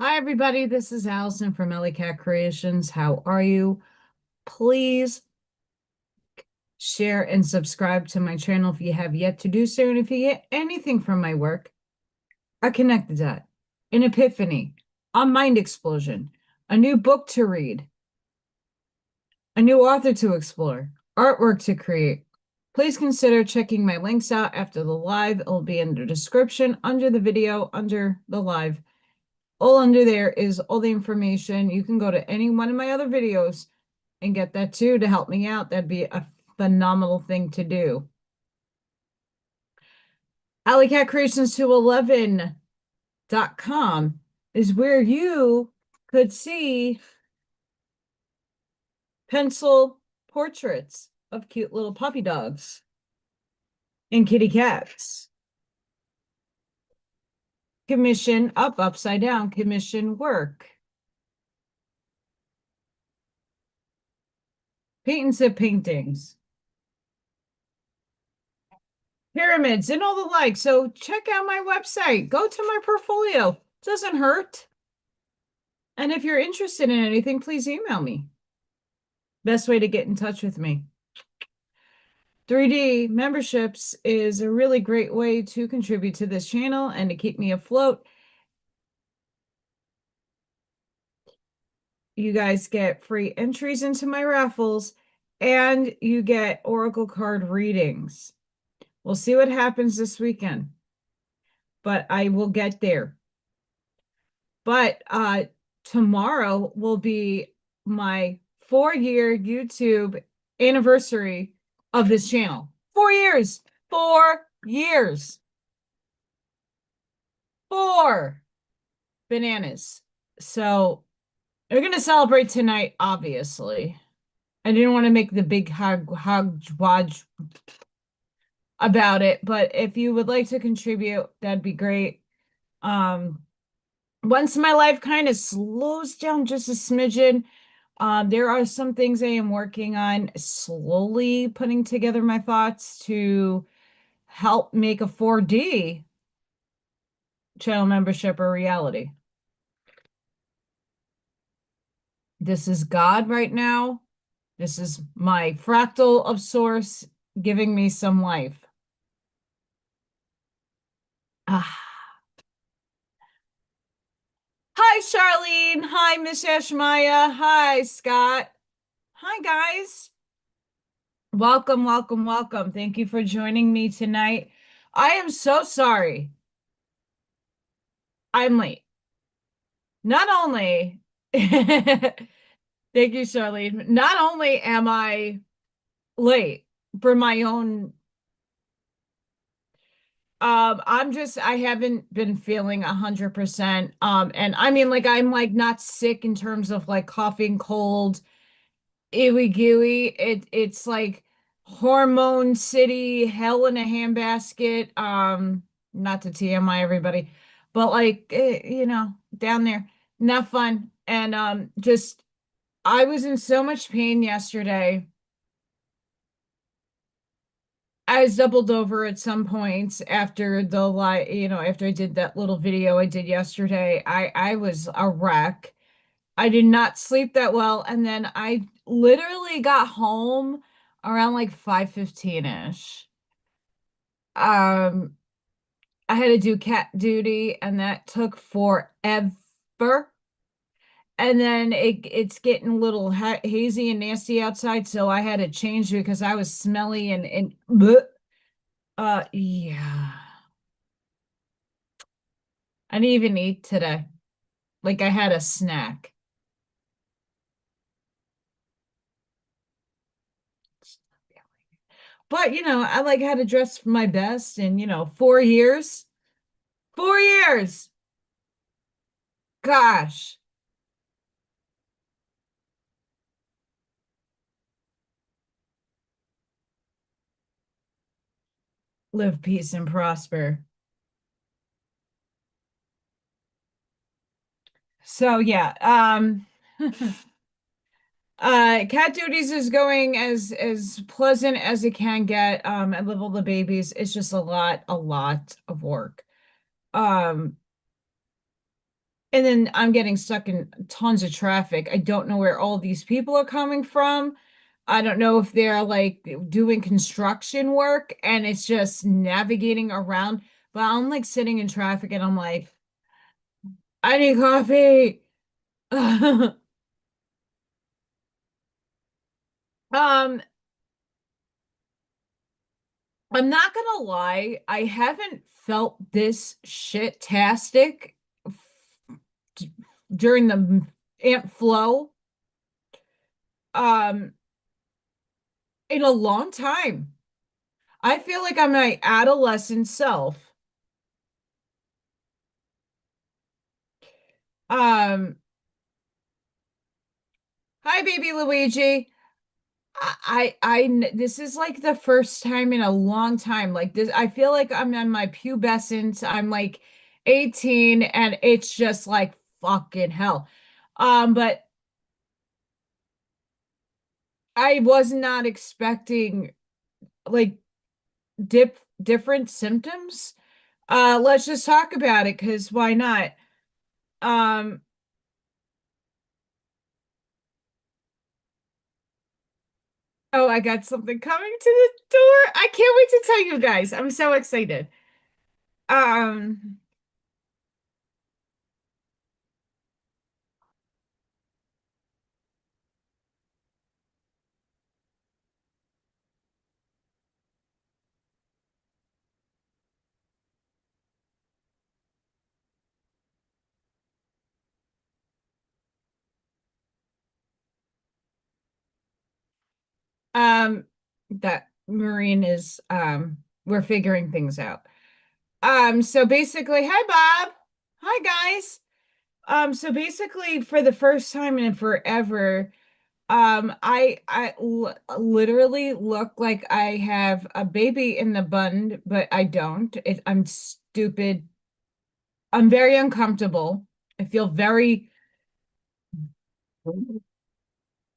Hi, everybody. This is Allison from AllyKat Creations. How are you? Please share and subscribe to my channel if you have yet to do so. And if you get anything from my work, a connected dot, an epiphany, a mind explosion, a new book to read, a new author to explore, artwork to create, please consider checking my links out after the live. It will be in the description, under the video, under the live. All under there is all the information. You can go to any one of my other videos and get that too to help me out. That'd be a phenomenal thing to do. AllyKat Creations 211.com is where you could see pencil portraits of cute little puppy dogs and kitty cats. Commission up, upside down, commission work. Paint and sip paintings. Pyramids and all the like. So check out my website. Go to my portfolio. Doesn't hurt. And if you're interested in anything, please email me. Best way to get in touch with me. 3D memberships is a really great way to contribute to this channel and to keep me afloat. You guys get free entries into my raffles and you get oracle card readings. We'll see what happens this weekend, but I will get there. But tomorrow will be my 4-year YouTube anniversary of this channel. 4 years. 4 years. 4 bananas. So we're going to celebrate tonight, obviously. I didn't want to make the big hodgepodge about it, but if you would like to contribute, that'd be great. Once my life kind of slows down just a smidgen, there are some things I am working on, slowly putting together my thoughts to help make a 4D channel membership a reality. This is God right now. This is my fractal of source giving me some life. Ah. Hi, Charlene. Hi, Miss Ashmaya. Hi, Scott. Hi, guys. Welcome, welcome, welcome. Thank you for joining me tonight. I am so sorry I'm late. Not only, thank you, Charlene. Not only am I late for my own, I haven't been feeling 100%. And I mean, like, I'm like not sick in terms of like coughing, cold, ewy gooey. It's like hormone city, hell in a handbasket. Not to TMI everybody, but like down there, not fun. And just I was in so much pain yesterday. I was doubled over at some points after after I did that little video I did yesterday. I was a wreck. I did not sleep that well. And then I literally got home around like 5:15-ish. Um, I had to do cat duty and that took forever. And then it's getting a little hazy and nasty outside, so I had to change because I was smelly and bleh. Yeah. I didn't even eat today. Like I had a snack. But I like had to dress my best and 4 years. 4 years. Gosh. Live, peace, and prosper. So yeah, cat duties is going as pleasant as it can get. I love all the babies. It's just a lot of work. Um, And then I'm getting stuck in tons of traffic. I don't know where all these people are coming from. I don't know if they're like doing construction work and it's just navigating around. But I'm like sitting in traffic and I'm like, I need coffee. Um, I'm not gonna lie, I haven't felt this shit-tastic during the ant flow um in a long time. I feel like I'm my adolescent self. Um, Hi baby Luigi. This is like the first time in a long time. Like this, I feel like I'm on my pubescence. I'm like 18 and it's just like fucking hell. But I was not expecting like different symptoms. Let's just talk about it because why not? Um, oh, I got something coming to the door. I can't wait to tell you guys. I'm so excited. Um, um, that Marine is we're figuring things out. So basically, hi Bob. Hi guys. So basically for the first time in forever, literally look like I have a baby in the bun, but I don't. I'm stupid. I'm very uncomfortable. I feel very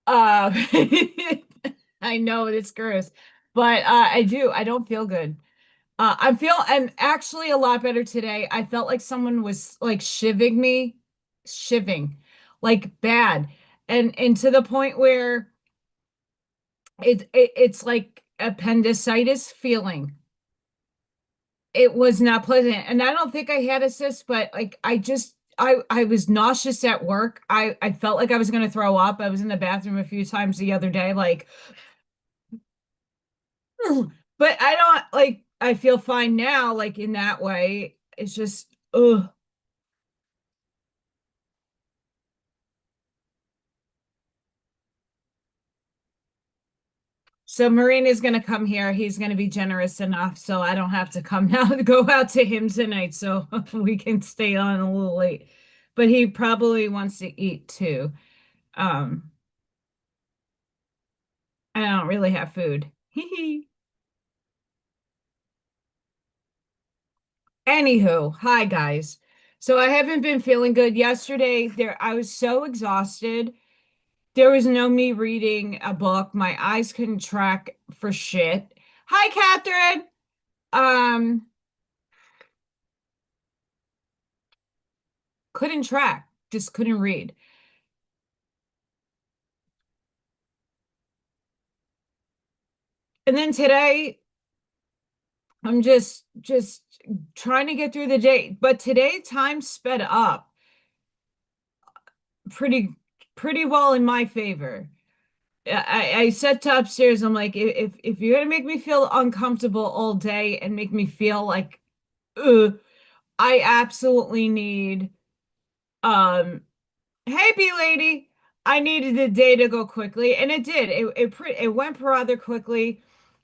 uh I know it's gross, but I do. I don't feel good. I'm actually a lot better today. I felt like someone was like shivving, like bad. And to the point where it's like appendicitis feeling. It was not pleasant. And I don't think I had a cyst, but like I was nauseous at work. I felt like I was gonna throw up. I was in the bathroom a few times the other day, like, but I don't like I feel fine now, like in that way. It's just ugh. So Marine is gonna come here. He's gonna be generous enough so I don't have to come now to go out to him tonight, so we can stay on a little late. But he probably wants to eat too. Um, I don't really have food. Anywho, hi guys. So I haven't been feeling good. Yesterday, I was so exhausted. There was no me reading a book. My eyes couldn't track for shit. Hi, Catherine. Um, couldn't track, just couldn't read. And then today, I'm just trying to get through the day. But today, time sped up pretty pretty well in my favor. I said to upstairs, I'm like, if you're gonna make me feel uncomfortable all day and make me feel like, ugh, I absolutely need, um, hey, B lady, I needed the day to go quickly, and it did. It went rather quickly.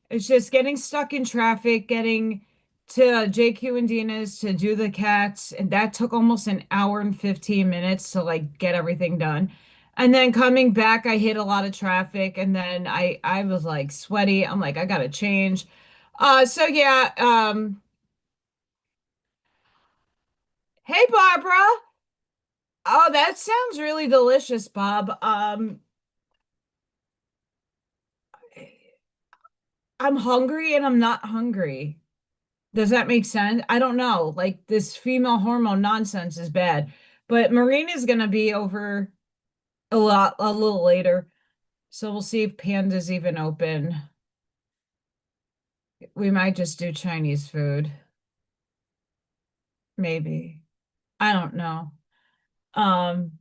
It's just getting stuck in traffic, getting to JQ and Dina's to do the cats, and that took almost an hour and 15 minutes to like get everything done. And then coming back, I hit a lot of traffic, and then I was like sweaty. I'm like, I gotta change. So yeah, hey Barbara. Oh, that sounds really delicious, Bob. I'm hungry and I'm not hungry. Does that make sense? I don't know. Like this female hormone nonsense is bad. But Marine is gonna be over a little later. So we'll see if Panda's even open. We might just do Chinese food. Maybe. I don't know. Um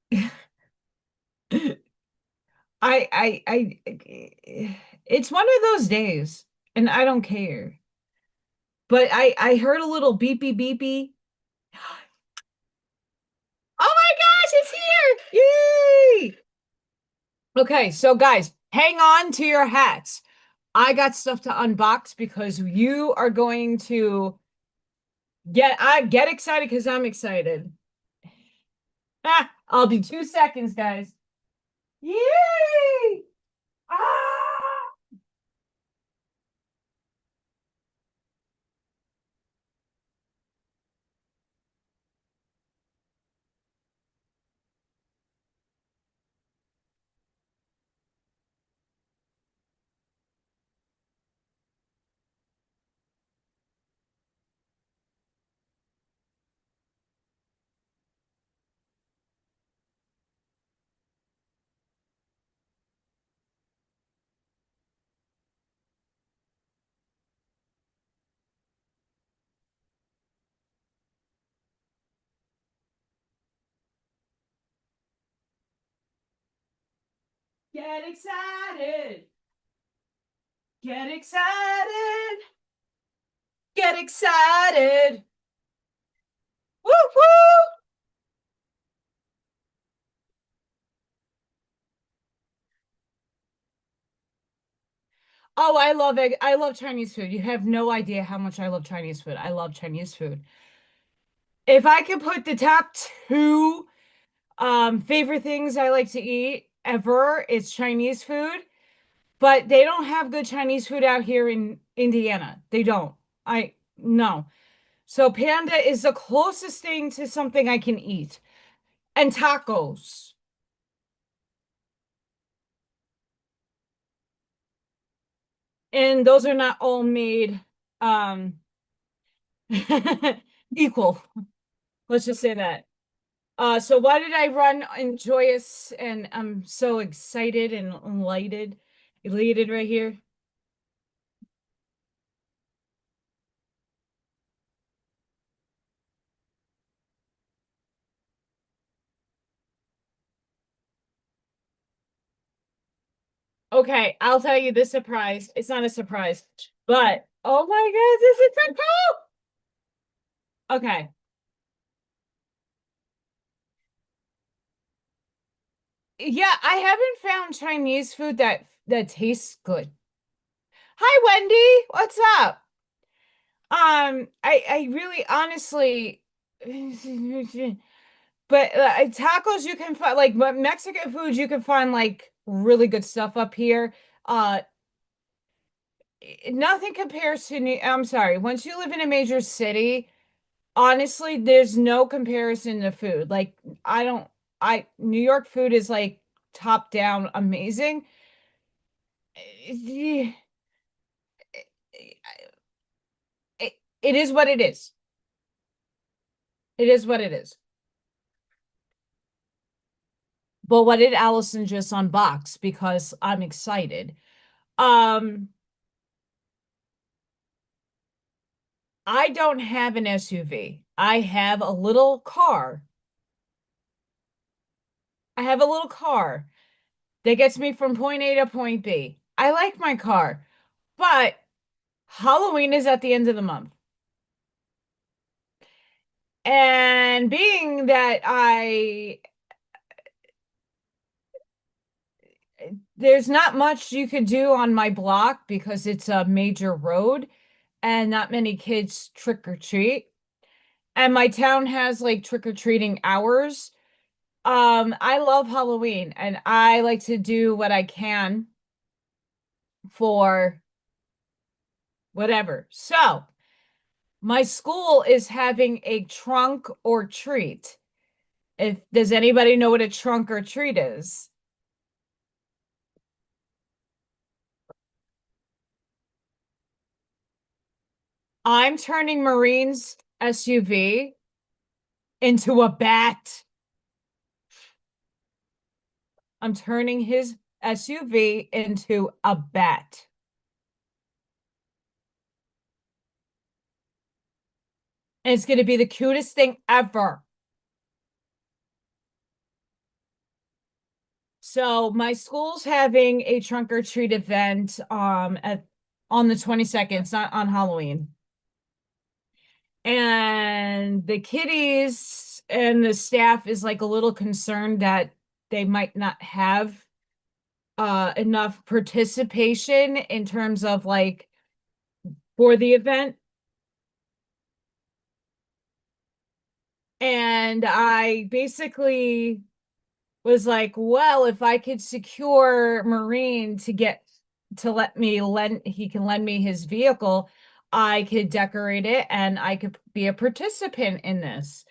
it's one of those days and I don't care. But I heard a little beepy beepy. Oh my gosh, it's here. Yay! Okay, so guys, hang on to your hats. I got stuff to unbox because you are going to get excited because I'm excited. Ah, I'll be 2 seconds, guys. Yay! Ah! Get excited. Get excited. Get excited. Woo woo! Oh, I love it. I love Chinese food. You have no idea how much I love Chinese food. I love Chinese food. If I could put the top two favorite things I like to eat ever, it's Chinese food. But they don't have good Chinese food out here in Indiana. They don't. I no. So panda is the closest thing to something I can eat. And tacos. And those are not all made um equal. Let's just say that. So why did I run in joyous and I'm so excited and elated right here? Okay, I'll tell you the surprise. It's not a surprise, but oh my God, this is so cool. Okay. Yeah, I haven't found Chinese food that tastes good. Hi, Wendy. What's up? I really honestly, but tacos you can find like but Mexican food you can find like really good stuff up here. Uh, Nothing compares to I'm sorry. Once you live in a major city, honestly, there's no comparison to food. Like I don't, I New York food is like top down amazing. It, it is what it is. It is what it is. But what did Allison just unbox? Because I'm excited. Um, I don't have an SUV. I have a little car. I have a little car that gets me from point A to point B. I like my car, but Halloween is at the end of the month. And being that there's not much you could do on my block because it's a major road and not many kids trick or treat. And my town has like trick or treating hours. I love Halloween and I like to do what I can for whatever. So, my school is having a trunk or treat. If does anybody know what a trunk or treat is? I'm turning Marine's SUV into a bat. I'm turning his SUV into a bat. And it's going to be the cutest thing ever. So my school's having a trunk or treat event on the 22nd. It's not on Halloween. And the kiddies and the staff is like a little concerned that they might not have enough participation in terms of like for the event. And I basically was like, well, if I could secure Marine to get to let me he can lend me his vehicle, I could decorate it and I could be a participant in this.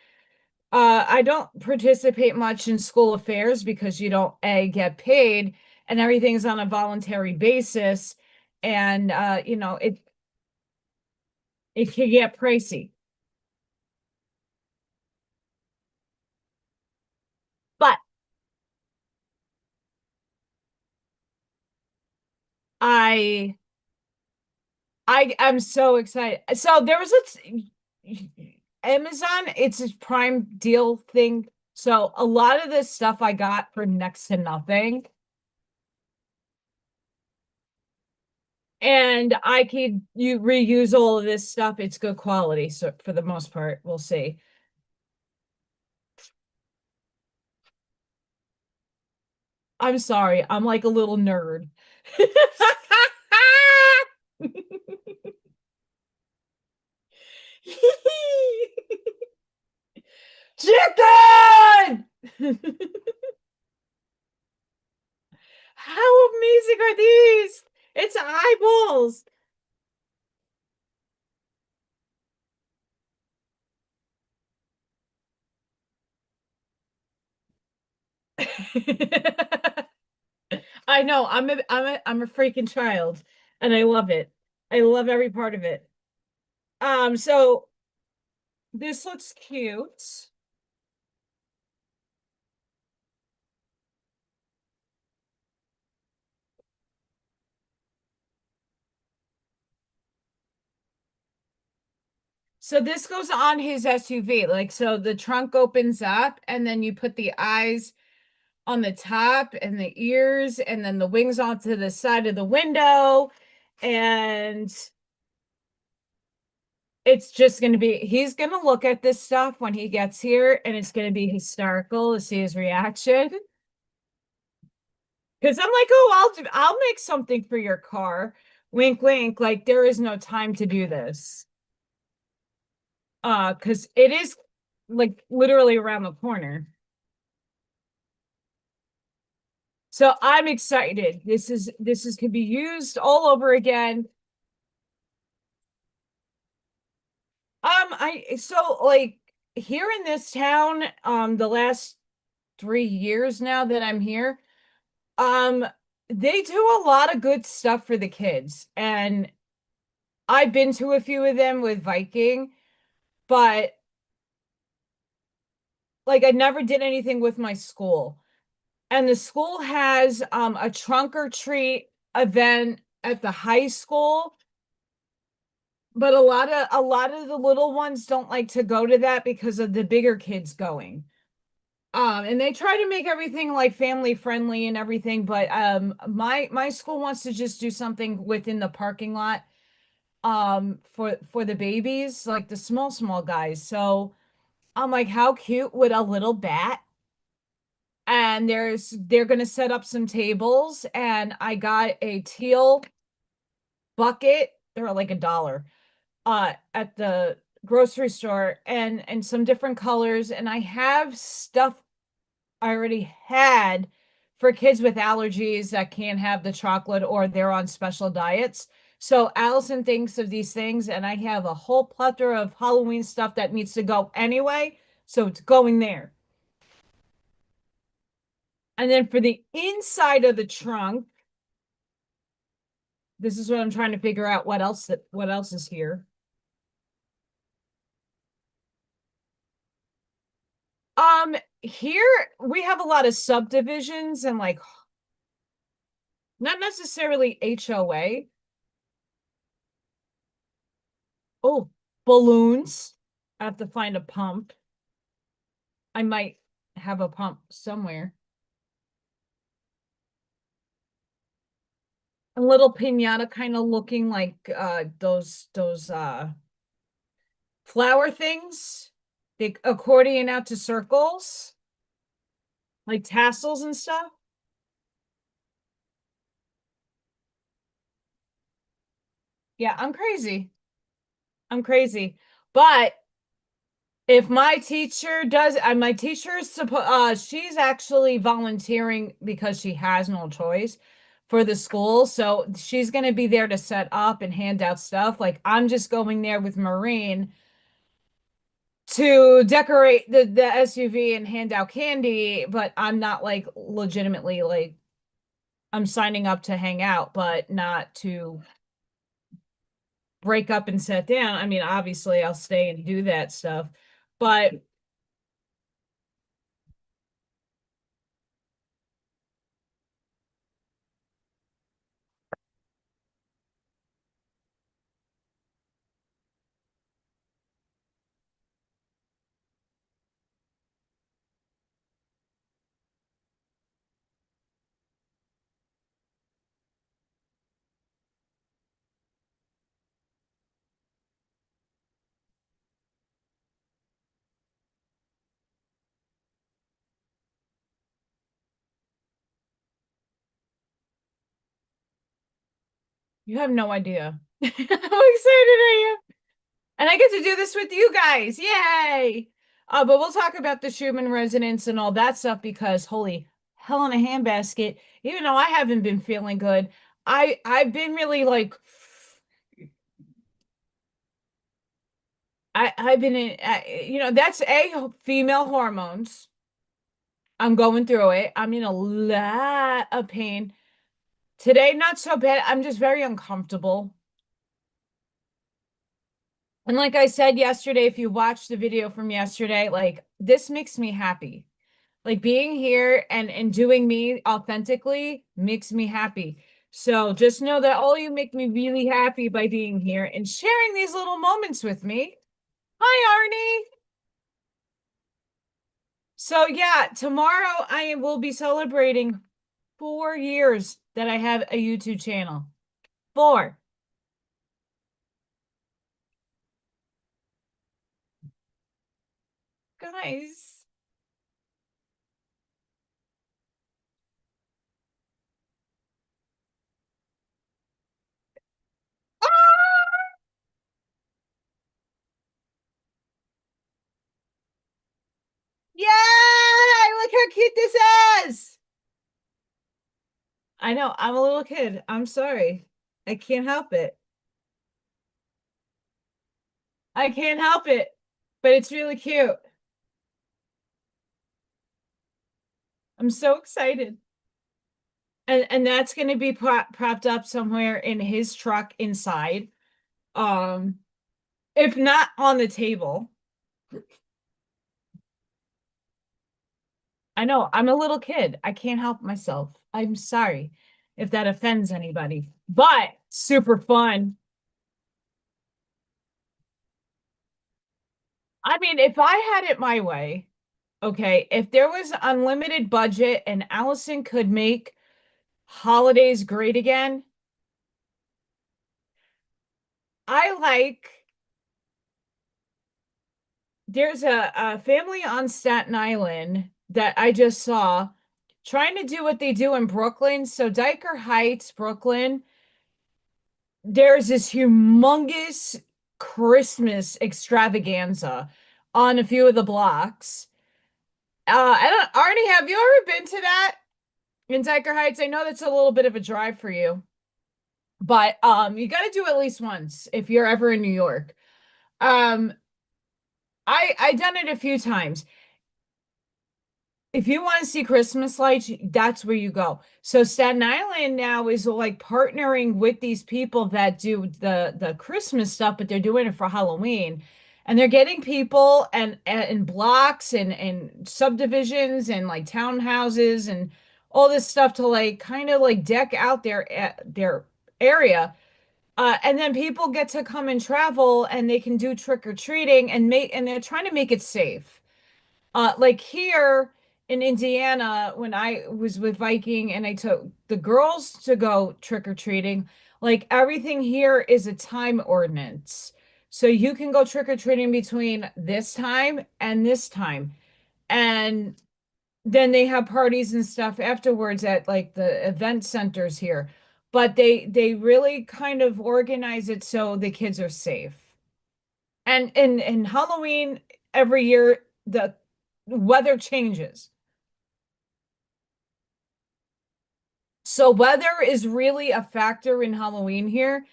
I don't participate much in school affairs because you don't get paid and everything's on a voluntary basis. And it can get pricey. But I I'm so excited. So there was Amazon, it's a Prime deal thing. So a lot of this stuff I got for next to nothing. And I could you reuse all of this stuff. It's good quality, so for the most part, we'll see. I'm sorry, I'm like a little nerd. Chicken! How amazing are these? It's eyeballs. I know. I'm a freaking child and I love it. I love every part of it. So this looks cute. So this goes on his SUV. Like so the trunk opens up and then you put the eyes on the top and the ears and then the wings onto the side of the window and it's just going to be he's going to look at this stuff when he gets here and it's going to be hysterical to see his reaction because I'm like, oh, I'll make something for your car, wink wink, like there is no time to do this because it is like literally around the corner. So I'm excited. This is could be used all over again. I so like here in this town, the last 3 years now that I'm here, um, they do a lot of good stuff for the kids, and I've been to a few of them with Viking, but like I never did anything with my school. And the school has a trunk or treat event at the high school, but a lot of the little ones don't like to go to that because of the bigger kids going. And they try to make everything like family friendly and everything, but my school wants to just do something within the parking lot for the babies, like the small guys. So I'm like, how cute would a little bat? And they're gonna set up some tables, and I got a teal bucket. They're like $1 at the grocery store and some different colors. And I have stuff I already had for kids with allergies that can't have the chocolate or they're on special diets. So Allison thinks of these things, and I have a whole plethora of Halloween stuff that needs to go anyway. So it's going there. And then for the inside of the trunk, this is what I'm trying to figure out what else is here. Here we have a lot of subdivisions and like not necessarily HOA. Oh, balloons. I have to find a pump. I might have a pump somewhere. A little piñata kind of looking like those flower things. The accordion out to circles, like tassels and stuff. Yeah, I'm crazy. I'm crazy. But if my teacher does, my teacher is supposed, she's actually volunteering because she has no choice for the school. So she's going to be there to set up and hand out stuff. Like I'm just going there with Maureen to decorate the SUV and hand out candy, but I'm not like legitimately like I'm signing up to hang out, but not to break up and sit down. I mean, obviously I'll stay and do that stuff, but you have no idea how excited I am. And I get to do this with you guys. Yay! But we'll talk about the Schumann resonance and all that stuff because holy hell in a handbasket, even though I haven't been feeling good, I've been really like I've been in that's female hormones. I'm going through it. I'm in a lot of pain. Today, not so bad. I'm just very uncomfortable. And like I said yesterday, if you watched the video from yesterday, like this makes me happy. Like being here and doing me authentically makes me happy. So just know that all you make me really happy by being here and sharing these little moments with me. Hi, Arnie. So yeah, tomorrow I will be celebrating 4 years that I have a YouTube channel. Four. Guys. Ah! Yay! Look how cute this is. I know, I'm a little kid. I'm sorry. I can't help it. I can't help it, but it's really cute. I'm so excited. And that's going to be propped up somewhere in his truck inside. Um, if not on the table. I know, I'm a little kid. I can't help myself. I'm sorry if that offends anybody, but super fun. I mean, if I had it my way, okay, if there was unlimited budget and Allison could make holidays great again, I like there's a family on Staten Island that I just saw trying to do what they do in Brooklyn. So Diker Heights, Brooklyn, there's this humongous Christmas extravaganza on a few of the blocks. I don't, Arnie, have you ever been to that in Diker Heights? I know that's a little bit of a drive for you, but you got to do at least once if you're ever in New York. Um, I done it a few times. If you want to see Christmas lights, that's where you go. So Staten Island now is like partnering with these people that do the Christmas stuff, but they're doing it for Halloween. And they're getting people and blocks and subdivisions and like townhouses and all this stuff to like kind of like deck out their area. And then people get to come and travel and they can do trick or treating and they're trying to make it safe. Like here in Indiana, when I was with Viking and I took the girls to go trick or treating, like everything here is a time ordinance. So you can go trick or treating between this time and this time. And then they have parties and stuff afterwards at like the event centers here. But they really kind of organize it so the kids are safe. And Halloween every year the weather changes. So weather is really a factor in Halloween here.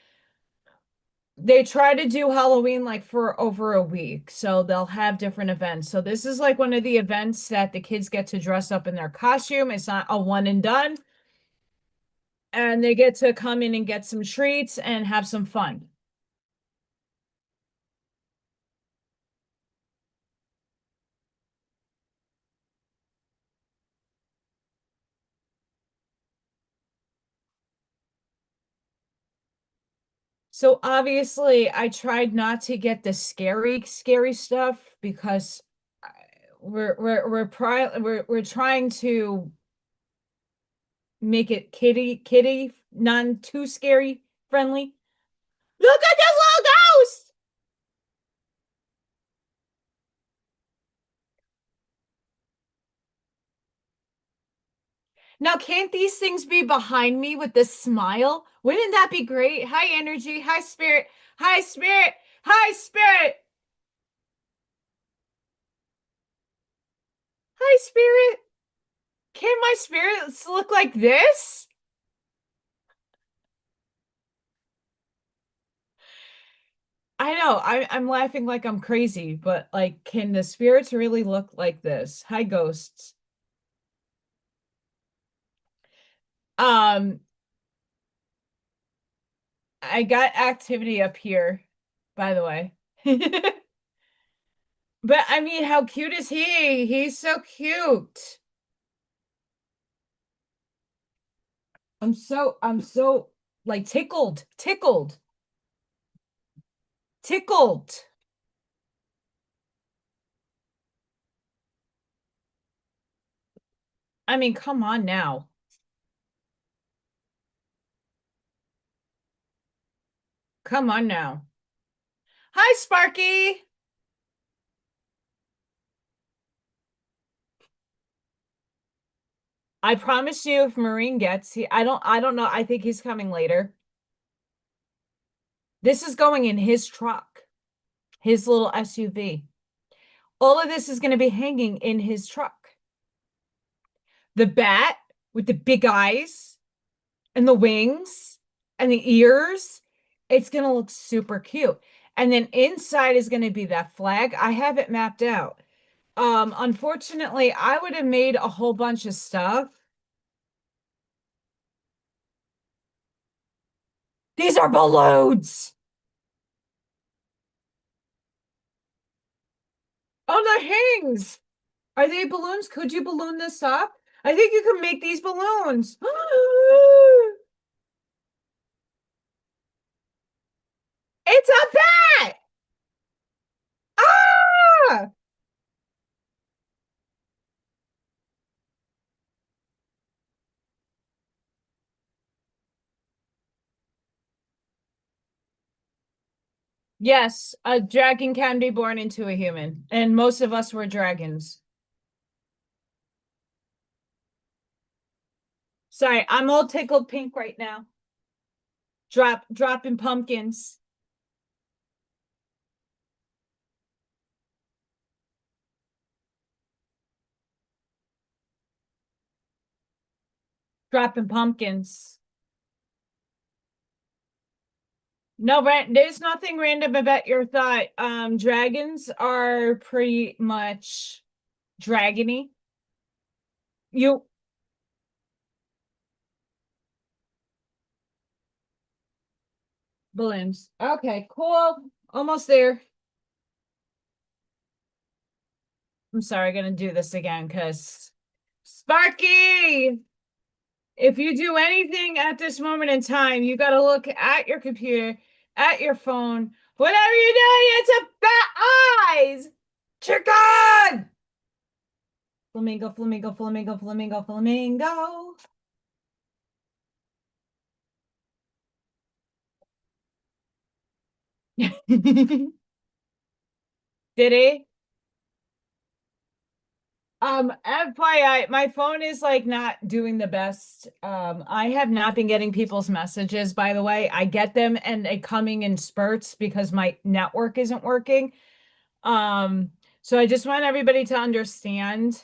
They try to do Halloween like for over a week. So they'll have different events. So this is like one of the events that the kids get to dress up in their costume. It's not a one and done. And they get to come in and get some treats and have some fun. So obviously, I tried not to get the scary stuff because I- we're trying to make it kitty, non too scary friendly. Look at this little ghost! Now, can't these things be behind me with this smile? Wouldn't that be great? High energy, high spirit, high spirit, high spirit, high spirit. Can my spirits look like this? I know, I'm laughing like I'm crazy, but like, can the spirits really look like this? Hi, ghosts. Um, I got activity up here, by the way. But I mean, how cute is he? He's so cute. I'm so like tickled. I mean, come on now. Come on now. Hi, Sparky. I promise you, if Marine gets I don't know. I think he's coming later. This is going in his truck, his little SUV. All of this is going to be hanging in his truck. The bat with the big eyes and the wings and the ears, it's going to look super cute. And then inside is going to be that flag. I have it mapped out. Unfortunately, I would have made a whole bunch of stuff. These are balloons. Oh, the hangs. Are they balloons? Could you balloon this up? I think you can make these balloons. It's a bat! Ah! Yes, a dragon can be born into a human, and most of us were dragons. Sorry, I'm all tickled pink right now. Dropping pumpkins. Dropping pumpkins. No, there's nothing random about your thought. Dragons are pretty much dragony. You balloons. Okay, cool. Almost there. I'm sorry, I'm gonna do this again because Sparky, if you do anything at this moment in time, you got to look at your computer, at your phone, whatever you're doing, it's about eyes. Chicken! Flamingo, flamingo, flamingo, flamingo, flamingo. Did he? FYI, my phone is like not doing the best. I have not been getting people's messages, by the way. I get them and they coming in spurts because my network isn't working. Um, so I just want everybody to understand.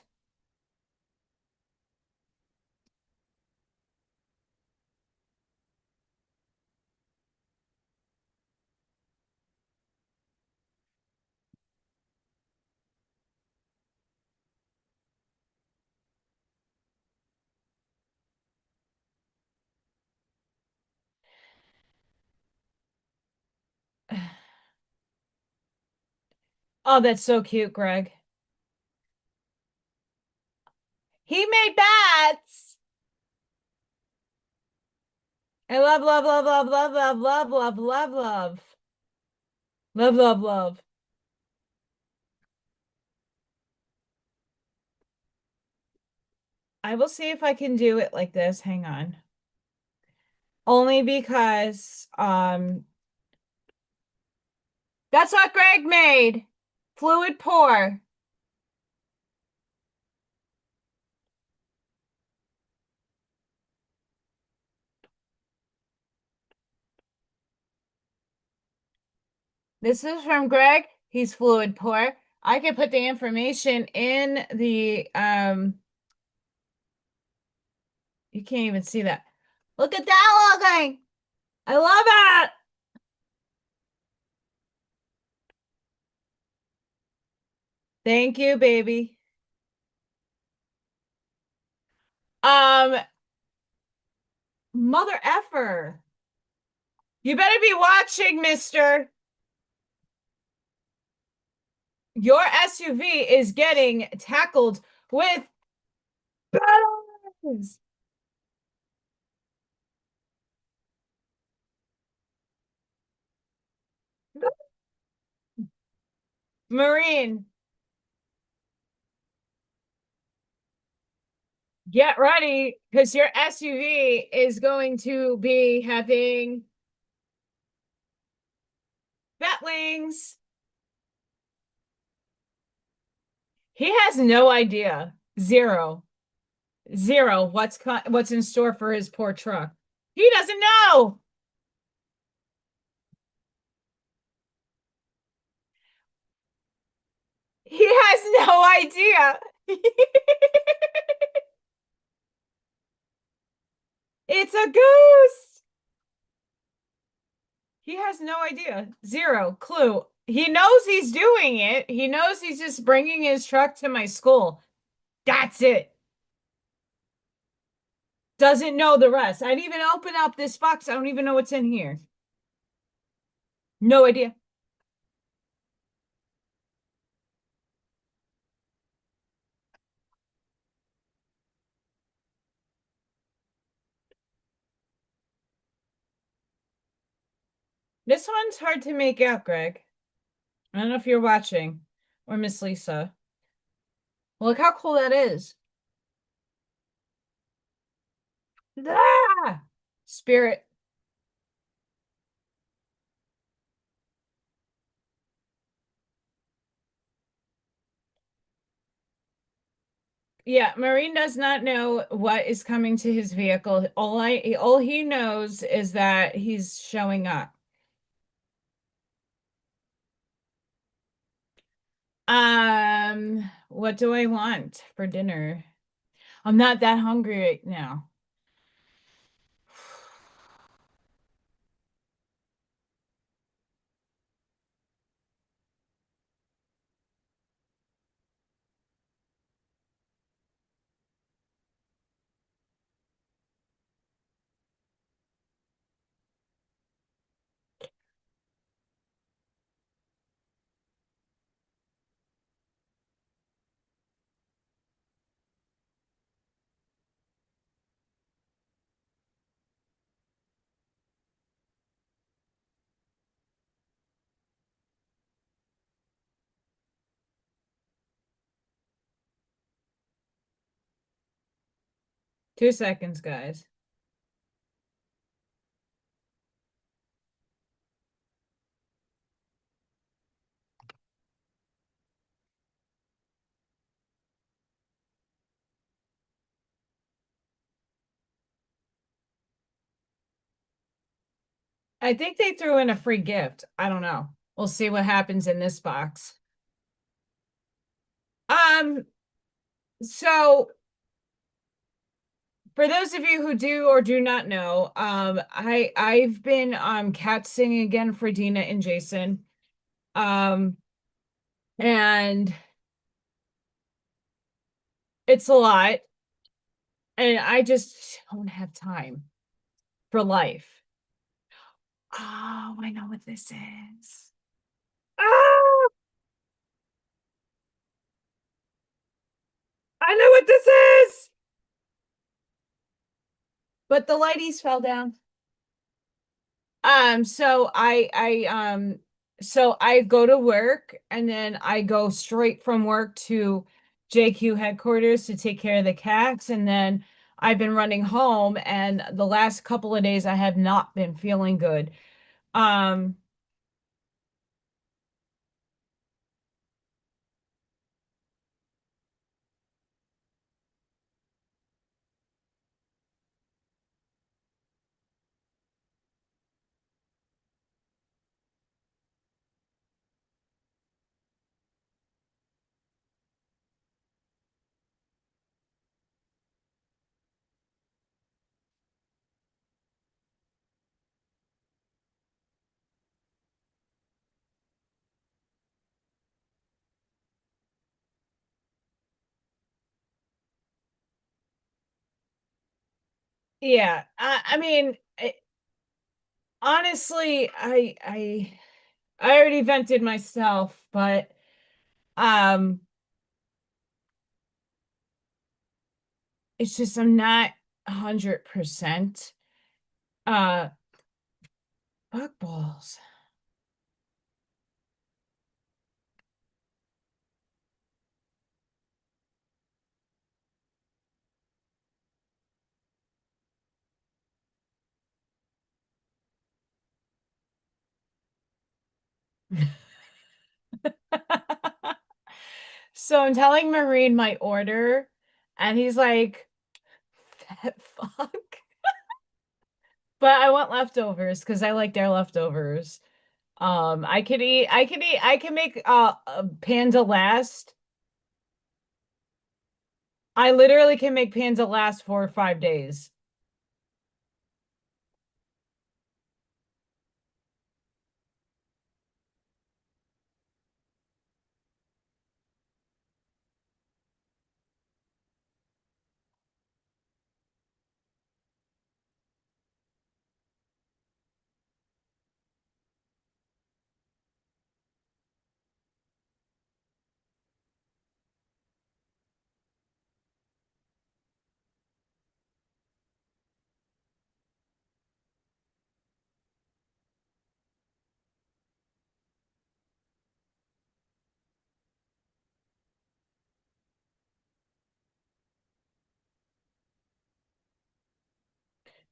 Oh, that's so cute, Greg. He made bats. I love, love, love, love, love, love, love, love, love, love. Love, love, love. I will see if I can do it like this. Hang on. Only because that's what Greg made. Fluid pour. This is from Greg. He's fluid pour. I can put the information in the you can't even see that. Look at that looking. I love it. Thank you, baby. Um, mother effer. You better be watching, mister. Your SUV is getting tackled with batons. Marine, get ready because your SUV is going to be having bat wings. He has no idea. Zero. Zero. What's in store for his poor truck? He doesn't know. He has no idea. It's a goose. He has no idea. Zero clue. He knows he's doing it. He knows he's just bringing his truck to my school. That's it. Doesn't know the rest. I didn't even open up this box. I don't even know what's in here. No idea. This one's hard to make out, Greg. I don't know if you're watching or Miss Lisa. Well, look how cool that is. Ah! Spirit. Yeah, Marine does not know what is coming to his vehicle. All he knows is that he's showing up. What do I want for dinner? I'm not that hungry right now. 2 seconds, guys. I think they threw in a free gift. I don't know. We'll see what happens in this box. Um, so for those of you who do or do not know, I've been cat singing again for Dina and Jason. Um, and it's a lot, and I just don't have time for life. Oh, I know what this is. Oh, I know what this is. But the lighties fell down. So I go to work and then I go straight from work to JQ headquarters to take care of the cats, and then I've been running home, and the last couple of days I have not been feeling good. Um, yeah, I mean, honestly, I already vented myself, but um, it's just I'm not 100%. Uh, fuck balls. So I'm telling Marine my order, and he's like, "Fat fuck." But I want leftovers because I like their leftovers. I can make a panda last. I literally can make panda last for 5 days.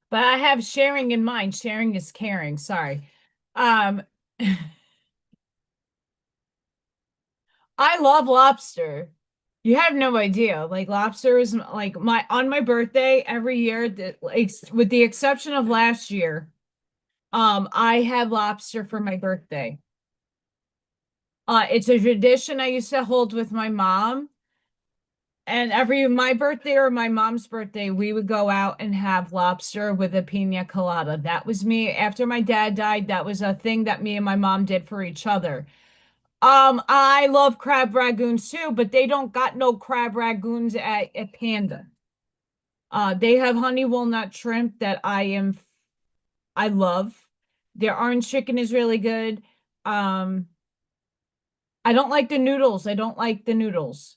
But I have sharing in mind. Sharing is caring. Sorry. Um, I love lobster. You have no idea. Like lobster is like my on my birthday every year, like, with the exception of last year. I had lobster for my birthday. It's a tradition I used to hold with my mom. And every my birthday or my mom's birthday, we would go out and have lobster with a pina colada. That was me. After my dad died, that was a thing that me and my mom did for each other. I love crab ragoons too, but they don't got no crab ragoons at Panda. They have honey walnut shrimp that I love. Their orange chicken is really good. Um, I don't like the noodles. I don't like the noodles.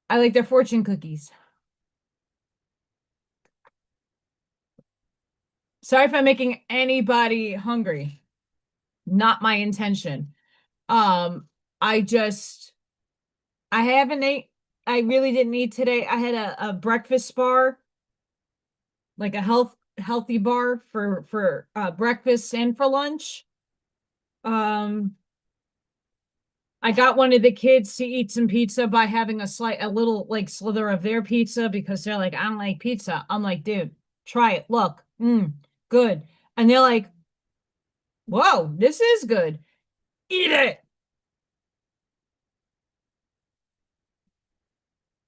I like their fortune cookies. Sorry if I'm making anybody hungry. Not my intention. Um, I just I haven't ate. I really didn't eat today. I had a breakfast bar. like a healthy bar for breakfast and for lunch. Um, I got one of the kids to eat some pizza by having a little like slither of their pizza because they're like, I don't like pizza. I'm like, dude, try it. Look, good. And they're like, whoa, this is good. Eat it.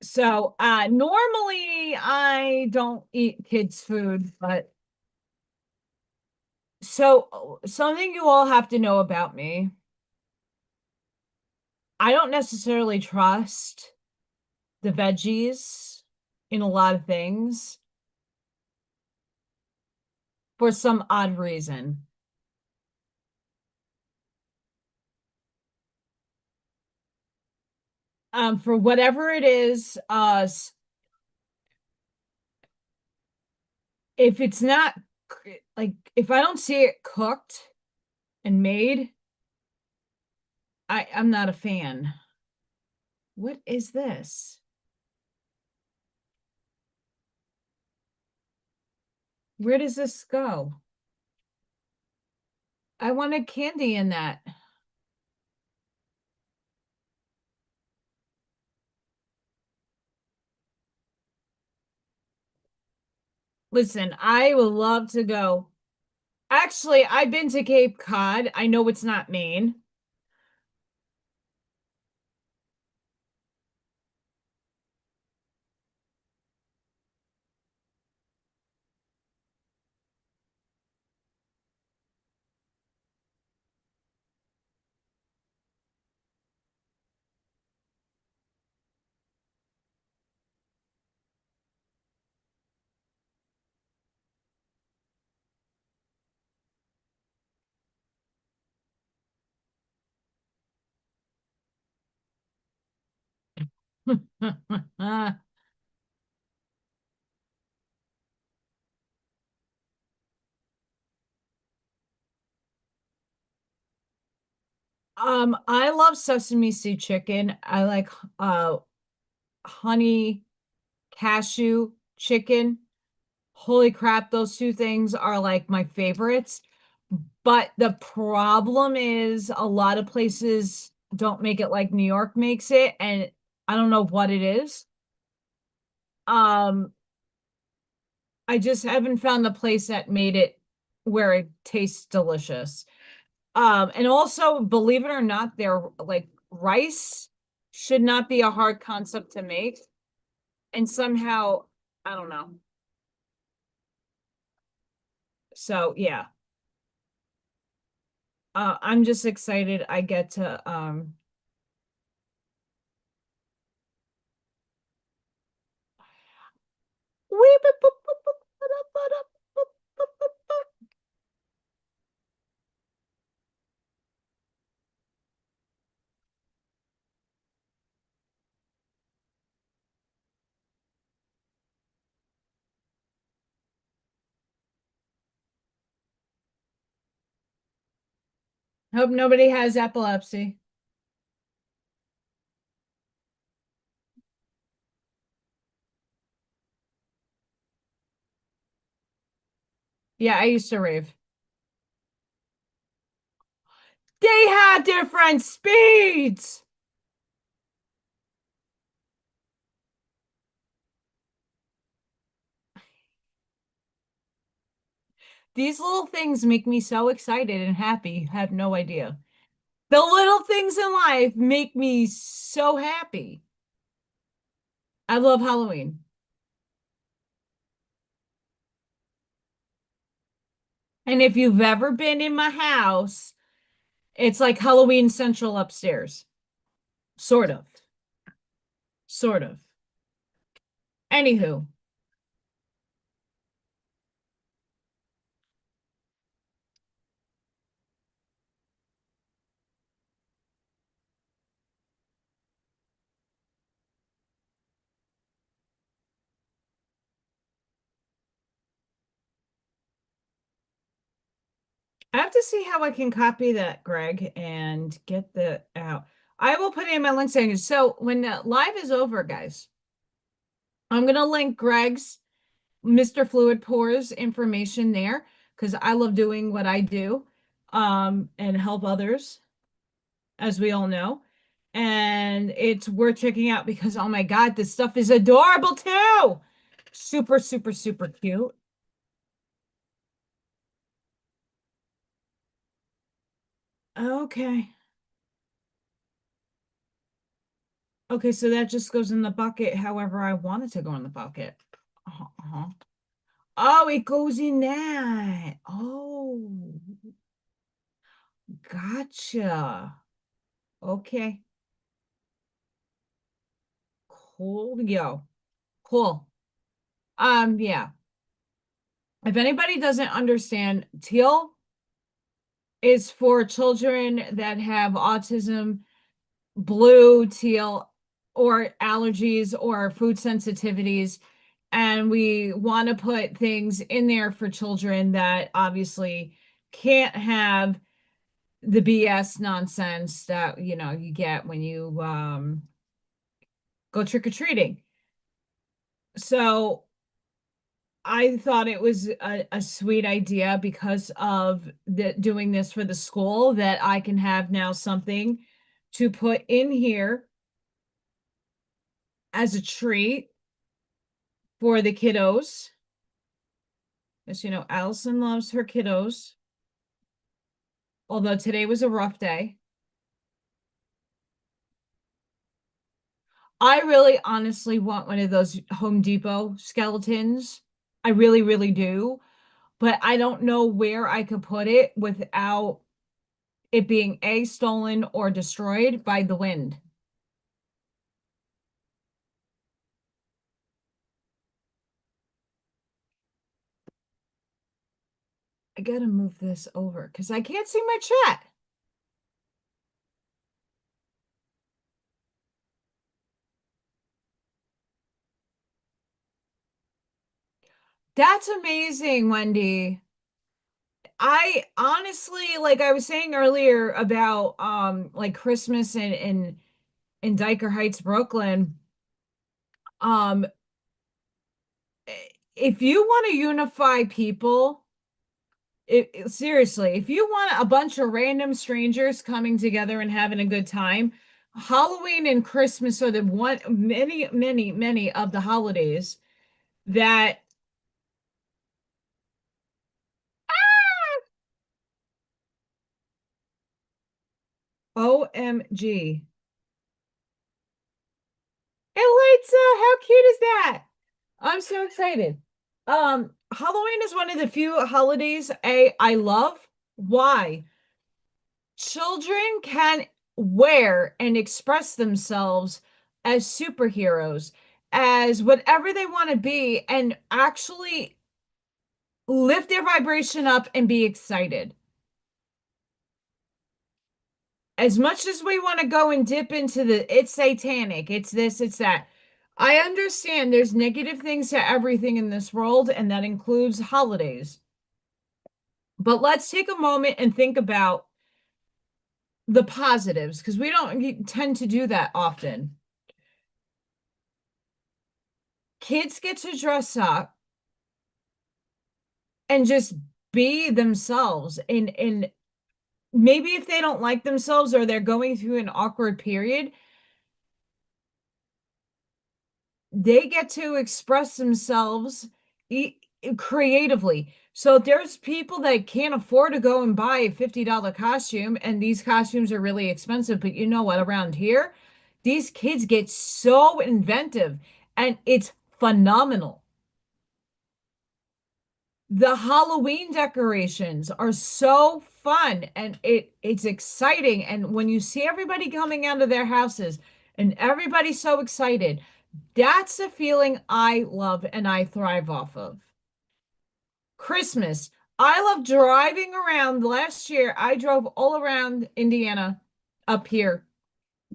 So, normally I don't eat kids' food, but something you all have to know about me, I don't necessarily trust the veggies in a lot of things for some odd reason. For whatever it is, if it's not like if I don't see it cooked and made, I'm not a fan. What is this? Where does this go? I wanted candy in that. Listen, I would love to go. Actually, I've been to Cape Cod. I know it's not Maine. I love sesame seed chicken. I like uh honey cashew chicken. Holy crap, those two things are like my favorites. But the problem is a lot of places don't make it like New York makes it, and I don't know what it is. Um, I just haven't found the place that made it where it tastes delicious. And also, believe it or not, their like rice should not be a hard concept to make. And somehow, I don't know. So yeah, I'm just excited I get to hope nobody has epilepsy. Yeah, I used to rave. They have different speeds. These little things make me so excited and happy. You have no idea. The little things in life make me so happy. I love Halloween. And if you've ever been in my house, it's like Halloween Central upstairs. Sort of. Sort of. Anywho, I have to see how I can copy that, Greg, and get the out. I will put in my link saying so when the live is over, guys, I'm gonna link Greg's. Mr. Fluid pours information there because I love doing what I do, and help others, as we all know. And it's worth checking out because oh my God, this stuff is adorable too. Super, super, super cute. Okay. Okay, so that just goes in the bucket however I want it to go in the bucket. Uh-huh. Oh, it goes in that. Oh, gotcha. Okay. Cool. Yo. Cool. Yeah. If anybody doesn't understand, teal is for children that have autism, blue, teal, or allergies or food sensitivities. And we want to put things in there for children that obviously can't have the BS nonsense that you get when you go trick or treating. So I thought it was a sweet idea because of doing this for the school that I can have now something to put in here as a treat for the kiddos. As you know, Allison loves her kiddos, although today was a rough day. I really honestly want one of those Home Depot skeletons. I really, really do. But I don't know where I could put it without it being A, stolen or destroyed by the wind. I gotta move this over because I can't see my chat. That's amazing, Wendy. I honestly, like I was saying earlier about like Christmas in Diker Heights, Brooklyn. Um, if you want to unify people, seriously, if you want a bunch of random strangers coming together and having a good time, Halloween and Christmas are the one many, many, many of the holidays that OMG. Elitza, how cute is that? I'm so excited. Halloween is one of the few holidays I love. Why? Children can wear and express themselves as superheroes, as whatever they want to be, and actually lift their vibration up and be excited. As much as we want to go and dip into it's satanic, it's this, it's that. I understand there's negative things to everything in this world, and that includes holidays. But let's take a moment and think about the positives because we don't tend to do that often. Kids get to dress up and just be themselves. And maybe if they don't like themselves or they're going through an awkward period, they get to express themselves e creatively. So there's people that can't afford to go and buy a $50 costume, and these costumes are really expensive. But you know what? Around here, these kids get so inventive, and it's phenomenal. The Halloween decorations are so fun and it's exciting. And when you see everybody coming out of their houses and everybody's so excited, that's a feeling I love and I thrive off of. Christmas. I love driving around. Last year, I drove all around Indiana up here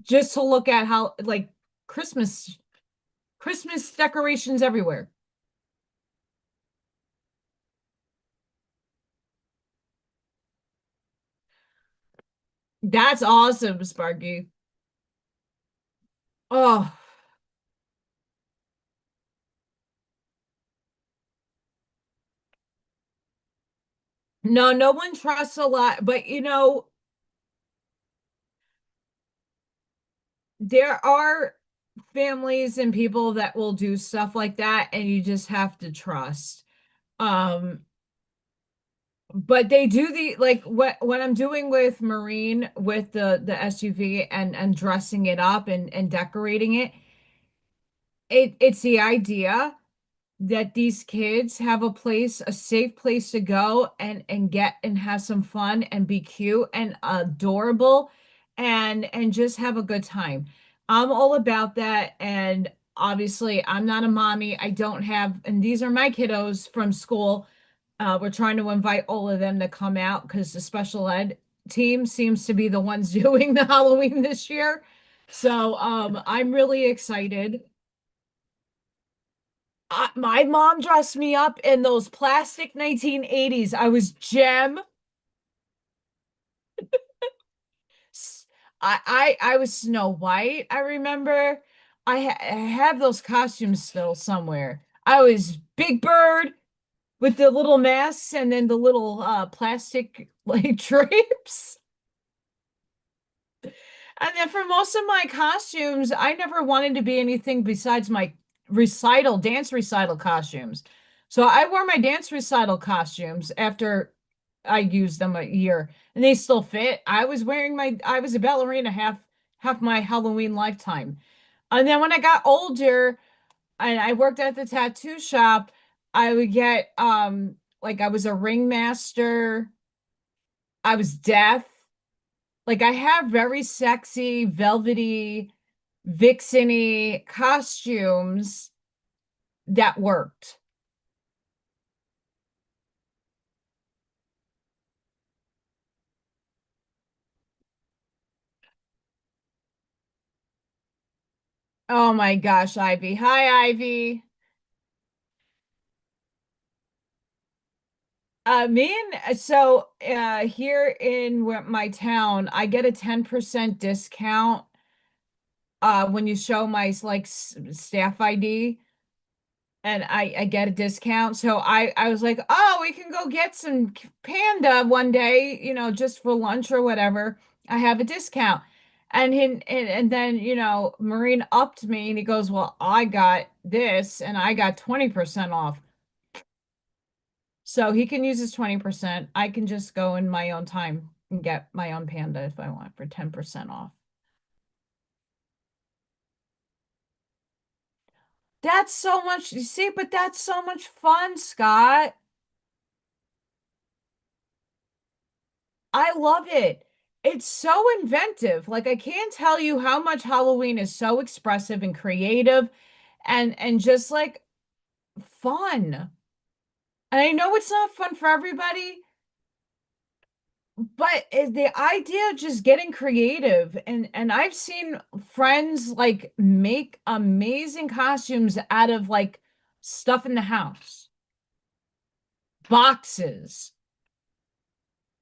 just to look at how like Christmas Christmas decorations everywhere. That's awesome, Sparky. Oh, No, no one trusts a lot, but there are families and people that will do stuff like that, and you just have to trust. Um, but they do the like what I'm doing with Marine with the SUV and dressing it up and decorating it. It's the idea that these kids have a place, a safe place to go and get and have some fun and be cute and adorable and just have a good time. I'm all about that. And obviously, I'm not a mommy. I don't have, and these are my kiddos from school. We're trying to invite all of them to come out because the special ed team seems to be the ones doing the Halloween this year. So I'm really excited. My mom dressed me up in those plastic 1980s. I was Gem. I was Snow White. I remember I have those costumes still somewhere. I was Big Bird with the little masks and then the little plastic like drapes. And then for most of my costumes, I never wanted to be anything besides my dance recital costumes. So I wore my dance recital costumes after I used them a year, and they still fit. I was a ballerina half my Halloween lifetime. And then when I got older and I worked at the tattoo shop, I would get like I was a ringmaster, I was deaf. Like I have very sexy, velvety, vixeny costumes that worked. Oh my gosh, Ivy. Hi, Ivy. Me and so here in my town, I get a 10% discount when you show my like staff ID. And I get a discount. So I was like, oh, we can go get some panda one day, just for lunch or whatever. I have a discount. And then, Marine upped me and he goes, well, I got this and I got 20% off. So he can use his 20%. I can just go in my own time and get my own panda if I want for 10% off. That's so much, you see, but that's so much fun, Scott. I love it. It's so inventive. Like I can't tell you how much Halloween is so expressive and creative and just like fun. And I know it's not fun for everybody, but the idea of just getting creative and I've seen friends like make amazing costumes out of like stuff in the house, boxes.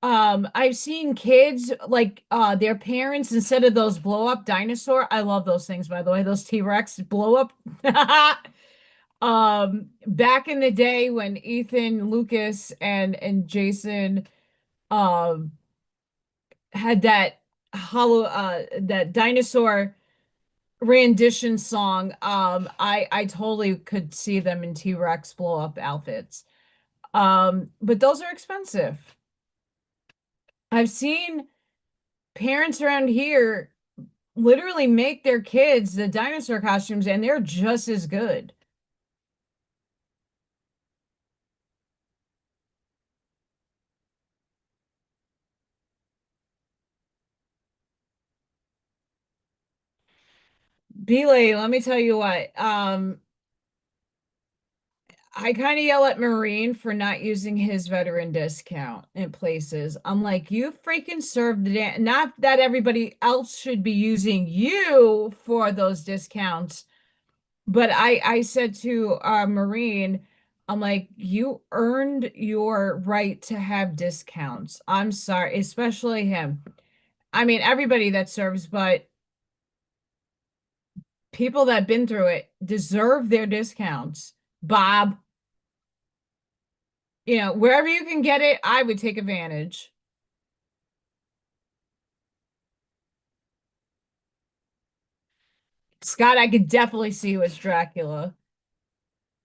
I've seen kids like their parents instead of those blow up dinosaur. I love those things by the way, those T-Rex blow up. Back in the day when Ethan, Lucas and Jason um had that dinosaur rendition song, I totally could see them in T-Rex blow up outfits. But those are expensive. I've seen parents around here literally make their kids the dinosaur costumes and they're just as good. Belay, let me tell you what. I kind of yell at Marine for not using his veteran discount in places. I'm like, you freaking served the damn, not that everybody else should be using you for those discounts. But I said to Marine, I'm like, you earned your right to have discounts. I'm sorry, especially him. I mean, everybody that serves, but people that been through it deserve their discounts. Bob, Wherever you can get it, I would take advantage. Scott, I could definitely see you as Dracula.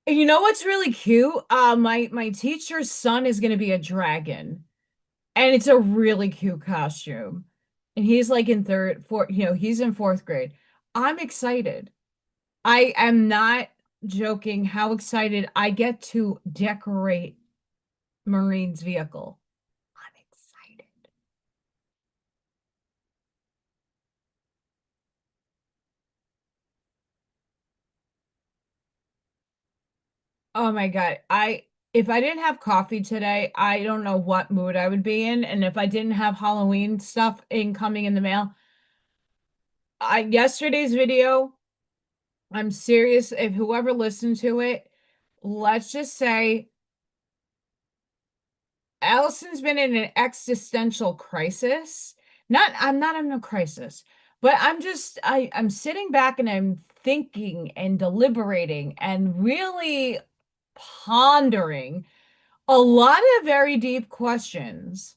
And you know what's really cute? My teacher's son is going to be a dragon, and it's a really cute costume. And he's like in third, fourth, he's in fourth grade. I'm excited. I am not joking how excited I get to decorate Marine's vehicle. I'm excited. Oh my God. If I didn't have coffee today, I don't know what mood I would be in. And if I didn't have Halloween stuff incoming in the mail, yesterday's video, I'm serious. If whoever listened to it, let's just say Allison's been in an existential crisis. I'm not in a crisis, but I'm sitting back and I'm thinking and deliberating and really pondering a lot of very deep questions.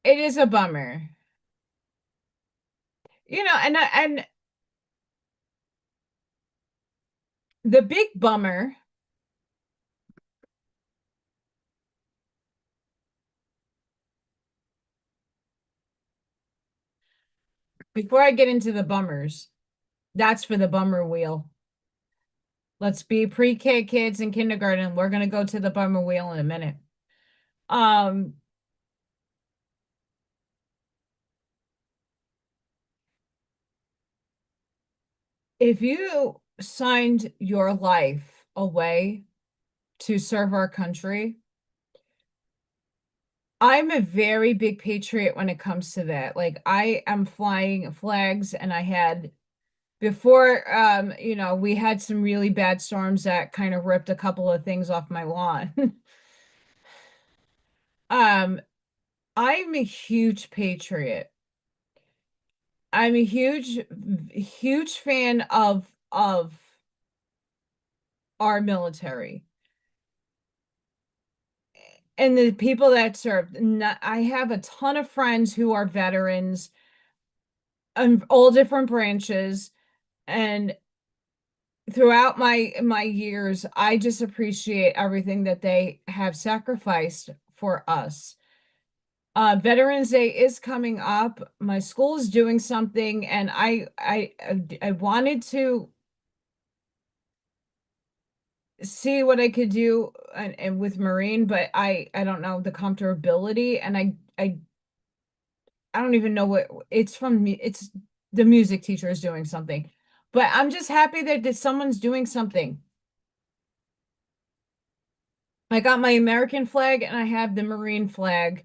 It is a bummer. And the big bummer, before I get into the bummers, that's for the bummer wheel. Let's be pre-K kids in kindergarten. We're gonna go to the bummer wheel in a minute. Um, if you signed your life away to serve our country, I'm a very big patriot when it comes to that. Like I am flying flags and I had before we had some really bad storms that kind of ripped a couple of things off my lawn. um I'm a huge patriot. I'm a huge fan of our military and the people that serve. I have a ton of friends who are veterans of all different branches, and throughout my years, I just appreciate everything that they have sacrificed for us. Veterans Day is coming up. My school is doing something, and I wanted to see what I could do and with Marine, but I don't know the comfortability, and I don't even know what it's from me. It's the music teacher is doing something, but I'm just happy that someone's doing something. I got my American flag and I have the Marine flag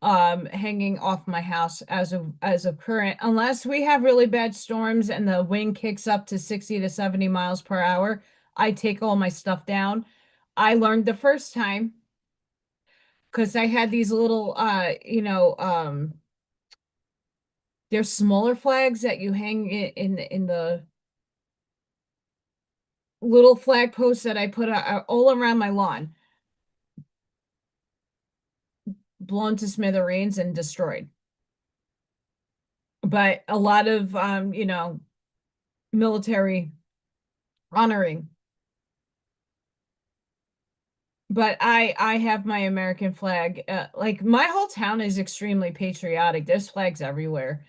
hanging off my house as of current, unless we have really bad storms and the wind kicks up to 60 to 70 miles per hour. I take all my stuff down. I learned the first time because I had these little they're smaller flags that you hang in the little flag posts that I put all around my lawn, blown to smithereens and destroyed. But a lot of military honoring. But I have my American flag. Like my whole town is extremely patriotic. There's flags everywhere.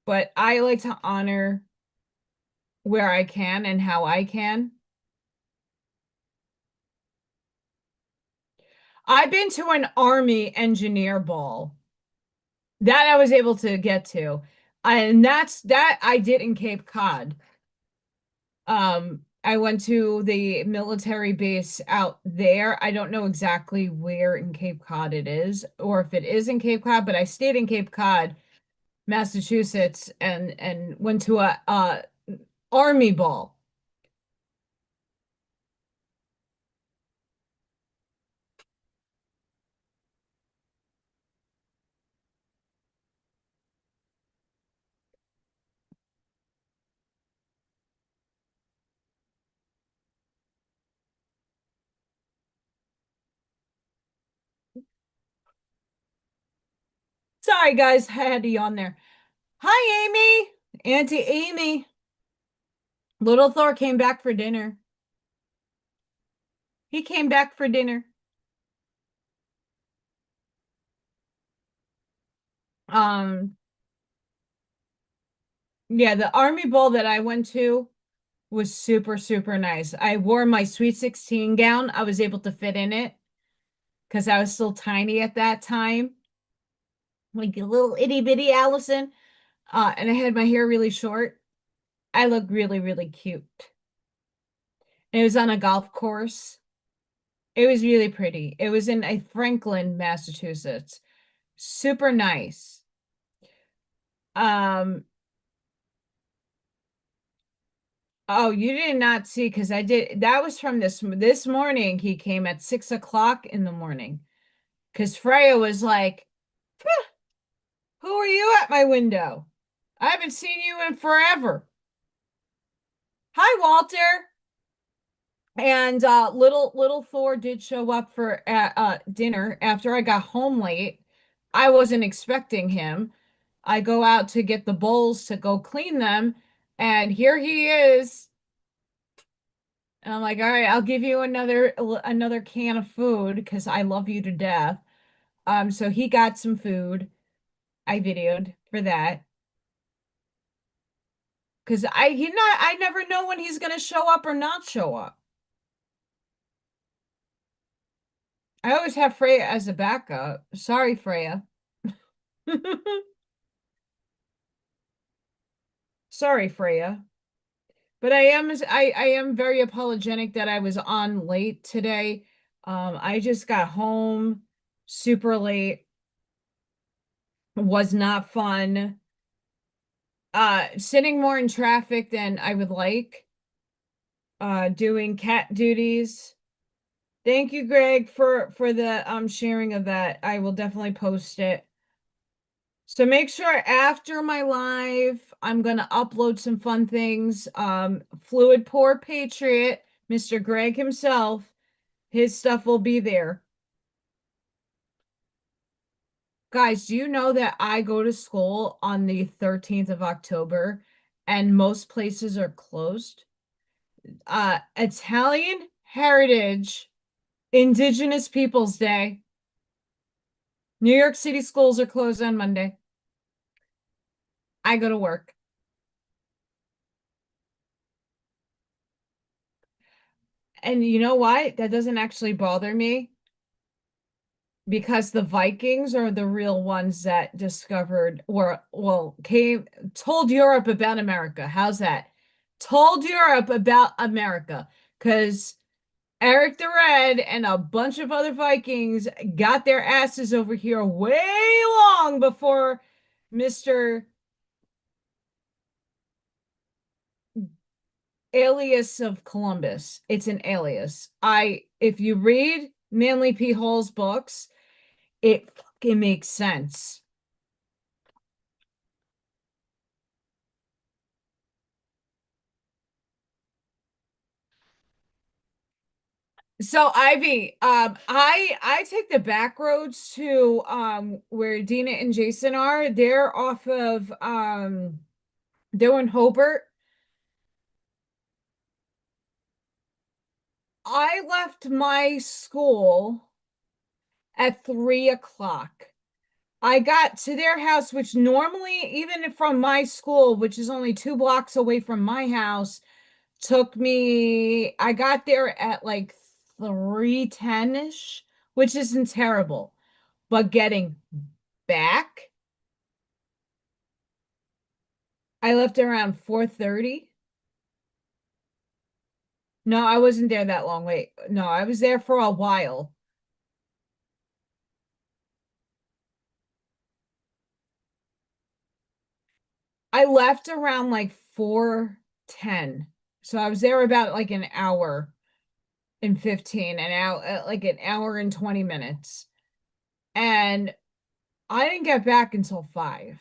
But I like to honor where I can and how I can. I've been to an army engineer ball that I was able to get to. And that I did in Cape Cod. I went to the military base out there. I don't know exactly where in Cape Cod it is, or if it is in Cape Cod, but I stayed in Cape Cod, Massachusetts, and went to a army ball. Sorry, guys, I had to yawn there. Hi, Amy. Auntie Amy. Little Thor came back for dinner. He came back for dinner. Um, yeah, the Army Bowl that I went to was super, super nice. I wore my Sweet 16 gown. I was able to fit in it because I was still tiny at that time, like a little itty bitty Allison. And I had my hair really short. I looked really, really cute. And it was on a golf course. It was really pretty. It was in Franklin, Massachusetts. Super nice. Um, oh, you did not see because I did. That was from this morning. He came at 6 o'clock in the morning because Freya was like, "Who are you at my window? I haven't seen you in forever." Hi, Walter. And little Thor did show up for dinner after I got home late. I wasn't expecting him. I go out to get the bowls to go clean them, and here he is. And I'm like, all right, I'll give you another can of food because I love you to death. So he got some food. I videoed for that because I never know when he's gonna show up or not show up. I always have Freya as a backup. Sorry, Freya. Sorry, Freya. But I am very apologetic that I was on late today. I just got home super late. Was not fun. Sitting more in traffic than I would like. Doing cat duties. Thank you, Greg, for the sharing of that. I will definitely post it. So make sure after my live, I'm gonna upload some fun things. Fluid Poor Patriot, Mr. Greg himself, his stuff will be there. Guys, do you know that I go to school on the 13th of October and most places are closed? Italian Heritage, Indigenous Peoples Day. New York City schools are closed on Monday. I go to work. And you know why? That doesn't actually bother me because the Vikings are the real ones that discovered or well came told Europe about America. How's that? Told Europe about America because Eric the Red and a bunch of other Vikings got their asses over here way long before Mr. Alias of Columbus. It's an alias. If you read Manly P. Hall's books, it fucking makes sense. So Ivy, I take the back roads to where Dina and Jason are. They're off of they're in Hobart. I left my school at 3 o'clock. I got to their house, which normally, even from my school, which is only 2 blocks away from my house, took me, I got there at like 3:10-ish, which isn't terrible. But getting back, I left around 4:30. No, I wasn't there that long. Wait, no, I was there for a while. I left around like 4:10. So I was there about like an hour and 15, an hour, like an hour and 20 minutes. And I didn't get back until 5.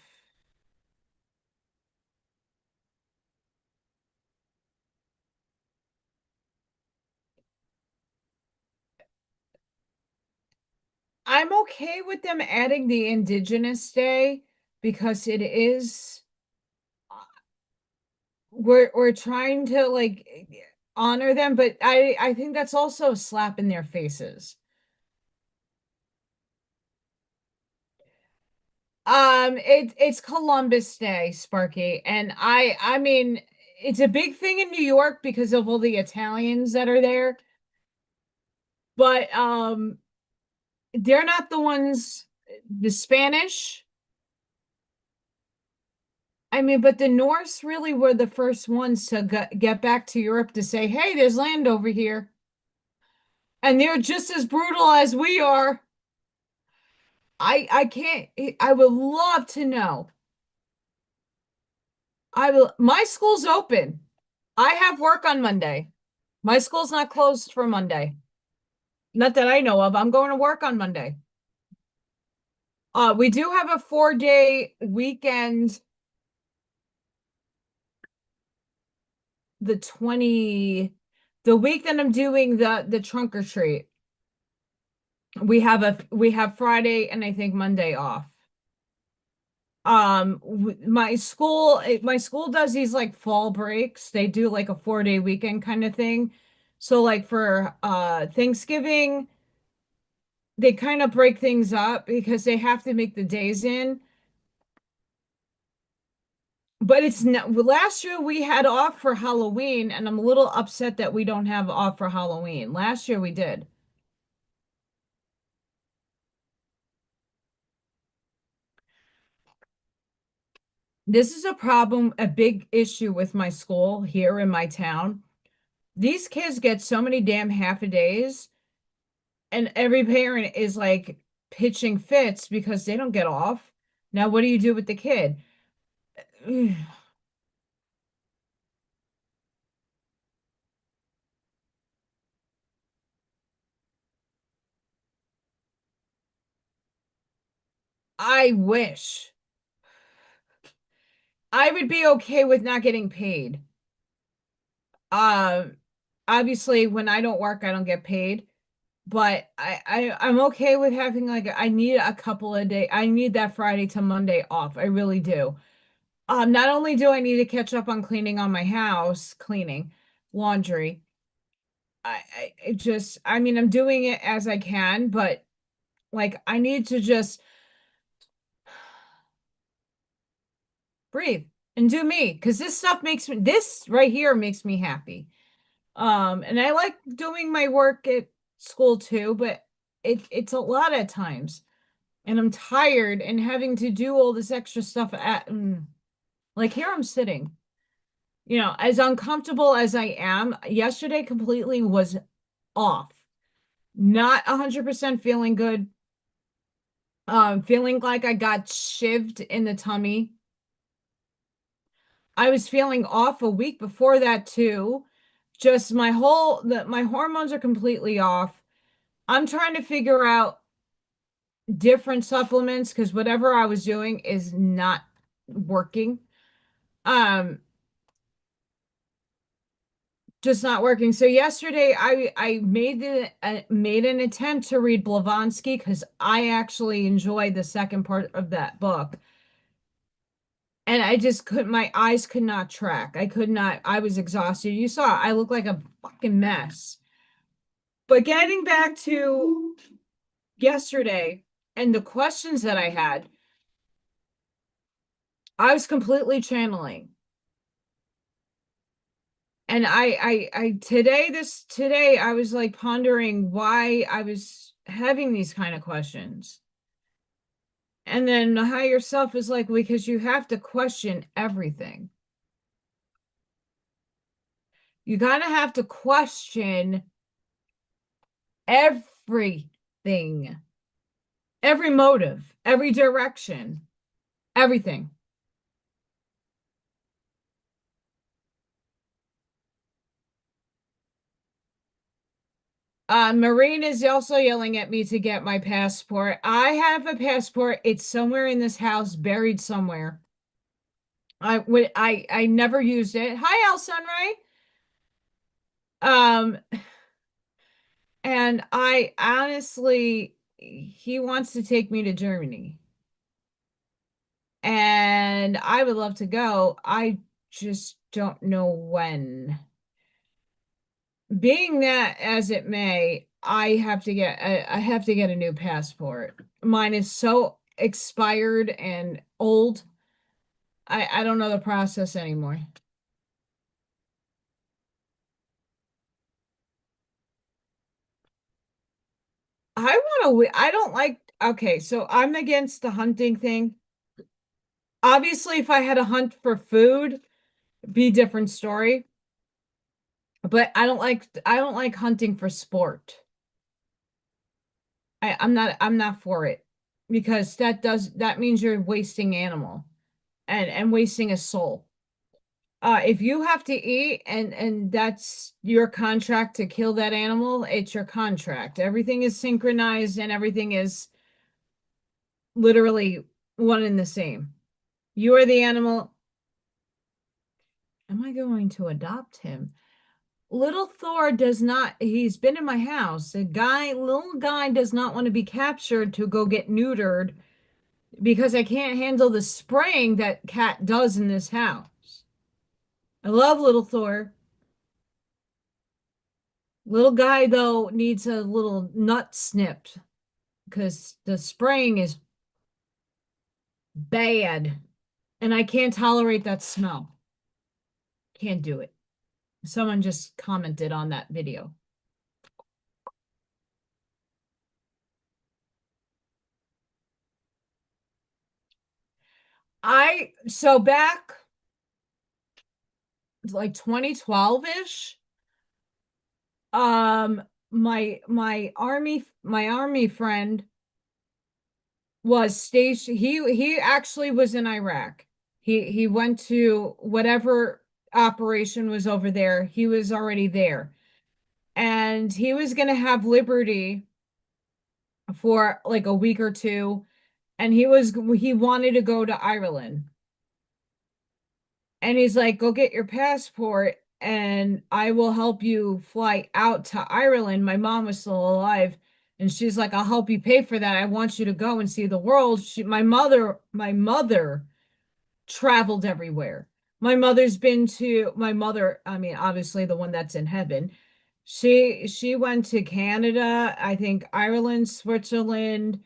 I'm okay with them adding the Indigenous Day because it is we're trying to like honor them, but I think that's also a slap in their faces. It's Columbus Day, Sparky, and I mean it's a big thing in New York because of all the Italians that are there, but they're not the ones, the Spanish. I mean, but the Norse really were the first ones to get back to Europe to say, "Hey, there's land over here." And they're just as brutal as we are. I can't I would love to know. I will My school's open. I have work on Monday. My school's not closed for Monday. Not that I know of. I'm going to work on Monday. We do have a 4-day weekend, the the week that I'm doing the trunk or treat. We have Friday and I think Monday off. My school does these like fall breaks. They do like a 4-day weekend kind of thing. So like for Thanksgiving, they kind of break things up because they have to make the days in. But it's not, last year we had off for Halloween, and I'm a little upset that we don't have off for Halloween. Last year we did. This is a problem, a big issue with my school here in my town. These kids get so many damn half a days, and every parent is like pitching fits because they don't get off. Now, what do you do with the kid? I wish. I would be okay with not getting paid. Uh, Obviously, when I don't work, I don't get paid. But I'm okay with having like I need a couple of days. I need that Friday to Monday off. I really do. Not only do I need to catch up on cleaning on my house, cleaning, laundry. I just I mean I'm doing it as I can, but like I need to just breathe and do me because this stuff makes me this right here makes me happy. And I like doing my work at school too, but it's a lot at times. And I'm tired and having to do all this extra stuff like here I'm sitting. You know, as uncomfortable as I am, yesterday completely was off. Not 100% feeling good. Feeling like I got shivved in the tummy. I was feeling off a week before that too. Just my hormones are completely off. I'm trying to figure out different supplements because whatever I was doing is not working. Um, just not working. So yesterday I made an attempt to read Blavatsky because I actually enjoyed the second part of that book. And I just couldn't, my eyes could not track. I could not, I was exhausted. You saw I look like a fucking mess. But getting back to yesterday and the questions that I had, I was completely channeling. And today I was like pondering why I was having these kind of questions. And then the higher self is like, because you have to question everything. You gotta have to question everything, every motive, every direction, everything. Marine is also yelling at me to get my passport. I have a passport. It's somewhere in this house, buried somewhere. I never used it. Hi, Al Sunray. Um, and I honestly, he wants to take me to Germany. And I would love to go. I just don't know when. Being that as it may, I have to get a new passport. Mine is so expired and old. I don't know the process anymore. I don't like, okay, so I'm against the hunting thing. Obviously, if I had to hunt for food, be different story. But I don't like hunting for sport. I'm not for it because that means you're wasting animal and wasting a soul. If you have to eat and that's your contract to kill that animal, it's your contract. Everything is synchronized and everything is literally one and the same. You are the animal. Am I going to adopt him? Little Thor does not, he's been in my house. Little guy does not want to be captured to go get neutered because I can't handle the spraying that cat does in this house. I love Little Thor. Little guy, though, needs a little nut snipped because the spraying is bad and I can't tolerate that smell. Can't do it. Someone just commented on that video. So back like 2012-ish, my army friend was stationed. He actually was in Iraq. He went to whatever operation was over there. He was already there. And he was going to have liberty for like a week or two and he wanted to go to Ireland. And he's like, "Go get your passport and I will help you fly out to Ireland." My mom was still alive. And she's like, "I'll help you pay for that. I want you to go and see the world." My mother traveled everywhere. My mother, I mean, obviously the one that's in heaven. She went to Canada, I think Ireland, Switzerland,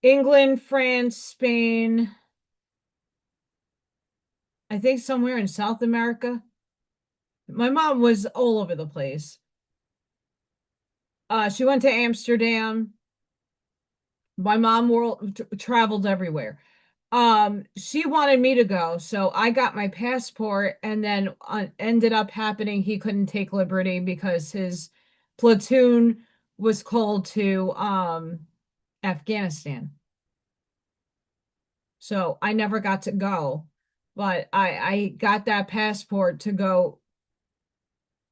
England, France, Spain, I think somewhere in South America. My mom was all over the place. She went to Amsterdam. My mom traveled everywhere. She wanted me to go, so I got my passport, and then ended up happening he couldn't take liberty because his platoon was called to Afghanistan. So I never got to go, but I got that passport to go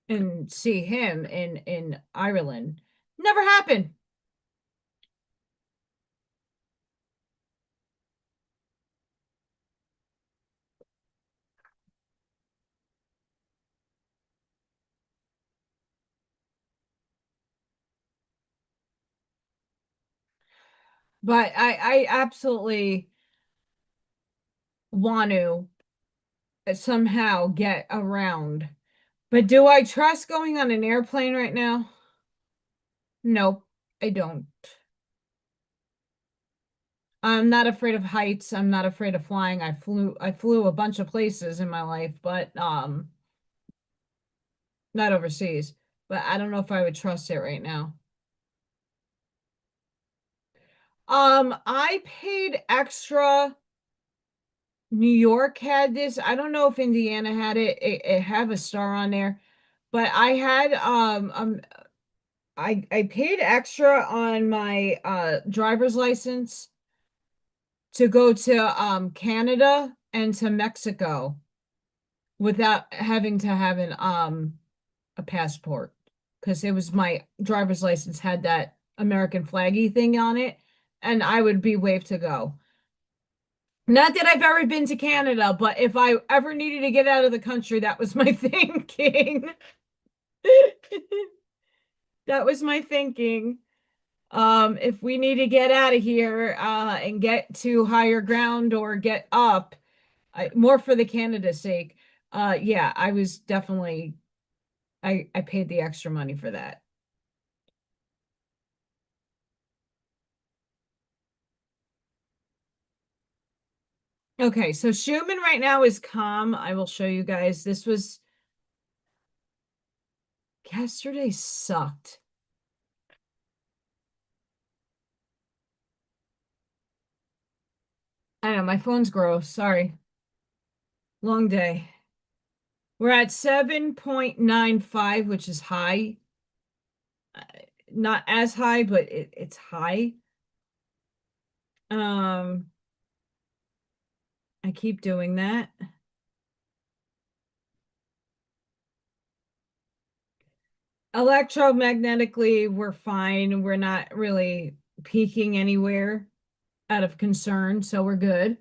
and see him in Ireland. Never happened. But I absolutely want to somehow get around. But do I trust going on an airplane right now? Nope, I don't. I'm not afraid of heights. I'm not afraid of flying. I flew a bunch of places in my life, but not overseas. But I don't know if I would trust it right now. I paid extra. New York had this. I don't know if Indiana had it. It have a star on there, but I had I paid extra on my driver's license to go to Canada and to Mexico without having to have an a passport because it was my driver's license had that American flaggy thing on it and I would be waived to go. Not that I've ever been to Canada, but if I ever needed to get out of the country, that was my thinking. That was my thinking. If we need to get out of here and get to higher ground or get up, more for the Canada's sake, yeah, I was definitely I paid the extra money for that. Okay, so Schumann right now is calm. I will show you guys. This was yesterday sucked. I know my phone's gross. Sorry. Long day. We're at 7.95, which is high. Uh, Not as high, but it's high. Um, I keep doing that. Electromagnetically, we're fine. We're not really peaking anywhere out of concern, so we're good.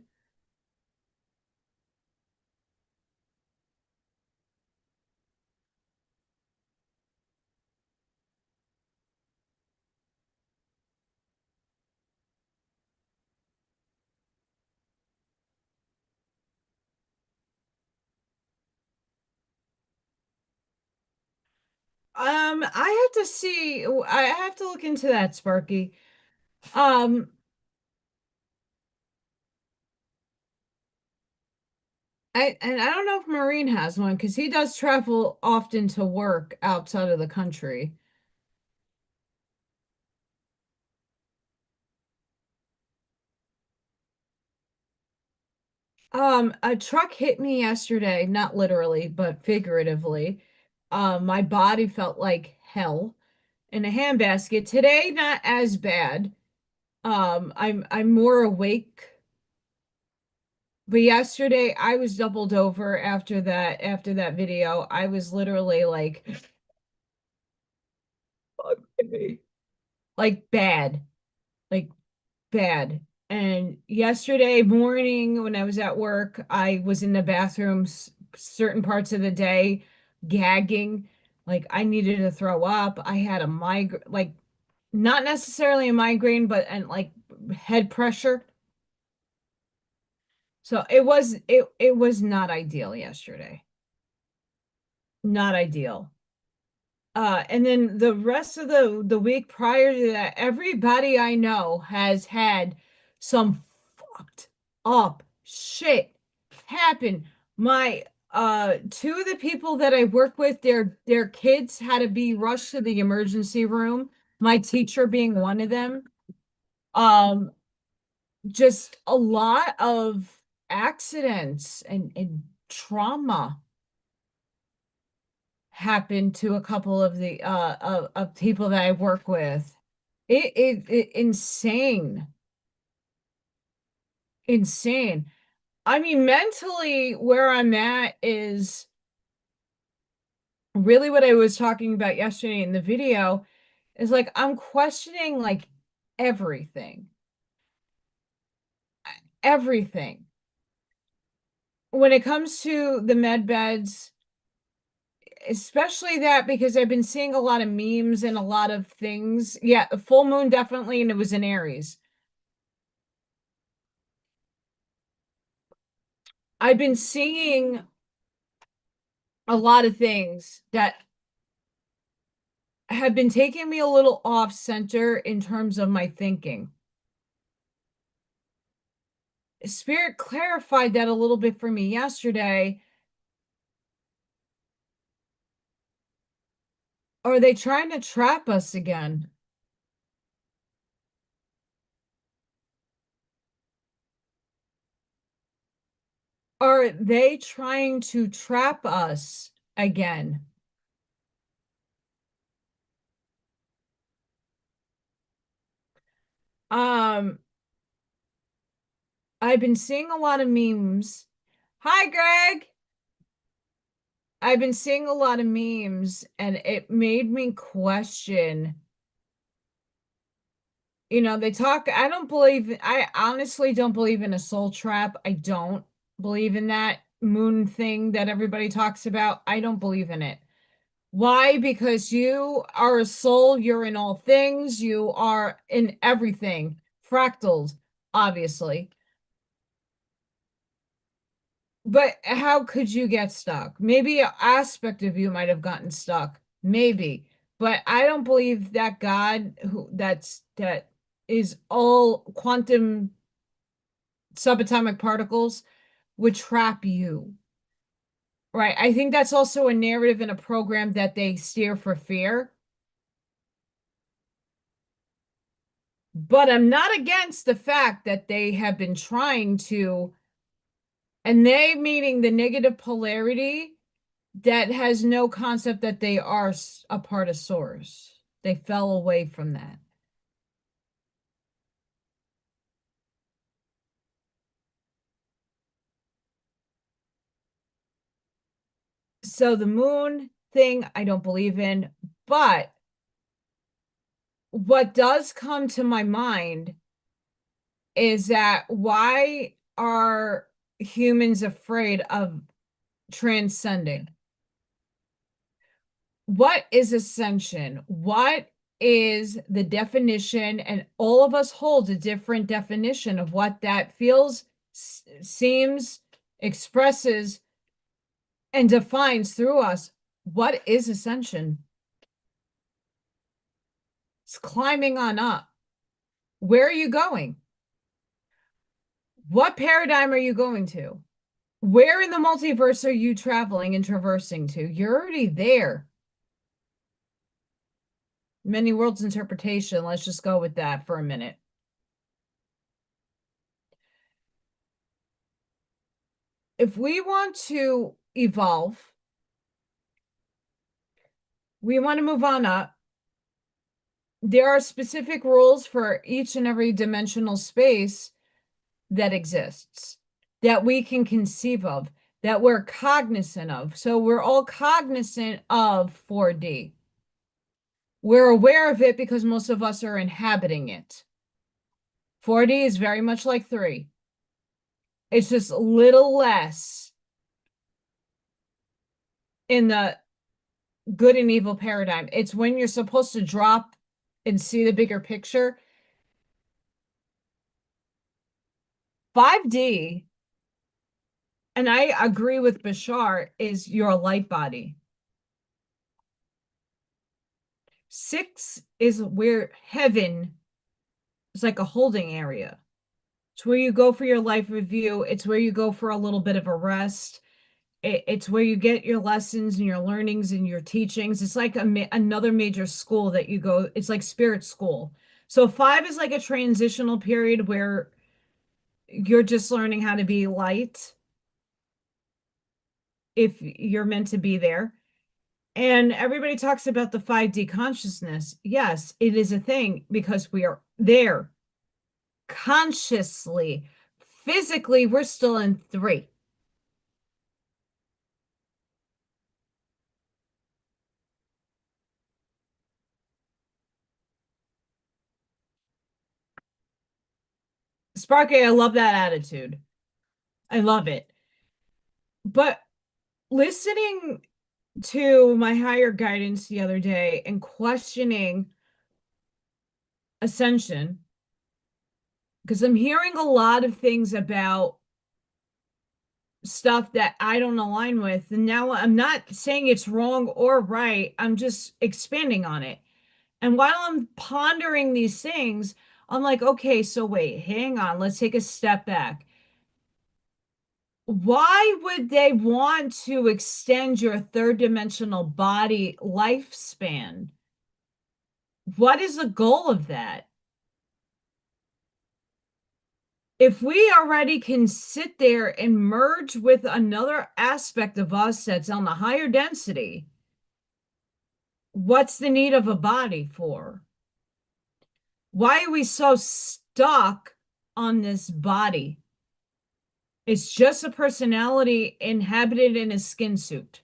I have to see. I have to look into that, Sparky. Um, I don't know if Marine has one because he does travel often to work outside of the country. A truck hit me yesterday, not literally, but figuratively. My body felt like hell in a handbasket. Today, not as bad. I'm more awake, but yesterday I was doubled over after that video. I was literally like, okay. Like bad, like bad. And yesterday morning when I was at work, I was in the bathrooms certain parts of the day gagging, like I needed to throw up. I had a migraine, like not necessarily a migraine, but and like head pressure. So it was not ideal yesterday. Not ideal. And then the rest of the week prior to that, everybody I know has had some fucked up shit happen. My two of the people that I work with, their kids had to be rushed to the emergency room. My teacher being one of them. Um, just a lot of accidents and trauma happened to a couple of the of people that I work with. It insane. Insane. I mean, mentally where I'm at is really what I was talking about yesterday in the video is like I'm questioning like everything. Everything. When it comes to the med beds, especially that because I've been seeing a lot of memes and a lot of things. Yeah, full moon definitely, and it was in Aries. I've been seeing a lot of things that have been taking me a little off center in terms of my thinking. Spirit clarified that a little bit for me yesterday. Are they trying to trap us again? Are they trying to trap us again? Um, I've been seeing a lot of memes. Hi, Greg. I've been seeing a lot of memes and it made me question, they talk, I honestly don't believe in a soul trap. I don't believe in that moon thing that everybody talks about. I don't believe in it. Why? Because you are a soul, you're in all things, you are in everything. Fractals, obviously. But how could you get stuck? Maybe an aspect of you might have gotten stuck. Maybe. But I don't believe that God that is all quantum subatomic particles would trap you. Right. I think that's also a narrative in a program that they steer for fear. But I'm not against the fact that they have been trying to, and they meaning the negative polarity that has no concept that they are a part of source. They fell away from that. So the moon thing, I don't believe in, but what does come to my mind is that why are humans afraid of transcending? What is ascension? What is the definition? And all of us hold a different definition of what that feels, seems, expresses, and defines through us. What is ascension? It's climbing on up. Where are you going? What paradigm are you going to? Where in the multiverse are you traveling and traversing to? You're already there. Many worlds interpretation. Let's just go with that for a minute. If we want to evolve, we want to move on up. There are specific rules for each and every dimensional space that exists that we can conceive of, that we're cognizant of. So we're all cognizant of 4D. We're aware of it because most of us are inhabiting it. 4D is very much like 3. It's just a little less in the good and evil paradigm. It's when you're supposed to drop and see the bigger picture. 5D, and I agree with Bashar, is your light body. 6 is where heaven is like a holding area. It's where you go for your life review. It's where you go for a little bit of a rest. It's where you get your lessons and your learnings and your teachings. It's like another major school that you go. It's like spirit school. So 5 is like a transitional period where you're just learning how to be light if you're meant to be there. And everybody talks about the 5D consciousness. Yes, it is a thing because we are there consciously. Physically, we're still in 3. Sparky, I love that attitude. I love it. But listening to my higher guidance the other day and questioning ascension, because I'm hearing a lot of things about stuff that I don't align with. And now I'm not saying it's wrong or right, I'm just expanding on it. And while I'm pondering these things, I'm like, okay, so wait, hang on, let's take a step back. Why would they want to extend your third dimensional body lifespan? What is the goal of that? If we already can sit there and merge with another aspect of us that's on the higher density, what's the need of a body for? Why are we so stuck on this body? It's just a personality inhabited in a skin suit.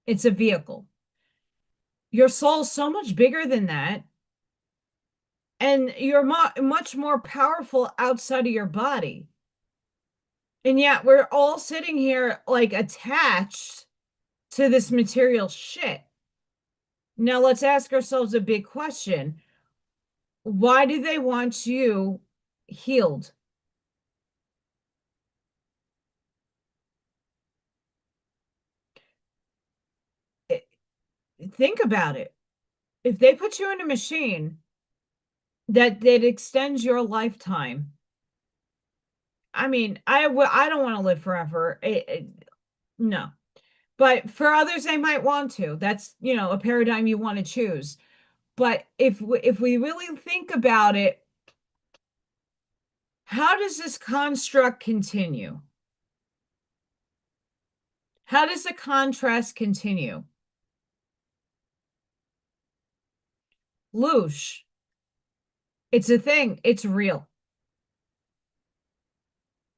It's a vehicle. Your soul's so much bigger than that. And you're much more powerful outside of your body. And yet we're all sitting here like attached to this material shit. Now let's ask ourselves a big question. Why do they want you healed? I- Think about it. If they put you in a machine that extends your lifetime, I mean, I don't want to live forever. No. But for others, they might want to. That's, a paradigm you want to choose. But if we really think about it, how does this construct continue? How does the contrast continue? Loosh. It's a thing. It's real.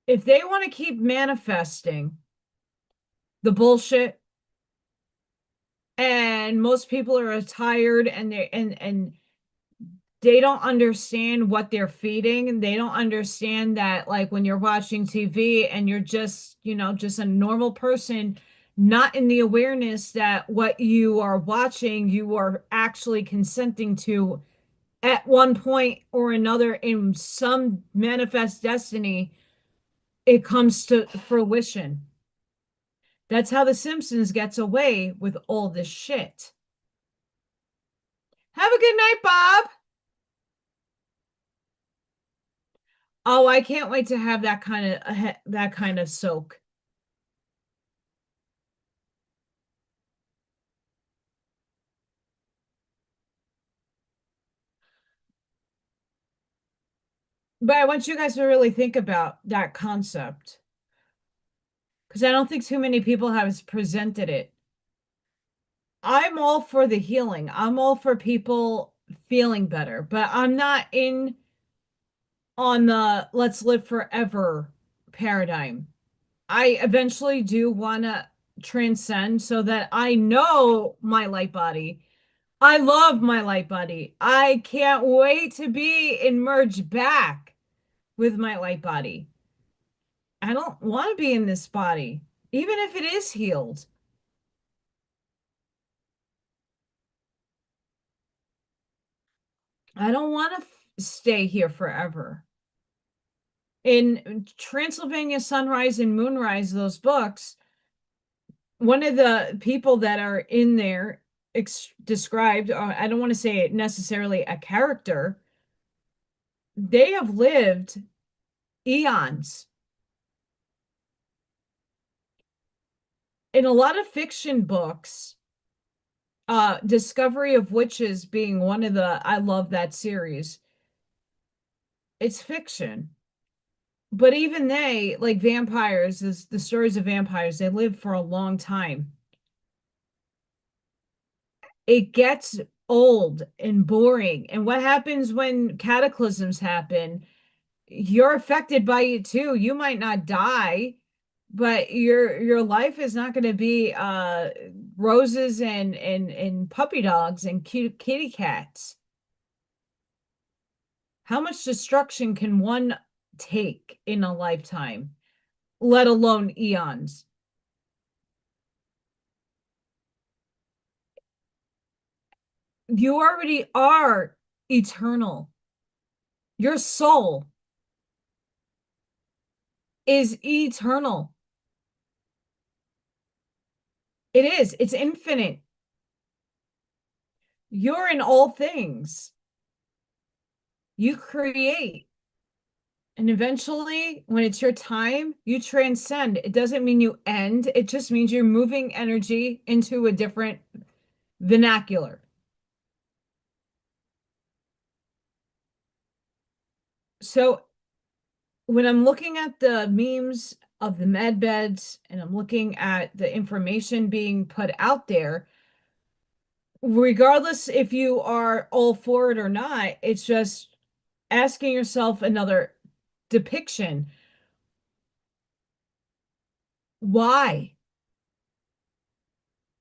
If they want to keep manifesting the bullshit, and most people are tired, and they don't understand what they're feeding, and they don't understand that, like, when you're watching TV and you're just, just a normal person, not in the awareness that what you are watching, you are actually consenting to at one point or another in some manifest destiny, it comes to fruition. That's how The Simpsons gets away with all this shit. Have a good night, Bob. Oh, I can't wait to have that kind of soak. But I want you guys to really think about that concept because I don't think too many people have presented it. I'm all for the healing. I'm all for people feeling better, but I'm not in on the let's live forever paradigm. I eventually do want to transcend so that I know my light body. I love my light body. I can't wait to be merged back with my light body. I don't want to be in this body, even if it is healed. I don't want to stay here forever. In Transylvania Sunrise and Moonrise, those books, one of the people that are in there described, I don't want to say it necessarily a character, they have lived eons. In a lot of fiction books, Discovery of Witches being one of the, I love that series. It's fiction. But even they, like vampires, the stories of vampires, they live for a long time. It gets old and boring. And what happens when cataclysms happen? You're affected by it too. You might not die, but your life is not going to be roses and puppy dogs and cute kitty cats. How much destruction can one take in a lifetime, let alone eons? You already are eternal. Your soul is eternal. It is. It's infinite. You're in all things. You create. And eventually, when it's your time, you transcend. It doesn't mean you end. It just means you're moving energy into a different vernacular. So when I'm looking at the memes of the med beds and I'm looking at the information being put out there, regardless if you are all for it or not, it's just asking yourself another depiction. Why?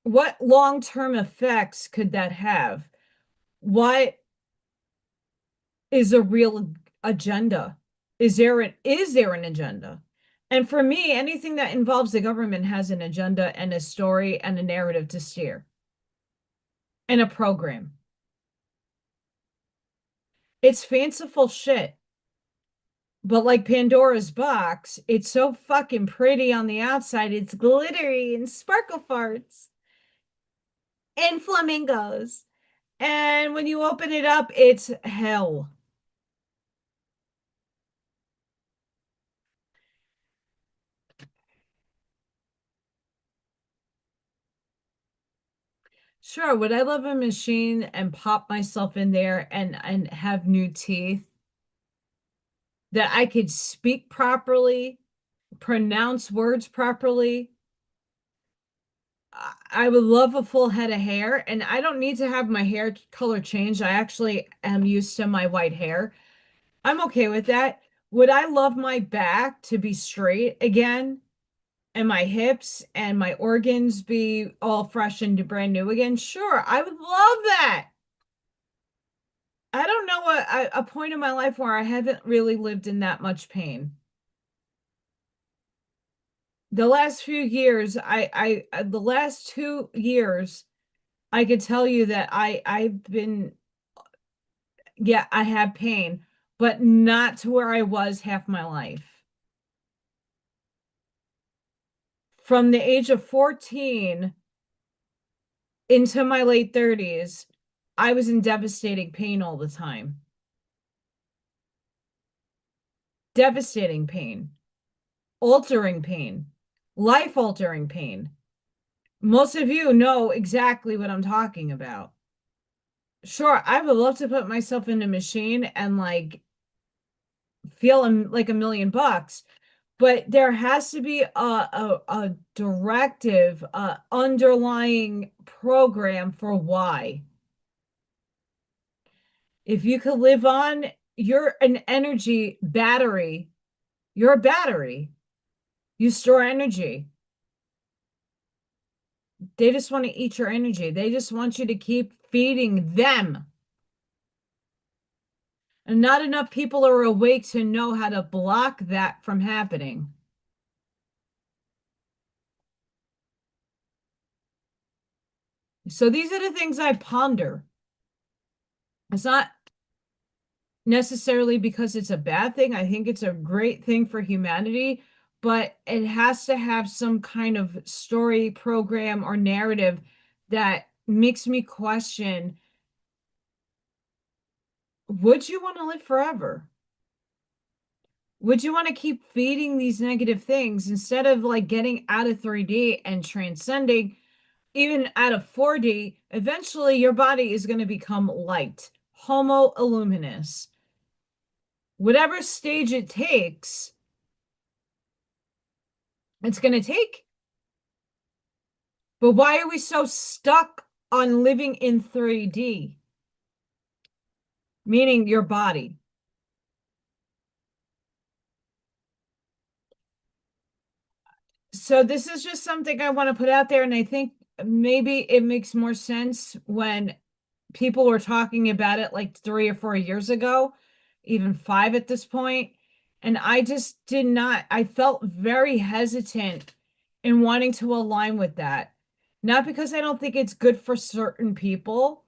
What long-term effects could that have? What is a real agenda? Is there an agenda? And for me, anything that involves the government has an agenda and a story and a narrative to steer. and a program. It's fanciful shit. But like Pandora's box, it's so fucking pretty on the outside. It's glittery and sparkle farts and flamingos. And when you open it up, it's hell. Sure, would I love a machine and pop myself in there and have new teeth that I could speak properly, pronounce words properly? I would love a full head of hair, and I don't need to have my hair color changed. I actually am used to my white hair. I'm okay with that. Would I love my back to be straight again and my hips and my organs be all fresh and brand new again? Sure, I would love that. I don't know a point in my life where I haven't really lived in that much pain. The last few years, the last 2 years, I could tell you that I've been, yeah, I have pain, but not to where I was half my life. From the age of 14 into my late 30s, I was in devastating pain all the time. Devastating pain, altering pain, life altering pain. Most of you know exactly what I'm talking about. Sure, I would love to put myself in a machine and like feel like $1 million, but there has to be a directive, underlying program for why. If you could live on, you're an energy battery. You're a battery. You store energy. They just want to eat your energy. They just want you to keep feeding them. And not enough people are awake to know how to block that from happening. So these are the things I ponder. It's not necessarily because it's a bad thing. I think it's a great thing for humanity, but it has to have some kind of story, program, or narrative that makes me question, would you want to live forever? Would you want to keep feeding these negative things instead of like getting out of 3D and transcending even out of 4D? Eventually, your body is going to become light, Homo illuminous. Whatever stage it takes, it's going to take. But why are we so stuck on living in 3D? Meaning your body. So this is just something I want to put out there, and I think maybe it makes more sense when people were talking about it like 3 or 4 years ago, even 5 at this point. And I just did not, I felt very hesitant in wanting to align with that. Not because I don't think it's good for certain people,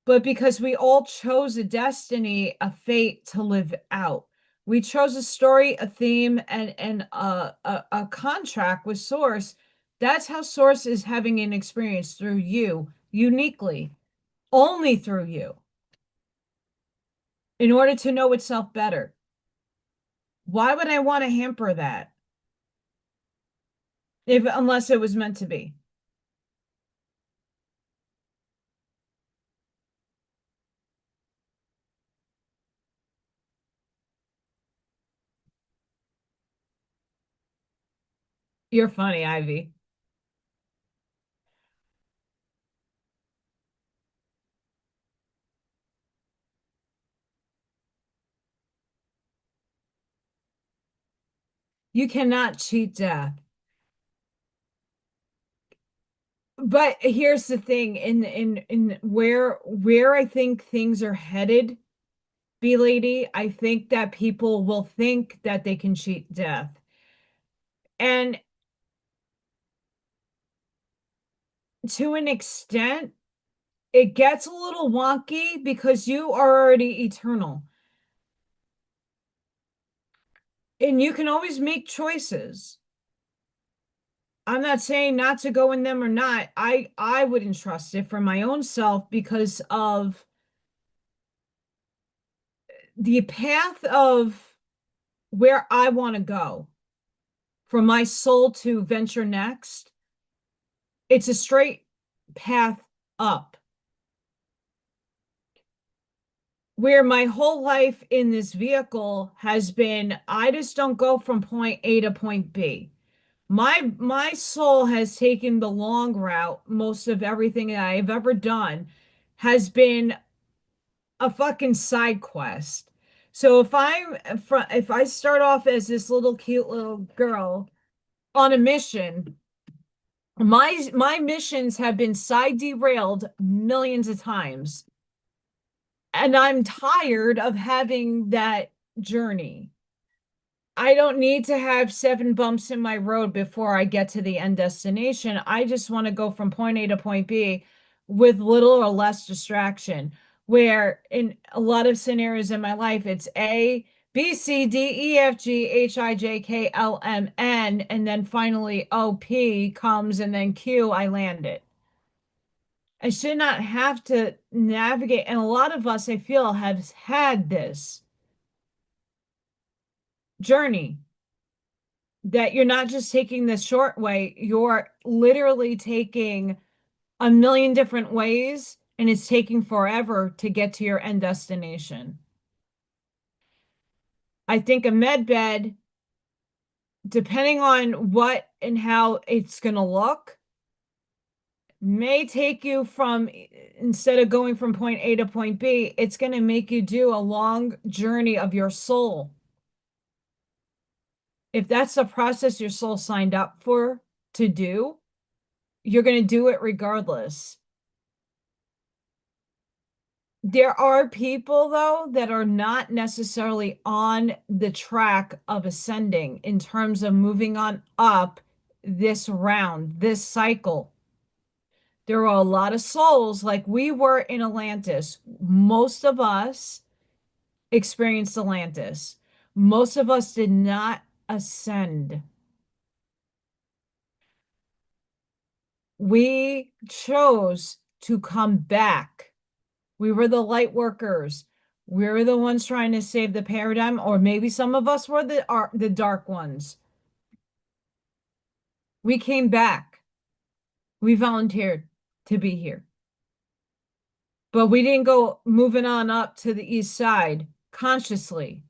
but because we all chose a destiny, a fate to live out. We chose a story, a theme, and a contract with Source. That's how Source is having an experience through you, uniquely, only through you, in order to know itself better. Why would I want to hamper that if unless it was meant to be? You're funny, Ivy. You cannot cheat death. But here's the thing, in where I think things are headed, B lady, I think that people will think that they can cheat death. And to an extent, it gets a little wonky because you are already eternal. And you can always make choices. I'm not saying not to go in them or not. I wouldn't trust it for my own self because of the path of where I want to go for my soul to venture next. It's a straight path up. Where my whole life in this vehicle has been, I just don't go from point A to point B. My soul has taken the long route. Most of everything that I've ever done has been a fucking side quest. So if I start off as this little cute little girl on a mission, my missions have been side derailed millions of times. And I'm tired of having that journey. I don't need to have 7 bumps in my road before I get to the end destination. I just want to go from point A to point B with little or less distraction. Where in a lot of scenarios in my life, it's A, B, C, D, E, F, G, H, I, J, K, L, M, N, and then finally O, P comes, and then Q, I land it. I should not have to navigate. And a lot of us, I feel, have had this journey that you're not just taking the short way, you're literally taking a million different ways, and it's taking forever to get to your end destination. I think a med bed, depending on what and how it's going to look, may take you from, instead of going from point A to point B, it's going to make you do a long journey of your soul. If that's the process your soul signed up for to do, you're going to do it regardless. There are people, though, that are not necessarily on the track of ascending in terms of moving on up this round, this cycle. There are a lot of souls like we were in Atlantis. Most of us experienced Atlantis. Most of us did not ascend. We chose to come back. We were the light workers. We were the ones trying to save the paradigm, or maybe some of us were the dark ones. We came back. We volunteered to be here. But we didn't go moving on up to the east side consciously.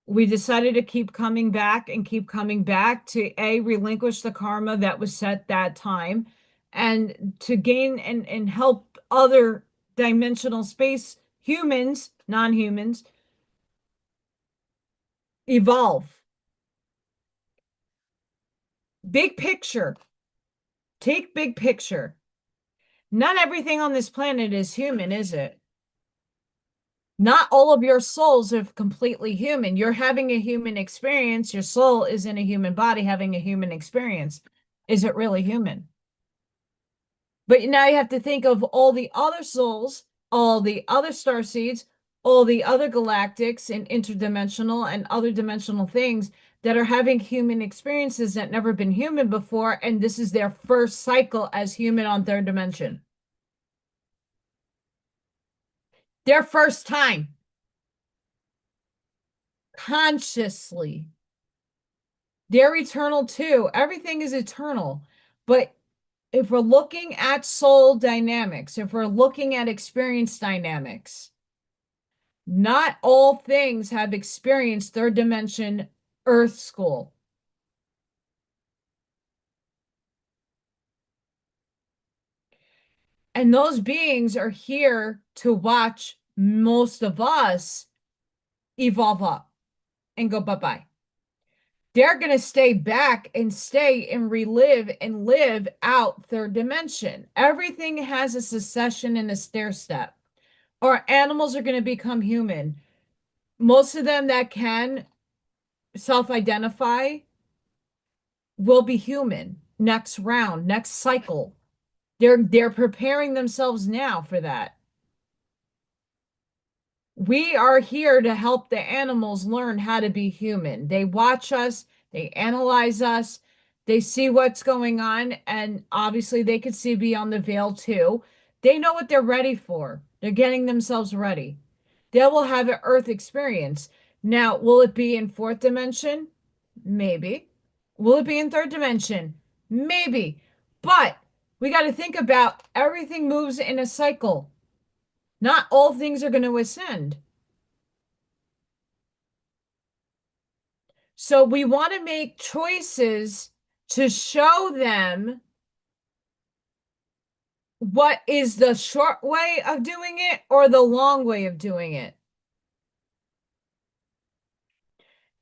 We decided to keep coming back and keep coming back to A, relinquish the karma that was set that time, and to gain and help other dimensional space humans, non-humans, evolve. Big picture. Take big picture. Not everything on this planet is human, is it? Not all of your souls are completely human. You're having a human experience. Your soul is in a human body having a human experience. Is it really human? But now you have to think of all the other souls, all the other star seeds, all the other galactics and interdimensional and other dimensional things that are having human experiences that never been human before, and this is their first cycle as human on third dimension. Their first time. Consciously. They're eternal too. Everything is eternal. But if we're looking at soul dynamics, if we're looking at experience dynamics, not all things have experienced third dimension Earth school. And those beings are here to watch most of us evolve up and go bye-bye. They're going to stay back and stay and relive and live out third dimension. Everything has a succession and a stair step. Or animals are going to become human. Most of them that can self-identify will be human next round, next cycle. They're preparing themselves now for that. We are here to help the animals learn how to be human. They watch us, they analyze us, they see what's going on, and obviously they could see beyond the veil too. They know what they're ready for. They're getting themselves ready. They will have an Earth experience. Now, will it be in fourth dimension? Maybe. Will it be in third dimension? Maybe. But we got to think about everything moves in a cycle. Not all things are going to ascend. So we want to make choices to show them what is the short way of doing it or the long way of doing it.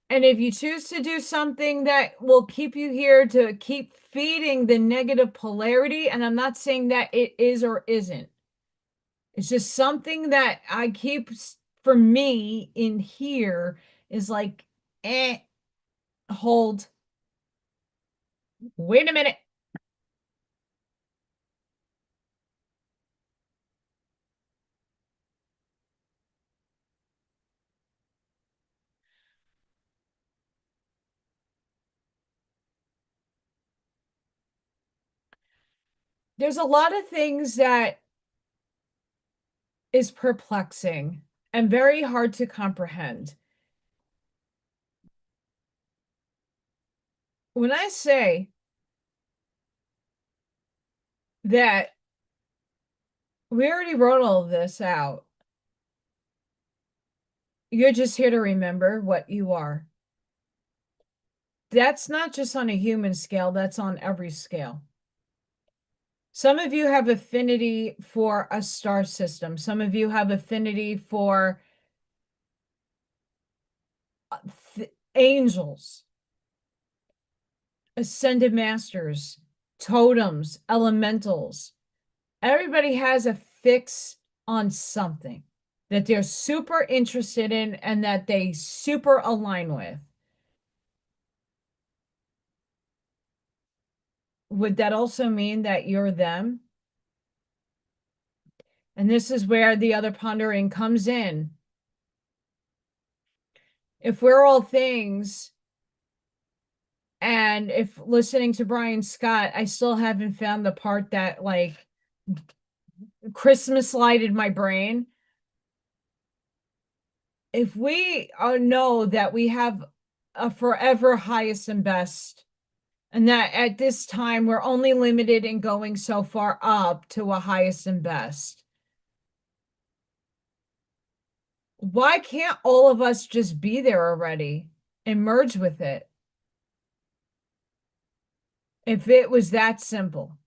And if you choose to do something that will keep you here to keep feeding the negative polarity, and I'm not saying that it is or isn't, it's just something that I keep for me in here is like, hold, wait a minute. There's a lot of things that is perplexing and very hard to comprehend. When I say that we already wrote all of this out, you're just here to remember what you are. That's not just on a human scale, that's on every scale. Some of you have affinity for a star system. Some of you have affinity for angels, ascended masters, totems, elementals. Everybody has a fix on something that they're super interested in and that they super align with. Would that also mean that you're them? And this is where the other pondering comes in. If we're all things, and if listening to Brian Scott, I still haven't found the part that like Christmas lighted my brain. If we know that we have a forever highest and best, and that at this time we're only limited in going so far up to a highest and best, why can't all of us just be there already and merge with it? If it was that simple.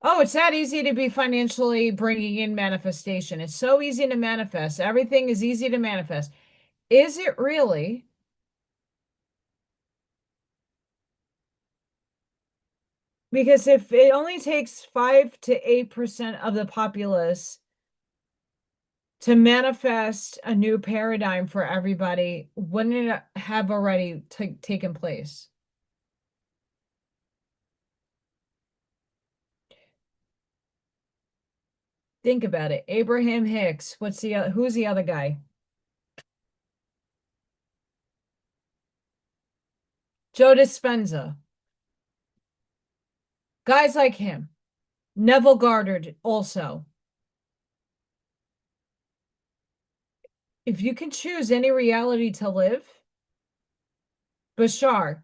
Oh, it's that easy to be financially bringing in manifestation. It's so easy to manifest. Everything is easy to manifest. Is it really? Because if it only takes 5 to 8% of the populace to manifest a new paradigm for everybody, wouldn't it have already taken place? Think about it. Abraham Hicks. Who's the other guy? Joe Dispenza. Guys like him. Neville Goddard also. If you can choose any reality to live, Bashar,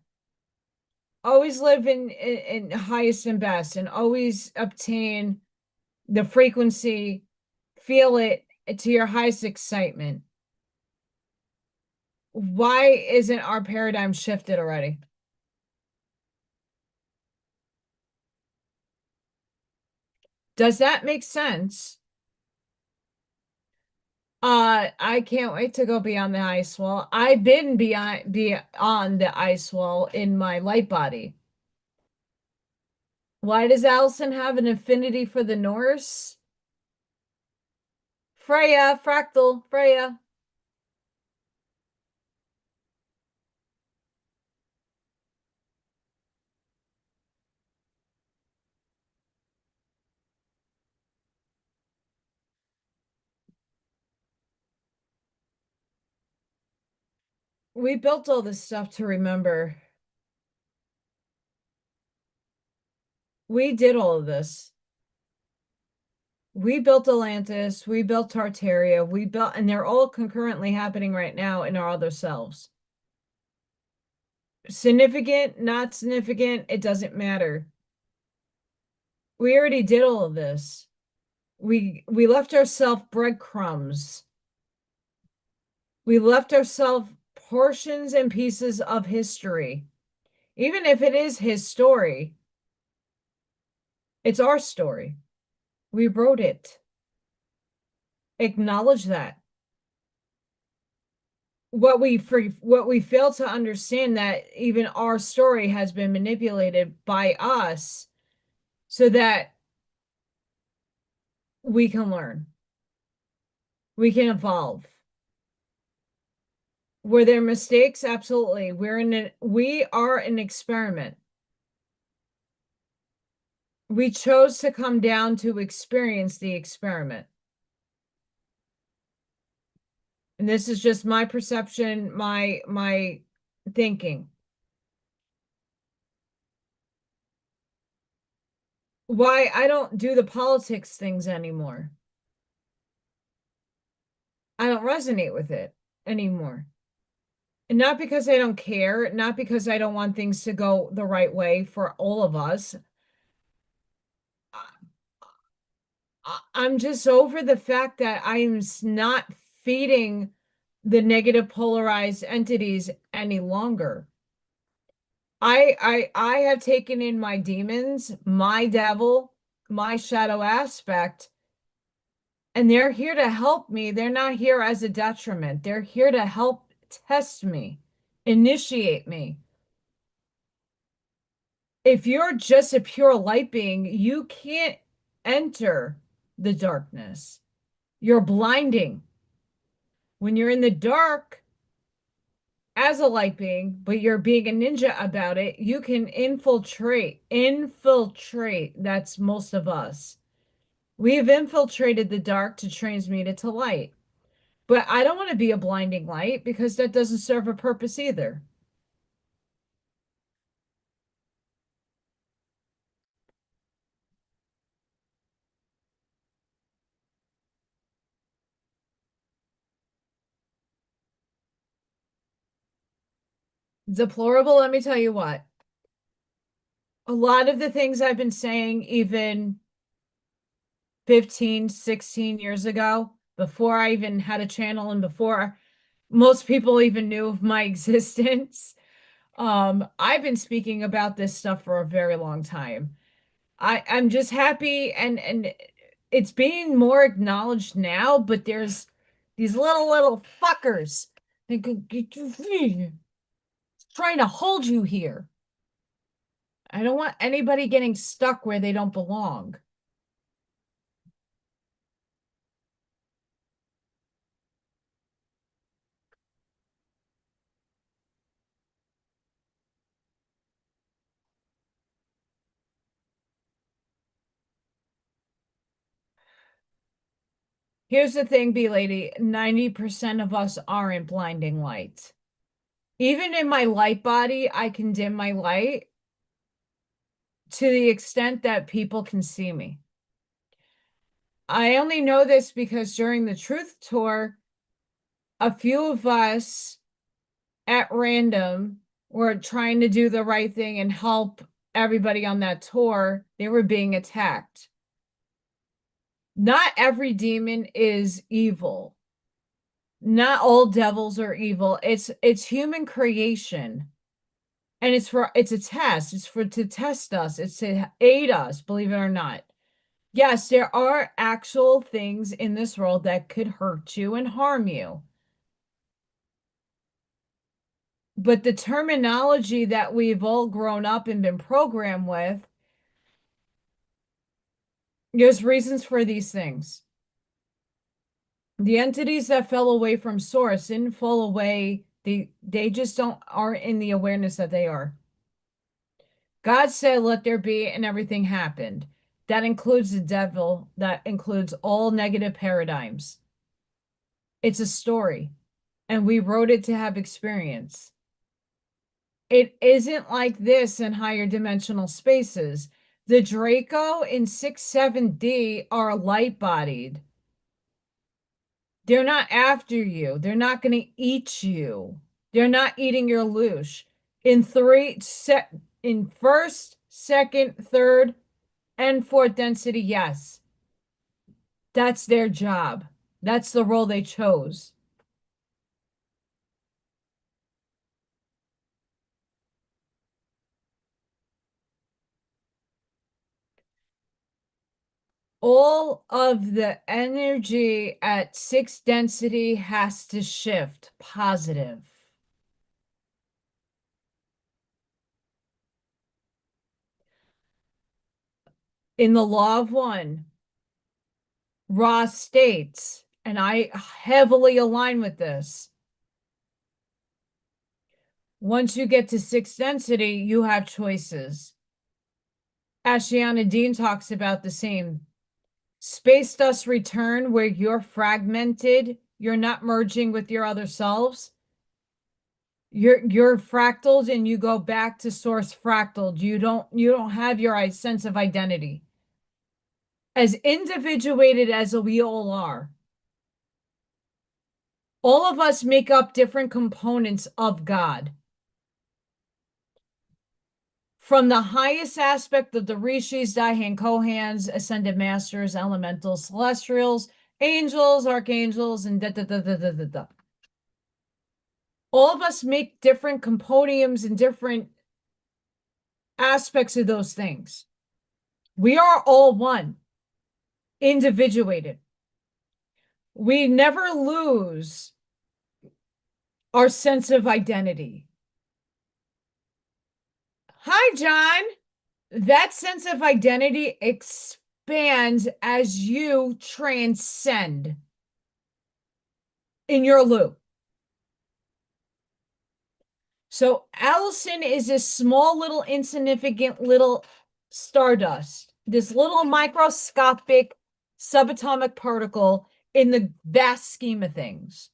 always live in highest and best and always obtain the frequency, feel it to your highest excitement. Why isn't our paradigm shifted already? Does that make sense? I can't wait to go beyond the ice wall. I've been beyond the ice wall in my light body. Why does Allison have an affinity for the Norse? Freya, fractal, Freya. We built all this stuff to remember. We did all of this. We built Atlantis, we built Tartaria, we built, and they're all concurrently happening right now in our other selves. Significant, not significant, it doesn't matter. We already did all of this. We left ourselves breadcrumbs. We left ourselves portions and pieces of history. Even if it is his story, it's our story. We wrote it. Acknowledge that. What we fail to understand that even our story has been manipulated by us so that we can learn. We can evolve. Were there mistakes? Absolutely. We are an experiment. We chose to come down to experience the experiment. And this is just my perception, my thinking. Why I don't do the politics things anymore. I don't resonate with it anymore. And not because I don't care, not because I don't want things to go the right way for all of us. I'm just over the fact that I'm not feeding the negative polarized entities any longer. I have taken in my demons, my devil, my shadow aspect, and they're here to help me. They're not here as a detriment. They're here to help test me, initiate me. If you're just a pure light being, you can't enter the darkness. You're blinding. When you're in the dark as a light being, but you're being a ninja about it, you can infiltrate. Infiltrate. That's most of us. We've infiltrated the dark to transmute it to light. But I don't want to be a blinding light because that doesn't serve a purpose either. Deplorable, let me tell you what. A lot of the things I've been saying, even 15, 16 years ago, before I even had a channel and before most people even knew of my existence, I've been speaking about this stuff for a very long time. I'm just happy and it's being more acknowledged now, but there's these little fuckers that trying to hold you here. I don't want anybody getting stuck where they don't belong. Here's the thing, B lady, 90% of us aren't blinding lights. Even in my light body, I can dim my light to the extent that people can see me. I only know this because during the truth tour, a few of us at random were trying to do the right thing and help everybody on that tour. They were being attacked. Not every demon is evil. Not all devils are evil. It's human creation. And it's a test. It's for to test us. It's to aid us, believe it or not. Yes, there are actual things in this world that could hurt you and harm you. But the terminology that we've all grown up and been programmed with, there's reasons for these things. The entities that fell away from source didn't fall away. They just aren't in the awareness that they are. God said, let there be, and everything happened. That includes the devil. That includes all negative paradigms. It's a story. and we wrote it to have experience. It isn't like this in higher dimensional spaces. The Draco in 6, 7D are light bodied. They're not after you. They're not going to eat you. They're not eating your loosh. In in first, second, third, and fourth density, yes. That's their job. That's the role they chose. All of the energy at 6 density has to shift positive. In the law of one, Ross states, and I heavily align with this, once you get to 6 density, you have choices. Ashiana Dean talks about the same. Space dust return, where you're fragmented, you're not merging with your other selves. You're fractaled and you go back to source fractaled. You don't have your sense of identity. As individuated as we all are, all of us make up different components of God. From the highest aspect of the Rishis, Daihan Kohans, Ascended Masters, Elementals, Celestials, Angels, Archangels, and da da da da da da da. All of us make different components and different aspects of those things. We are all one, individuated. We never lose our sense of identity. Hi, John. That sense of identity expands as you transcend in your loop. So Allison is this small, little, insignificant little stardust, this little microscopic subatomic particle in the vast scheme of things.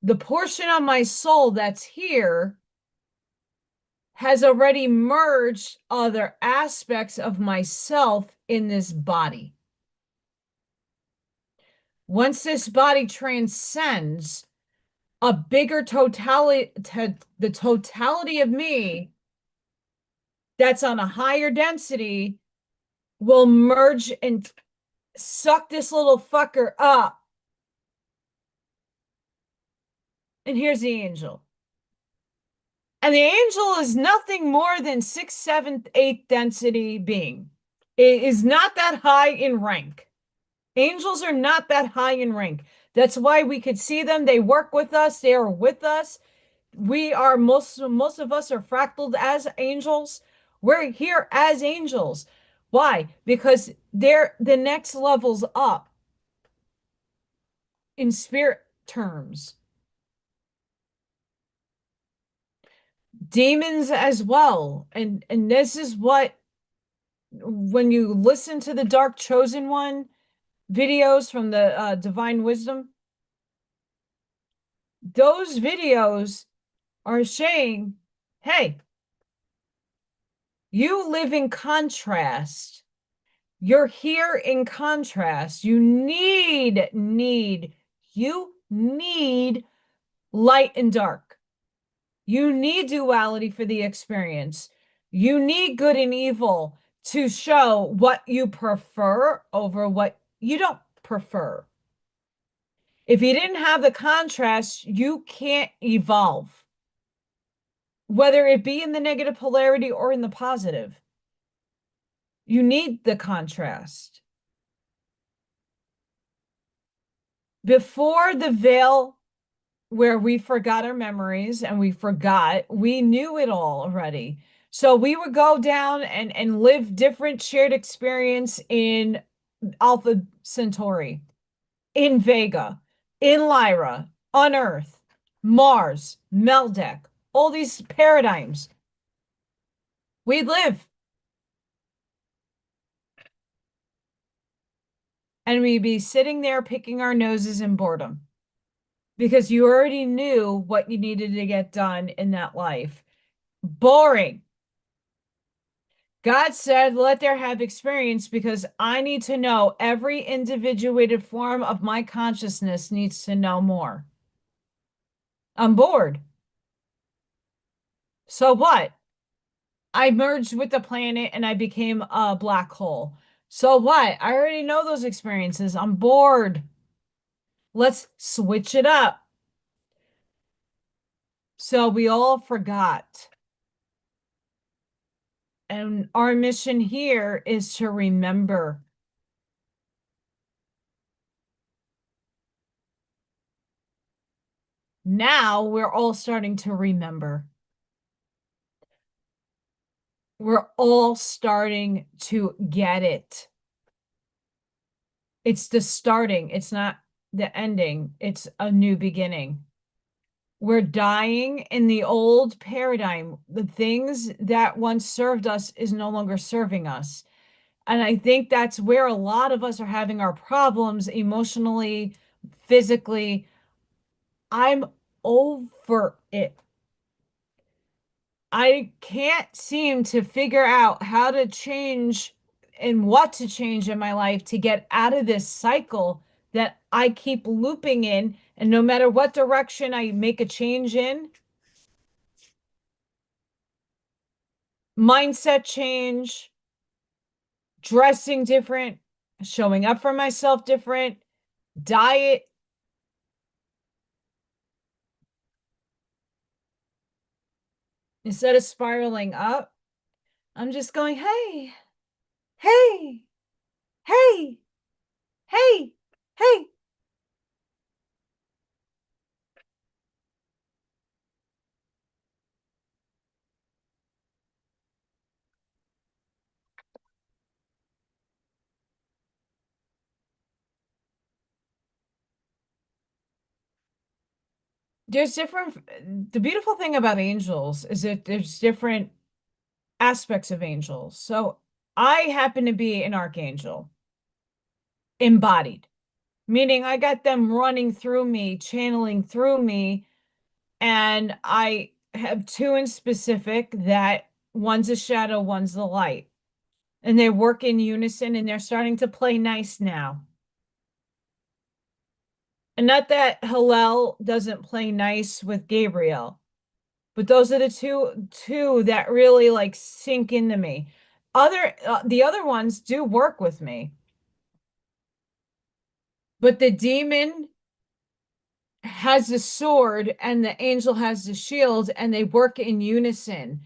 The portion of my soul that's here has already merged other aspects of myself in this body. Once this body transcends a bigger totality, the totality of me that's on a higher density will merge and suck this little fucker up. And here's the angel. And the angel is nothing more than 6th, 7th, 8th density being. It is not that high in rank. Angels are not that high in rank. That's why we could see them. They work with us. They are with us. We are most of us are fractaled as angels. We're here as angels. Why? Because they're the next levels up in spirit terms. Demons as well. And this is what, when you listen to the Dark Chosen One videos from the Divine Wisdom, those videos are saying, hey, you live in contrast. You're here in contrast. You need light and dark. You need duality for the experience. You need good and evil to show what you prefer over what you don't prefer. If you didn't have the contrast, you can't evolve, whether it be in the negative polarity or in the positive. You need the contrast. Before the veil, where we forgot our memories and we knew it all already. So we would go down and live different shared experience in Alpha Centauri, in Vega, in Lyra, on Earth, Mars, Meldeck, all these paradigms. We live. and we'd be sitting there picking our noses in boredom because you already knew what you needed to get done in that life. Boring. God said, let there have experience because I need to know every individuated form of my consciousness needs to know more. I'm bored. So what? I merged with the planet and I became a black hole. So what? I already know those experiences. I'm bored. Let's switch it up. So we all forgot. And our mission here is to remember. Now we're all starting to remember. We're all starting to get it. It's the starting, it's not the ending, it's a new beginning. We're dying in the old paradigm. The things that once served us is no longer serving us. And I think that's where a lot of us are having our problems emotionally, physically. I'm over it. I can't seem to figure out how to change and what to change in my life to get out of this cycle that I keep looping in. And no matter what direction I make a change in, mindset change, dressing different, showing up for myself different, diet. Instead of spiraling up, I'm just going, hey, hey, hey, hey, hey. There's different, the beautiful thing about angels is that there's different aspects of angels. So I happen to be an archangel, embodied, meaning I got them running through me, channeling through me. And I have two in specific that one's a shadow, one's the light. And they work in unison and they're starting to play nice now. And not that Hillel doesn't play nice with Gabriel, but those are the two that really like sink into me. The other ones do work with me, but the demon has the sword and the angel has the shield and they work in unison.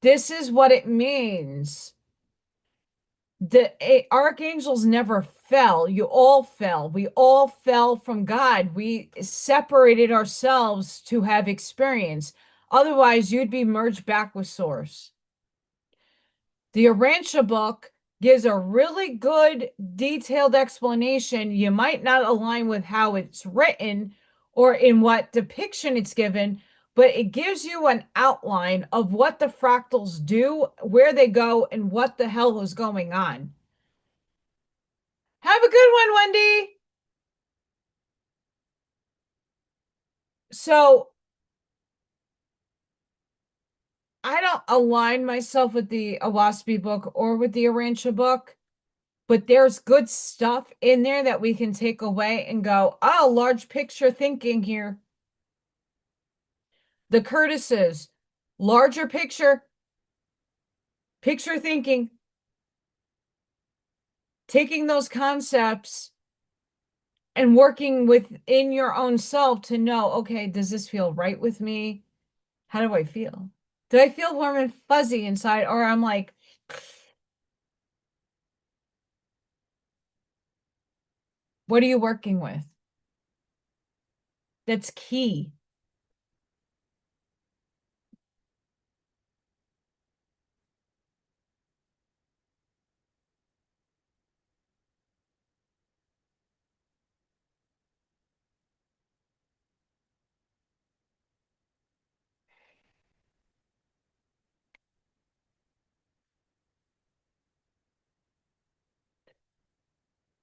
This is what it means. The archangels never fell. You all fell. We all fell from God. We separated ourselves to have experience. Otherwise, you'd be merged back with source. The Arantia book gives a really good detailed explanation. You might not align with how it's written or in what depiction it's given, but it gives you an outline of what the fractals do, where they go, and what the hell is going on. Have a good one, Wendy. So I don't align myself with the Awaspi book or with the Arantia book, but there's good stuff in there that we can take away and go, oh, large picture thinking here. The Curtises, larger picture, picture thinking, taking those concepts and working within your own self to know, okay, does this feel right with me? How do I feel? Do I feel warm and fuzzy inside? Or I'm like, what are you working with? That's key.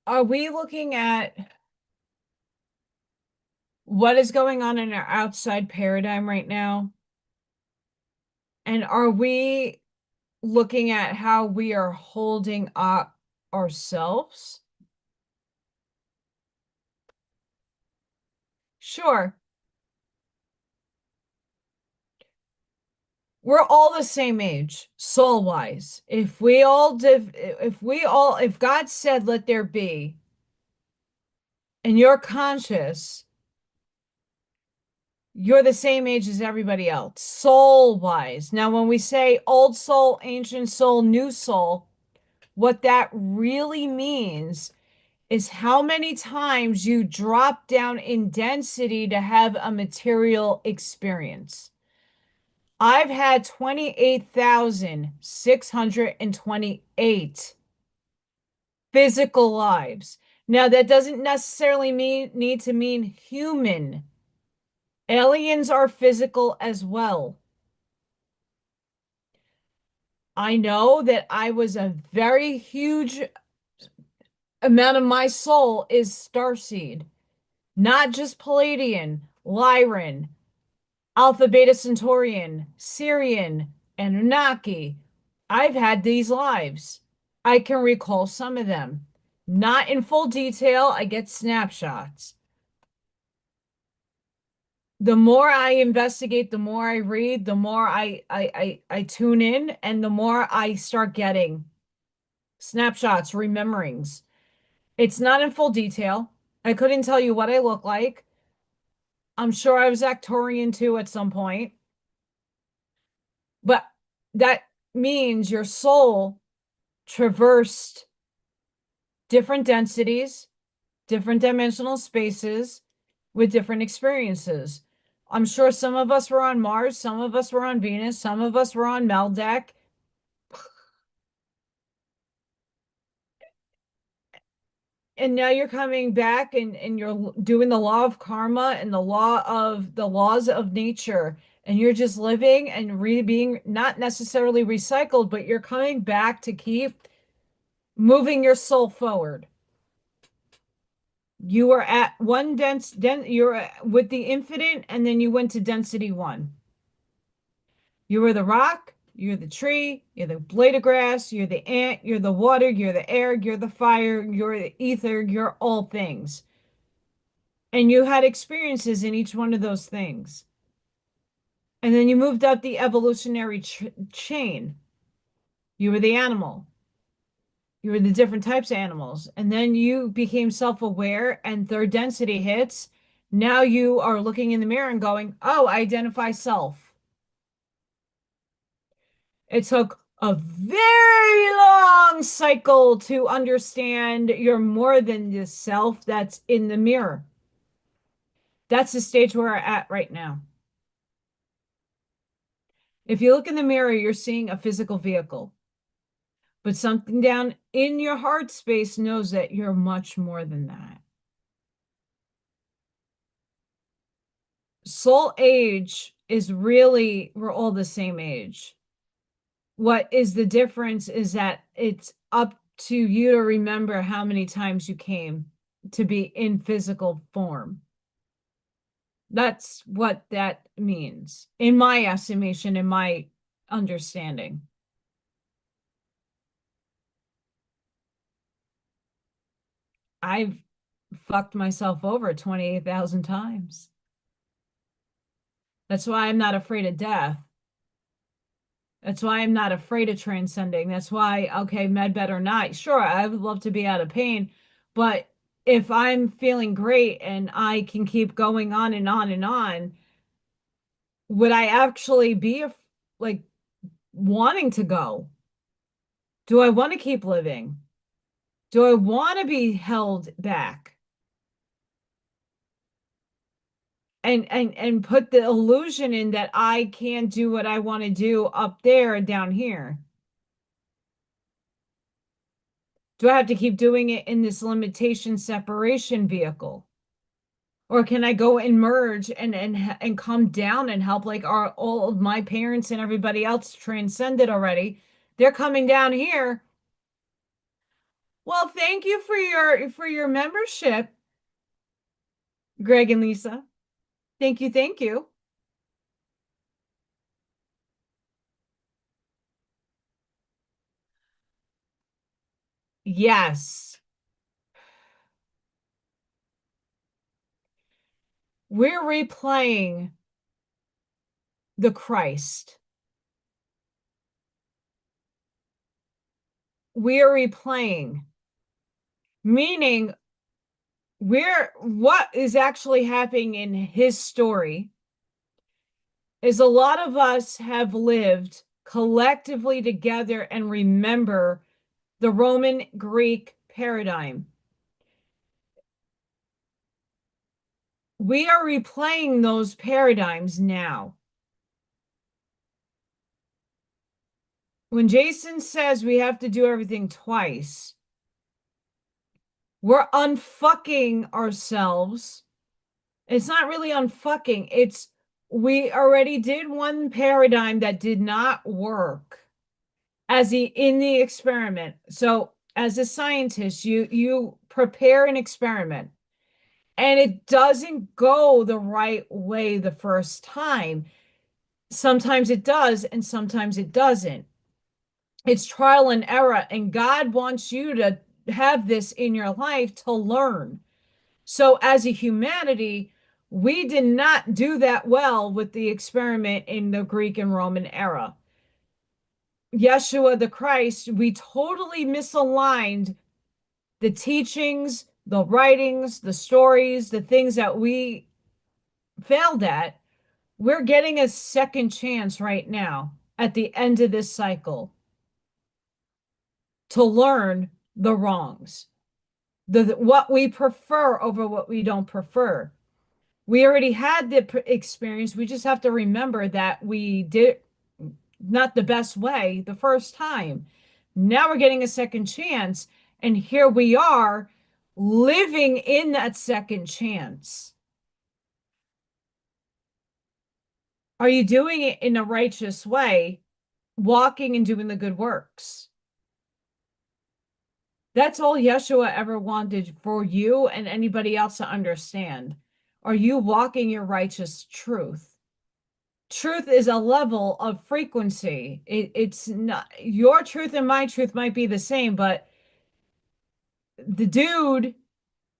Are we looking at what is going on in our outside paradigm right now? And are we looking at how we are holding up ourselves? Sure, we're all the same age, soul-wise. If God said, let there be, and you're conscious, you're the same age as everybody else, soul-wise. Now, when we say old soul, ancient soul, new soul, what that really means is how many times you drop down in density to have a material experience. I've had 28,628 physical lives. Now, that doesn't necessarily need to mean human. Aliens are physical as well. I know that I was a very huge amount of my soul is starseed, not just Palladian, Lyran, Alpha Beta Centaurian, Syrian, Anunnaki. I've had these lives. I can recall some of them. Not in full detail, I get snapshots. The more I investigate, the more I read, the more I tune in, and the more I start getting snapshots, rememberings. It's not in full detail. I couldn't tell you what I look like. I'm sure I was Actorian too at some point. But that means your soul traversed different densities, different dimensional spaces with different experiences. I'm sure some of us were on Mars, some of us were on Venus, some of us were on Meldeck. And now you're coming back and you're doing the law of karma and the laws of nature. And you're just living and being not necessarily recycled, but you're coming back to keep moving your soul forward. You were at one you're with the infinite, and then you went to density one. You were the rock, you're the tree, you're the blade of grass, you're the ant, you're the water, you're the air, you're the fire, you're the ether, you're all things. And you had experiences in each one of those things. And then you moved up the evolutionary chain. You were the animal. You were the different types of animals. And then you became self-aware and third density hits. Now you are looking in the mirror and going, oh, I identify self. It took a very long cycle to understand you're more than the self that's in the mirror. That's the stage we're at right now. If you look in the mirror, you're seeing a physical vehicle, but something down in your heart space knows that you're much more than that. Soul age is really, we're all the same age. What is the difference is that it's up to you to remember how many times you came to be in physical form. That's what that means, in my estimation, in my understanding. I've fucked myself over 28,000 times. That's why I'm not afraid of death. That's why I'm not afraid of transcending. That's why, okay, med bed or not, sure, I would love to be out of pain, but if I'm feeling great and I can keep going on and on and on, would I actually be like wanting to go? Do I want to keep living? Do I want to be held back? And put the illusion in that I can't do what I want to do up there and down here. Do I have to keep doing it in this limitation separation vehicle? Or can I go and merge and come down and help like all of my parents and everybody else transcended already? They're coming down here. Well, thank you for your membership, Greg and Lisa. Thank you, thank you. Yes. We're replaying the Christ. We're replaying, meaning we're what is actually happening in his story is a lot of us have lived collectively together and remember the Roman Greek paradigm. We are replaying those paradigms now. When Jason says we have to do everything twice, we're unfucking ourselves. It's not really unfucking, it's we already did one paradigm that did not work in the experiment. So as a scientist, you prepare an experiment and it doesn't go the right way the first time. Sometimes it does and sometimes it doesn't. It's trial and error, and God wants you to have this in your life to learn. So as a humanity, we did not do that well with the experiment in the Greek and Roman era. Yeshua the Christ, we totally misaligned the teachings, the writings, the stories, the things that we failed at. We're getting a second chance right now at the end of this cycle to learn the wrongs, the what we prefer over what we don't prefer. We already had the experience. We just have to remember that we did not the best way the first time. Now we're getting a second chance, and here we are living in that second chance. Are you doing it in a righteous way, walking and doing the good works? That's all Yeshua ever wanted for you and anybody else to understand. Are you walking your righteous truth? Truth is a level of frequency. It's not your truth and my truth might be the same, but the dude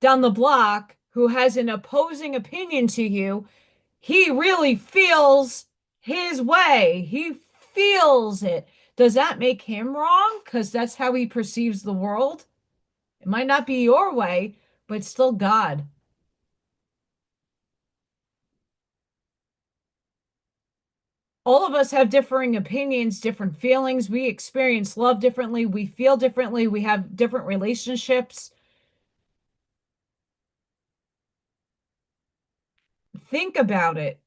down the block who has an opposing opinion to you, he really feels his way. He feels it. Does that make him wrong? Because that's how he perceives the world. It might not be your way, but still God. All of us have differing opinions, different feelings. We experience love differently. We feel differently. We have different relationships. Think about it.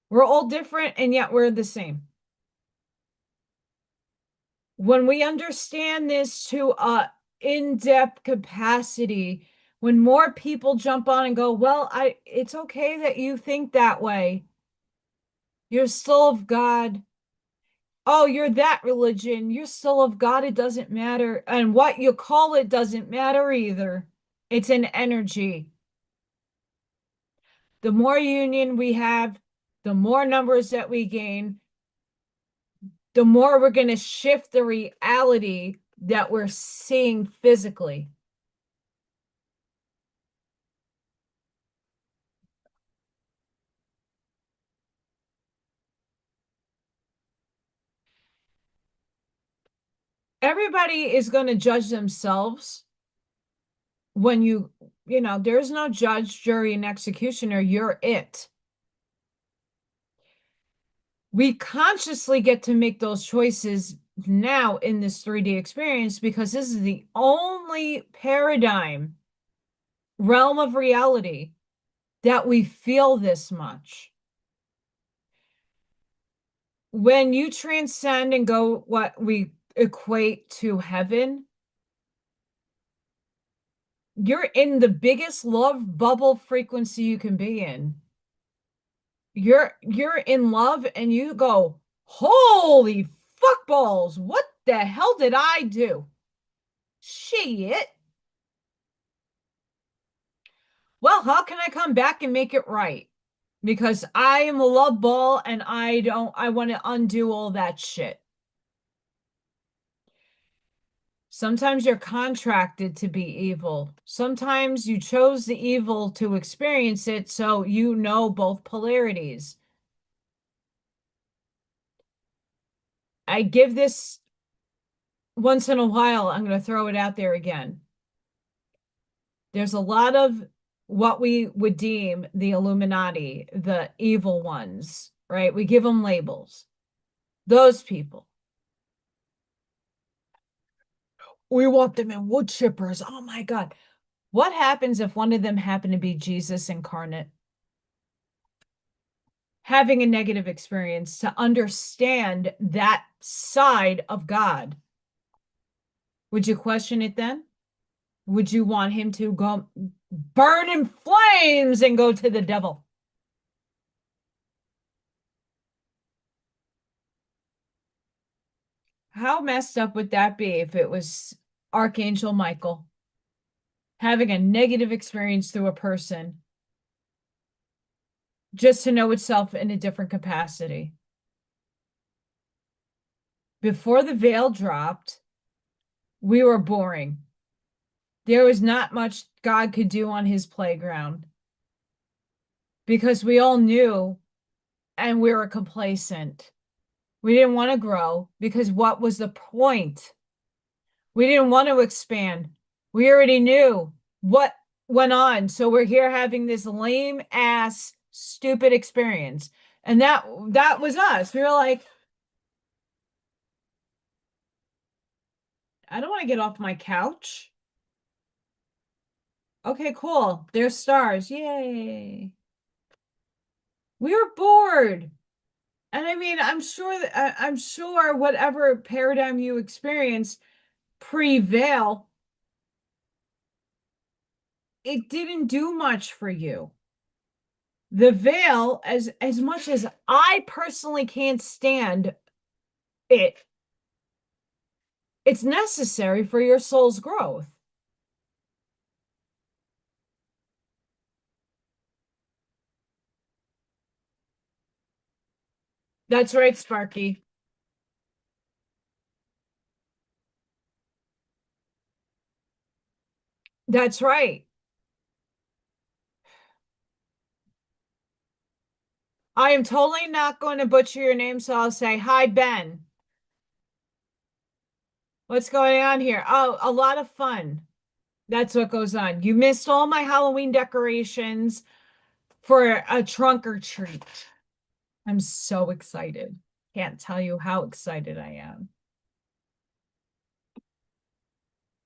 We're all different and yet we're the same. When we understand this to a in-depth capacity, when more people jump on and go, well, it's okay that you think that way. You're still of God. Oh, you're that religion. You're still of God. It doesn't matter. And what you call it doesn't matter either. It's an energy. The more union we have, the more numbers that we gain, the more we're going to shift the reality that we're seeing physically. Everybody is going to judge themselves when there's no judge, jury, and executioner. You're it. We consciously get to make those choices now in this 3D experience because this is the only paradigm, realm of reality that we feel this much. When you transcend and go what we equate to heaven, you're in the biggest love bubble frequency you can be in. You're in love and you go, holy fuck balls, what the hell did I do? Shit. Well, how can I come back and make it right? Because I am a love ball and I want to undo all that shit. Sometimes you're contracted to be evil. Sometimes you chose the evil to experience it, so you know both polarities. I give this once in a while, I'm going to throw it out there again. There's a lot of what we would deem the Illuminati, the evil ones, right? We give them labels. Those people. We want them in wood chippers. Oh my God. What happens if one of them happened to be Jesus incarnate? Having a negative experience to understand that side of God. Would you question it then? Would you want him to go burn in flames and go to the devil? How messed up would that be if it was Archangel Michael having a negative experience through a person just to know itself in a different capacity? Before the veil dropped, we were boring. There was not much God could do on his playground because we all knew and we were complacent. We didn't want to grow because what was the point? We didn't want to expand. We already knew what went on. So we're here having this lame ass stupid experience. And that was us. We were like, I don't want to get off my couch. Okay, cool. There's stars. Yay. We were bored. And I mean, I'm sure whatever paradigm you experience pre-veil, it didn't do much for you. The veil, as much as I personally can't stand it, it's necessary for your soul's growth. That's right, Sparky. That's right. I am totally not going to butcher your name, so I'll say, hi, Ben. What's going on here? Oh, a lot of fun. That's what goes on. You missed all my Halloween decorations for a trunk or treat. I'm so excited. Can't tell you how excited I am.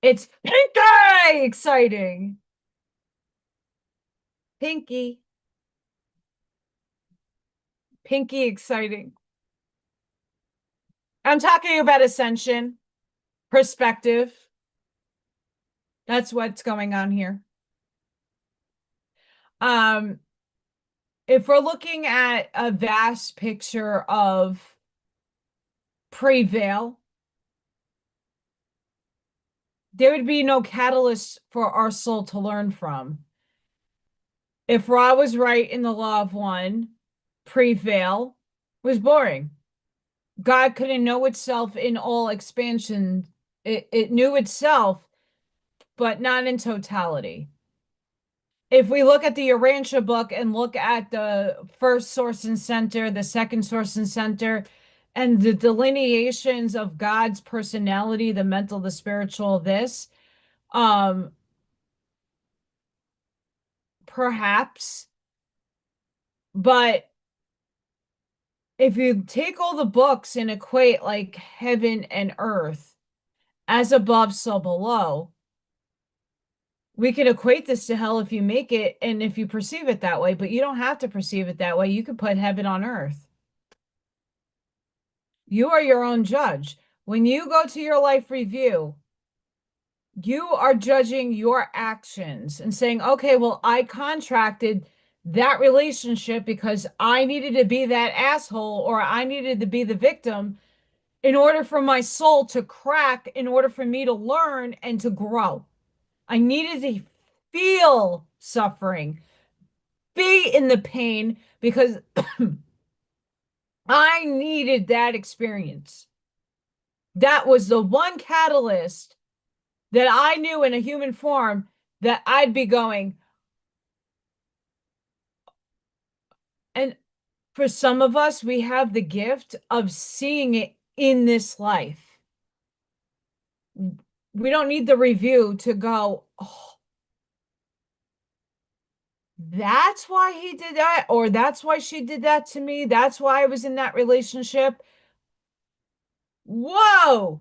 It's Pinky exciting. Pinky. Pinky exciting. I'm talking about ascension, perspective. That's what's going on here. Um, if we're looking at a vast picture of pre-veil, there would be no catalyst for our soul to learn from. If Ra was right in the law of one, pre-veil was boring. God couldn't know itself in all expansion. It knew itself, but not in totality. If we look at the Urantia book and look at the first source and center, the second source and center, and the delineations of God's personality, the mental, the spiritual, this, um, perhaps, but if you take all the books and equate like heaven and earth as above, so below, we could equate this to hell if you make it and if you perceive it that way, but you don't have to perceive it that way. You could put heaven on earth. You are your own judge. When you go to your life review, you are judging your actions and saying, okay, well, I contracted that relationship because I needed to be that asshole or I needed to be the victim in order for my soul to crack, in order for me to learn and to grow. I needed to feel suffering, be in the pain because I needed that experience. That was the one catalyst that I knew in a human form that I'd be going. And for some of us, we have the gift of seeing it in this life. We don't need the review to go, oh, that's why he did that, or that's why she did that to me. That's why I was in that relationship. Whoa.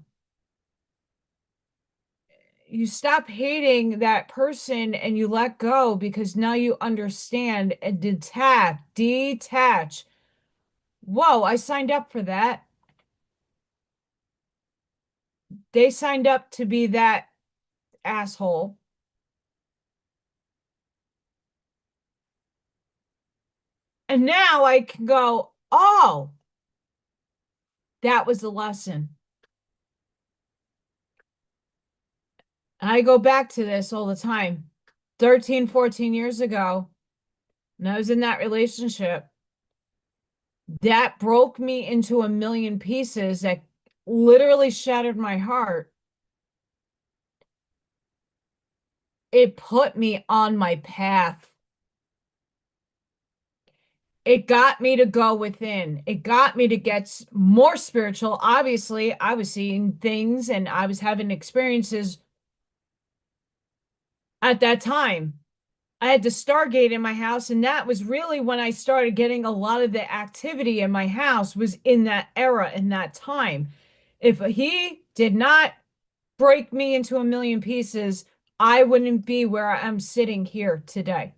You stop hating that person and you let go because now you understand and detach. Whoa, I signed up for that. They signed up to be that asshole. And now I can go, oh, that was the lesson. I go back to this all the time. 13, 14 years ago, and I was in that relationship, that broke me into a million pieces that literally shattered my heart. It put me on my path. It got me to go within. It got me to get more spiritual. Obviously, I was seeing things and I was having experiences at that time. I had the Stargate in my house, and that was really when I started getting a lot of the activity in my house was in that era, in that time. If he did not break me into a million pieces, I wouldn't be where I'm sitting here today.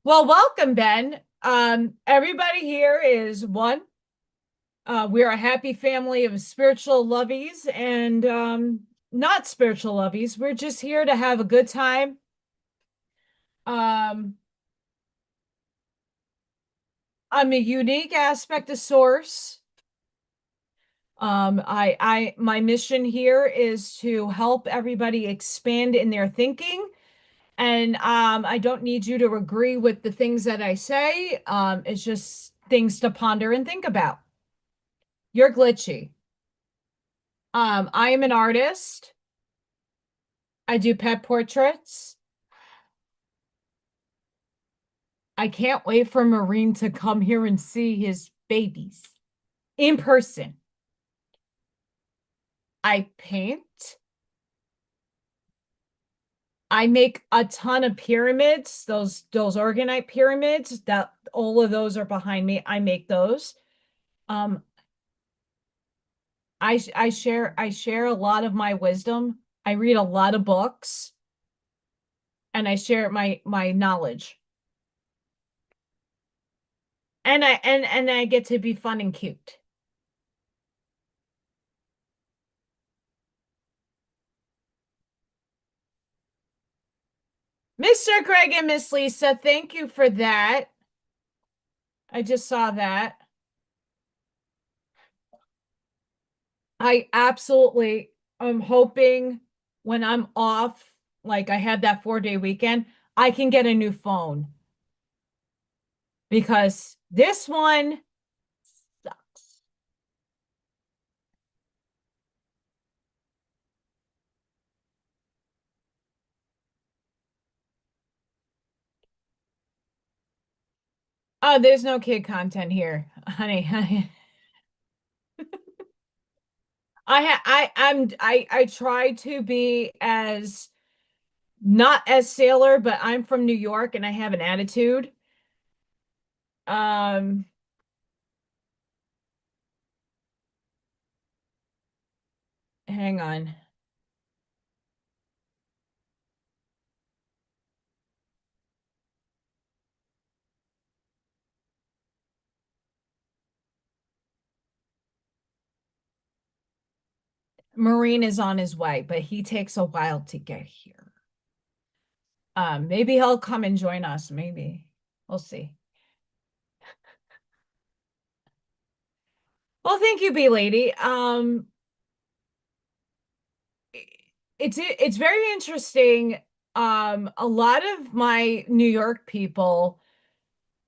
Well, welcome, Ben. Everybody here is one. We're a happy family of spiritual lovies and not spiritual lovies. We're just here to have a good time. Um, I'm a unique aspect of Source. My mission here is to help everybody expand in their thinking. And I don't need you to agree with the things that I say. It's just things to ponder and think about. You're glitchy. I am an artist. I do pet portraits. I can't wait for Marine to come here and see his babies in person. I paint. I make a ton of pyramids, those organite pyramids, that all of those are behind me. I make those. Um, I share a lot of my wisdom. I read a lot of books and I share my knowledge. And I get to be fun and cute. Mr. Greg and Miss Lisa, thank you for that. I just saw that. I absolutely am hoping when I'm off, like I had that 4-day weekend, I can get a new phone because this one sucks. Oh, there's no kid content here, honey. I try to be as not as sailor, but I'm from New York and I have an attitude. Um, Hang on. Marine is on his way, but he takes a while to get here. Maybe he'll come and join us. Maybe we'll see. Well, thank you, B lady. It's very interesting. A lot of my New York people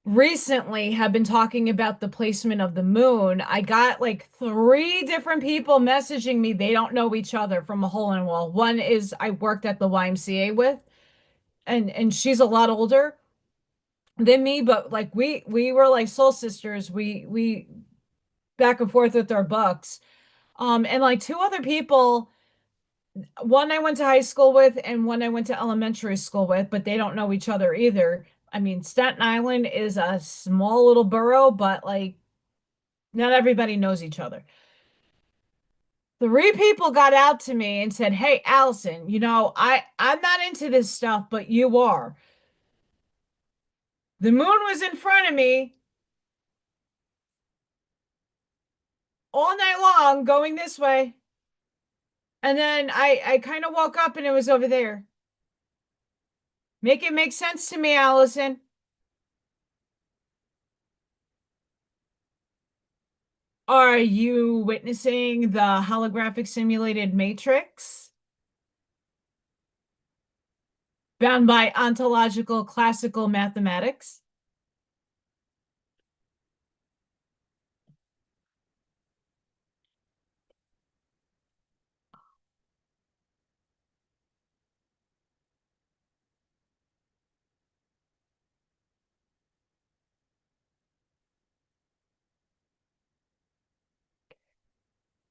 recently have been talking about the placement of the moon. I got like three different people messaging me. They don't know each other from a hole in the wall. One is I worked at the YMCA with, and she's a lot older than me, but like we were like soul sisters. We back and forth with our books. And like two other people, one I went to high school with and one I went to elementary school with, but they don't know each other either. I mean, Staten Island is a small little borough, but like not everybody knows each other. Three people got out to me and said, "Hey, Allison, I'm not into this stuff, but you are. The moon was in front of me all night long going this way, and then I kind of woke up and it was over there. Make it make sense to me, Allison. Are you witnessing the holographic simulated matrix bound by ontological classical mathematics?"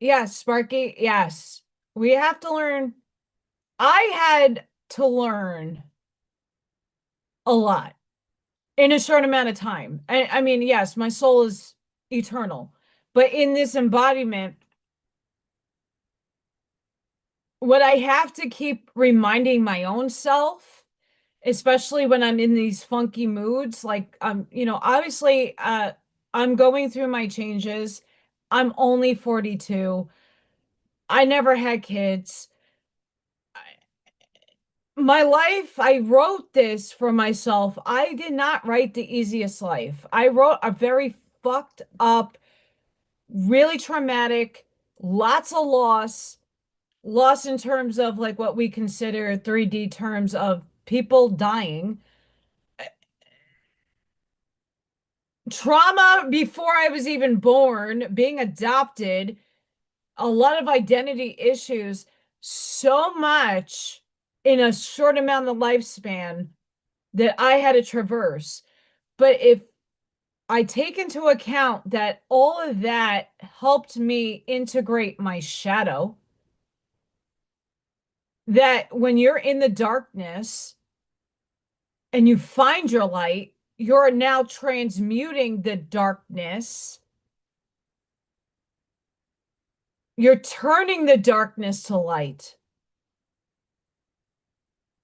Yes, Sparky, yes. We have to learn. I had to learn a lot in a short amount of time. I mean, yes, my soul is eternal, but in this embodiment, what I have to keep reminding my own self, especially when I'm in these funky moods, like obviously I'm going through my changes. I'm only 42. I never had kids. My life, I wrote this for myself. I did not write the easiest life. I wrote a very fucked up, really traumatic, lots of loss in terms of like what we consider 3D terms of people dying, trauma before I was even born, being adopted, a lot of identity issues, so much in a short amount of lifespan that I had to traverse. But if I take into account that all of that helped me integrate my shadow, that when you're in the darkness and you find your light, you're now transmuting the darkness. You're turning the darkness to light.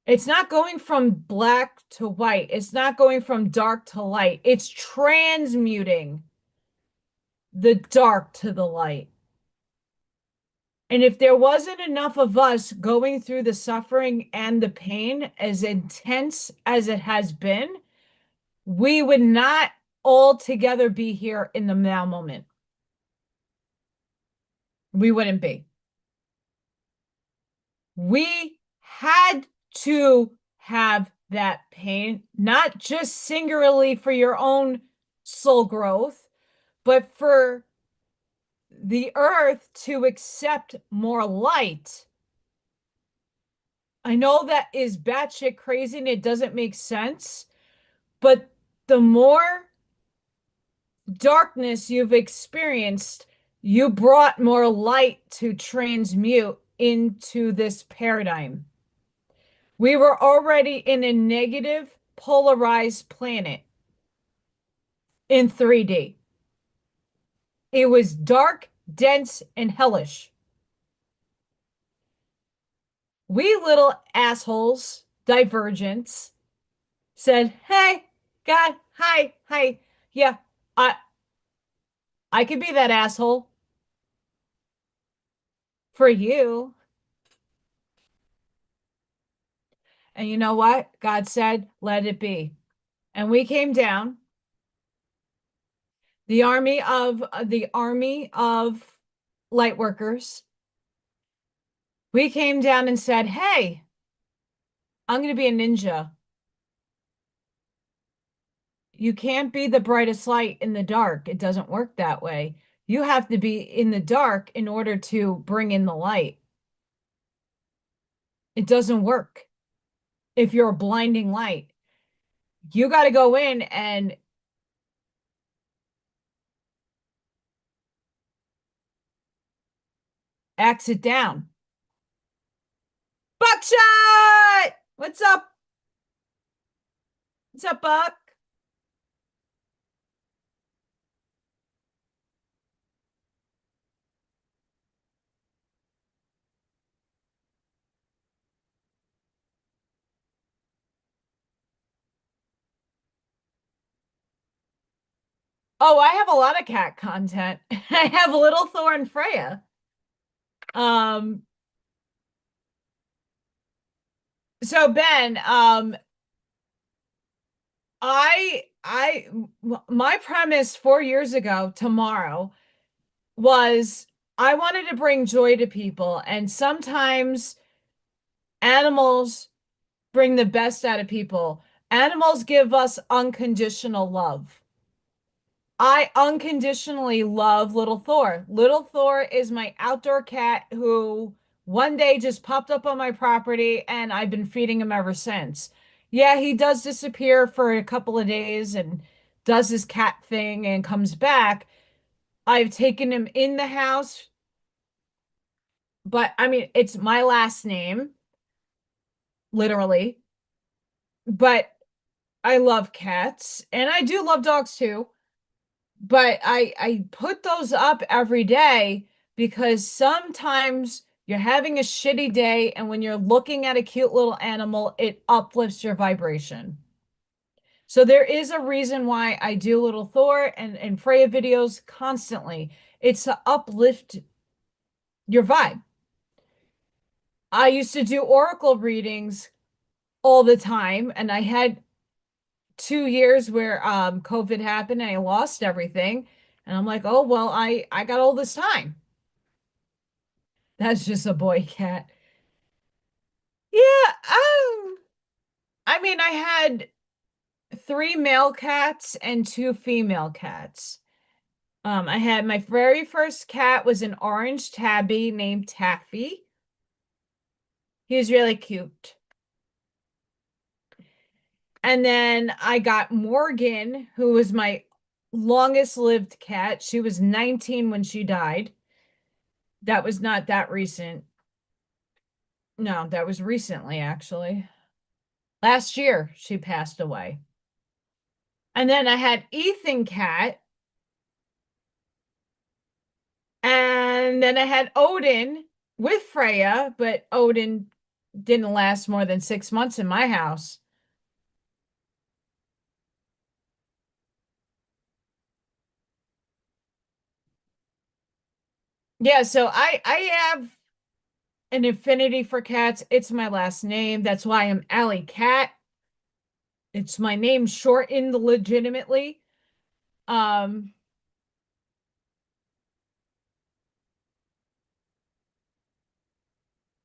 It's not going from black to white. It's not going from dark to light. It's transmuting the dark to the light. And if there wasn't enough of us going through the suffering and the pain as intense as it has been, we would not all together be here in the now moment. We wouldn't be. We had to have that pain, not just singularly for your own soul growth, but for the earth to accept more light. I know that is batshit crazy and it doesn't make sense, but the more darkness you've experienced, you brought more light to transmute into this paradigm. We were already in a negative, polarized planet in 3D. It was dark, dense, and hellish. We little assholes, divergents, said, "Hey, God, hi, hi. Yeah, I I could be that asshole for you." And you know what? God said, "Let it be." And we came down the army of light workers. We came down and said, "Hey, I'm going to be a ninja. You can't be the brightest light in the dark. It doesn't work that way. You have to be in the dark in order to bring in the light. It doesn't work if you're a blinding light. You got to go in and axe it down." Buckshot! What's up? What's up, Buck? Oh, I have a lot of cat content. I have Little Thor and Freya. Um, so Ben, I my premise 4 years ago tomorrow was I wanted to bring joy to people, and sometimes animals bring the best out of people. Animals give us unconditional love. I unconditionally love Little Thor. Little Thor is my outdoor cat who one day just popped up on my property and I've been feeding him ever since. Yeah, he does disappear for a couple of days and does his cat thing and comes back. I've taken him in the house, but I mean, it's my last name, literally. But I love cats and I do love dogs too. But I put those up every day because sometimes you're having a shitty day and when you're looking at a cute little animal, it uplifts your vibration. So there is a reason why I do Little Thor and Freya videos constantly. It's to uplift your vibe. I used to do oracle readings all the time, and I had 2 years where COVID happened and I lost everything. And I'm like, oh well, I got all this time. That's just a boy cat. Yeah, I mean, I had three male cats and two female cats. I had my very first cat was an orange tabby named Taffy. He was really cute. And then I got Morgan, who was my longest lived cat. She was 19 when she died. That was not that recent. No, that was recently, actually. Last year, she passed away. And then I had Ethan Cat. And then I had Odin with Freya, but Odin didn't last more than 6 months in my house. Yeah, so I have an affinity for cats. It's my last name. That's why I'm AllyKat. It's my name shortened legitimately. Um,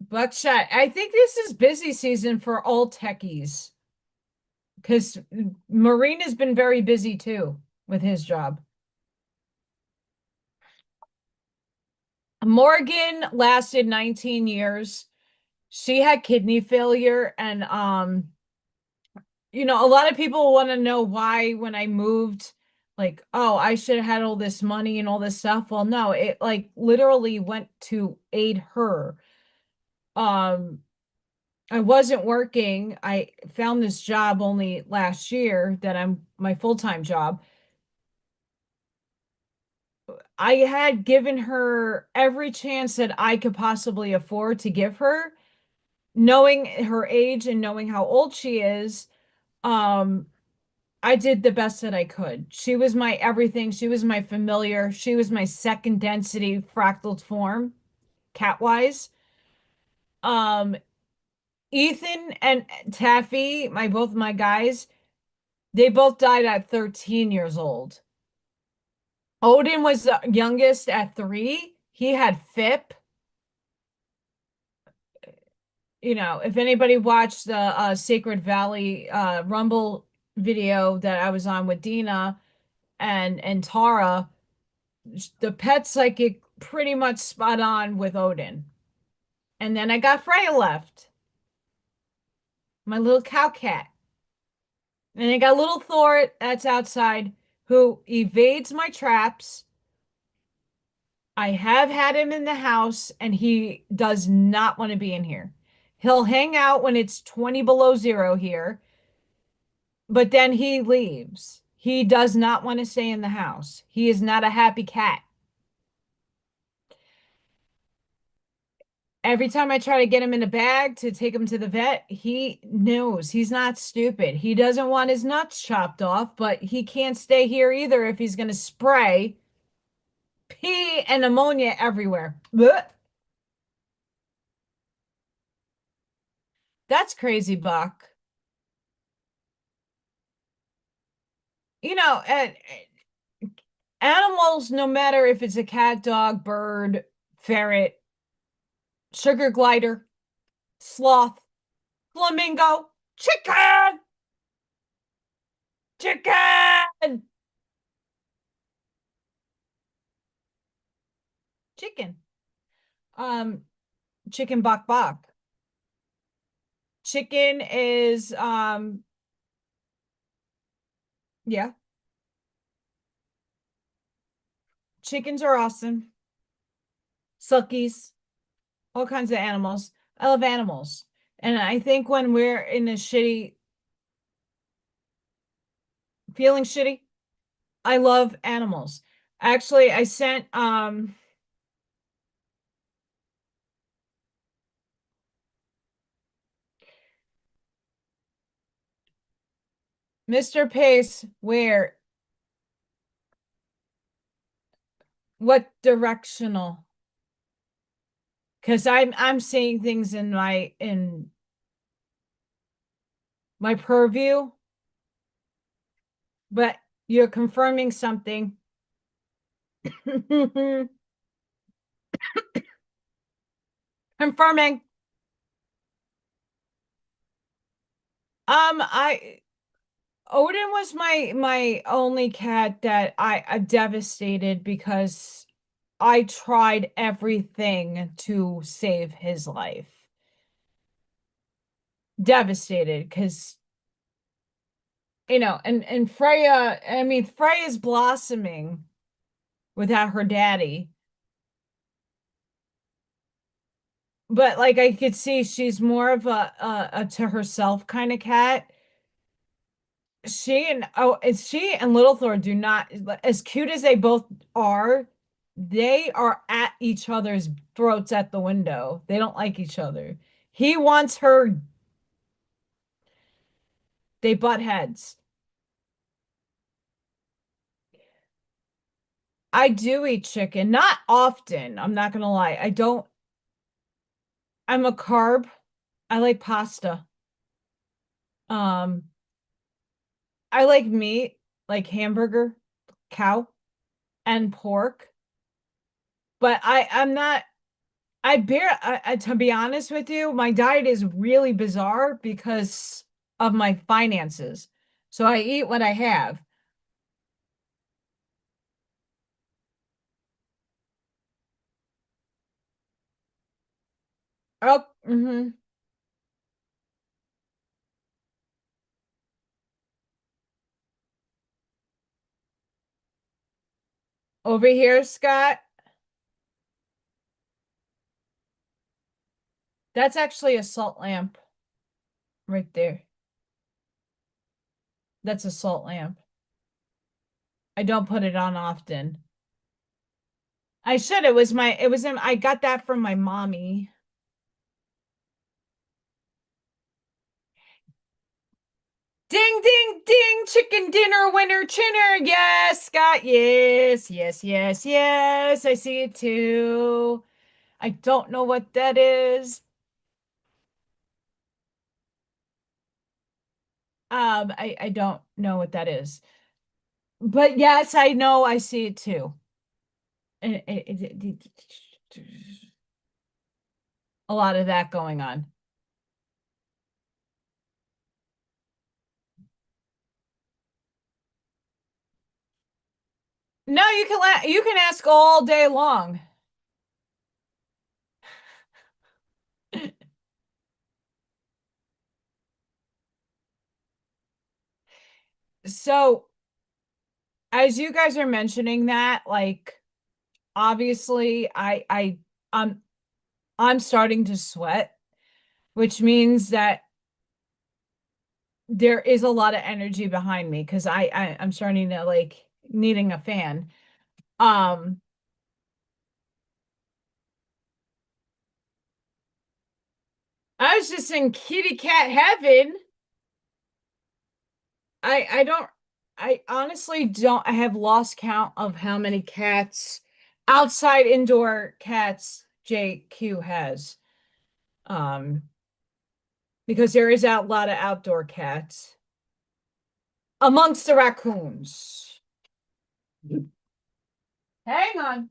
Buckshot. I think this is busy season for all techies because Marine has been very busy too with his job. Morgan lasted 19 years. She had kidney failure and a lot of people want to know why when I moved like, oh, I should have had all this money and all this stuff. Well, no, it like literally went to aid her. Um I wasn't working. I found this job only last year that I'm my full-time job. I had given her every chance that I could possibly afford to give her, knowing her age and knowing how old she is. Um, I did the best that I could. She was my everything. She was my familiar. She was my second density fractal form, cat-wise. Um, Ethan and Taffy, both my guys, they both died at 13 years old. Odin was the youngest at 3. He had FIP. If anybody watched the Sacred Valley Rumble video that I was on with Dina and Tara, the pet psychic pretty much spot on with Odin. And then I got Freya left, my little cow cat. And I got little Thor that's outside who evades my traps. I have had him in the house and he does not want to be in here. He'll hang out when it's 20 below zero here, but then he leaves. He does not want to stay in the house. He is not a happy cat. Every time I try to get him in a bag to take him to the vet, he knows he's not stupid. He doesn't want his nuts chopped off, but he can't stay here either if he's going to spray pee and ammonia everywhere. Blech. That's crazy, Buck. And animals, no matter if it's a cat, dog, bird, ferret, sugar glider, sloth, flamingo, chicken, chicken, chicken, um, chicken bok bok. Chicken is, yeah, chickens are awesome. Suckies, all kinds of animals. I love animals. And I think when we're in a feeling shitty, I love animals. Actually, I sent Mr. Pace where what directional? Because I'm seeing things in my purview, but you're confirming something. Confirming. I Odin was my only cat that I devastated because I tried everything to save his life. Devastated because and Freya, I mean Freya's blossoming without her daddy. But like I could see she's more of a to herself kind of cat. She and Little Thor do not, as cute as they both are, they are at each other's throats at the window. They don't like each other. He wants her, they butt heads. I do eat chicken, not often. I'm not gonna lie. I don't, I'm a carb. I like pasta. Um, I like meat, like hamburger, cow, and pork. But I'm not to be honest with you, my diet is really bizarre because of my finances. So I eat what I have. Oh, over here, Scott, that's actually a salt lamp right there. That's a salt lamp. I don't put it on often. I should. I got that from my mommy. Ding, ding, ding, chicken dinner winner chinner. Yes, Scott. Yes, yes, yes, yes. I see it too. I don't know what that is. I don't know what that is. But yes, I know I see it too. A lot of that going on. No, you can ask all day long. So, as you guys are mentioning that, like obviously I'm I'm starting to sweat, which means that there is a lot of energy behind me because I'm starting to like needing a fan. Um, I was just in kitty cat heaven. I don't I honestly don't I have lost count of how many cats outside indoor cats JQ has. Um, because there is a lot of outdoor cats amongst the raccoons. Hang on.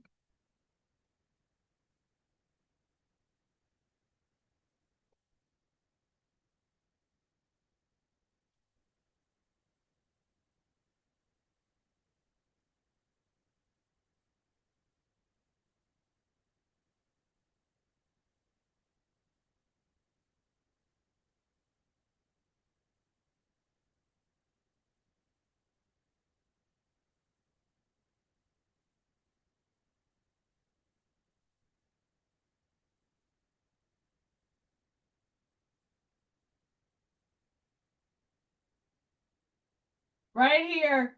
Right here.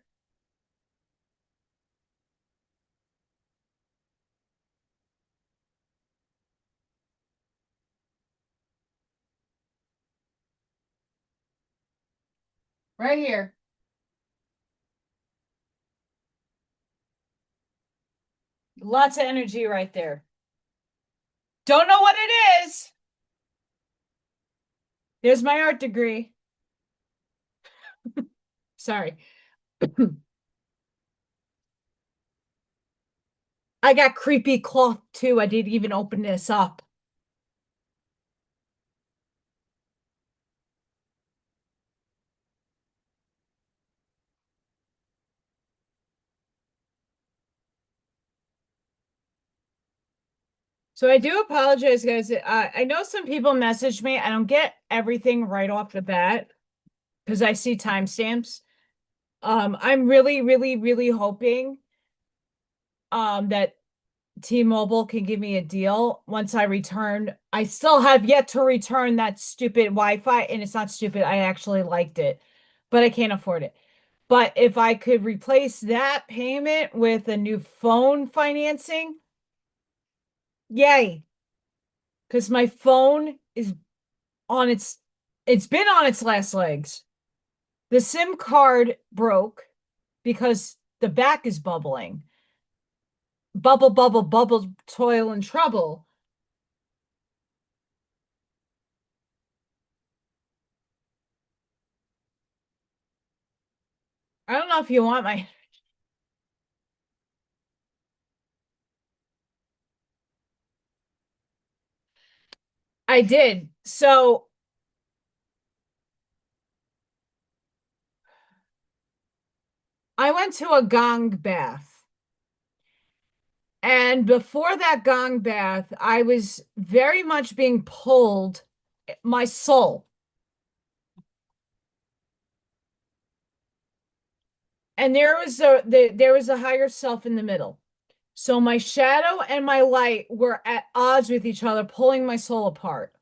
Right here. Lots of energy right there. Don't know what it is. There's my art degree. Sorry. I got creepy cloth too. I didn't even open this up. So I do apologize, guys. I know some people message me. I don't get everything right off the bat because I see timestamps. I'm really, really, really hoping that T-Mobile can give me a deal once I return. I still have yet to return that stupid Wi-Fi, and it's not stupid. I actually liked it, but I can't afford it. But if I could replace that payment with a new phone financing, yay. Because my phone is on it's been on its last legs. The SIM card broke because the back is bubbling. Bubble, bubble, bubble, toil and trouble. I don't know if you want my I did. So I went to a gong bath. And before that gong bath, I was very much being pulled, my soul. And there was a higher self in the middle. So my shadow and my light were at odds with each other, pulling my soul apart.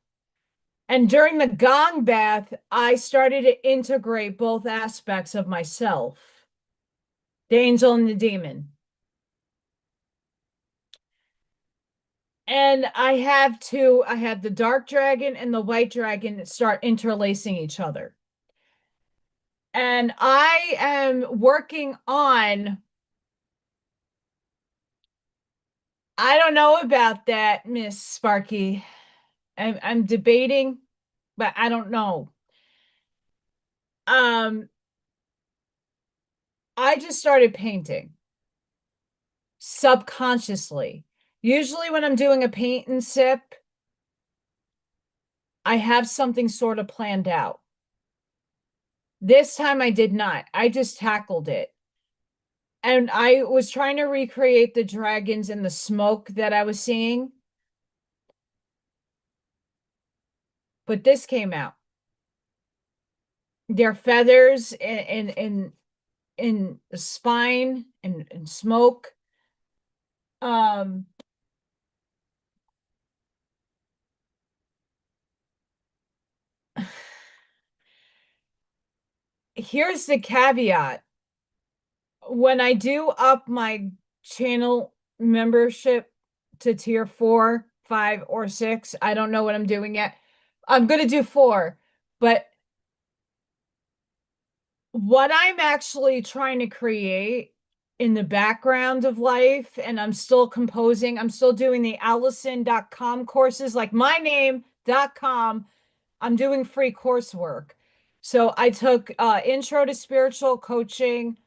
And during the gong bath, I started to integrate both aspects of myself, the angel and the demon. And I had the dark dragon and the white dragon start interlacing each other. And I am working on, I don't know about that, Miss Sparky. I'm debating, but I don't know. Um, I just started painting subconsciously. Usually when I'm doing a paint and sip, I have something sort of planned out. This time I did not. I just tackled it. And I was trying to recreate the dragons and the smoke that I was seeing, but this came out. Their feathers in the spine and smoke. Um, Here's the caveat. When I do up my channel membership to tier 4, 5, or 6, I don't know what I'm doing yet. I'm going to do 4, but what I'm actually trying to create in the background of life, and I'm still composing, I'm still doing the Allison.com courses, like myname.com. I'm doing free coursework. So I took intro to spiritual coaching,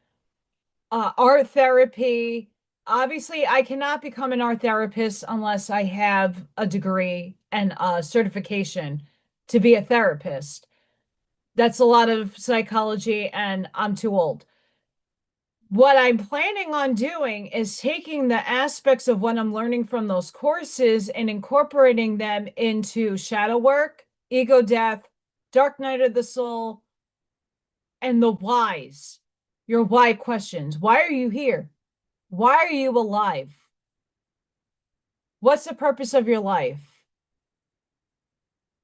art therapy. Obviously, I cannot become an art therapist unless I have a degree and a certification to be a therapist. That's a lot of psychology, and I'm too old. What I'm planning on doing is taking the aspects of what I'm learning from those courses and incorporating them into shadow work, ego death, dark night of the soul, and the whys, your why questions. Why are you here? Why are you alive? What's the purpose of your life?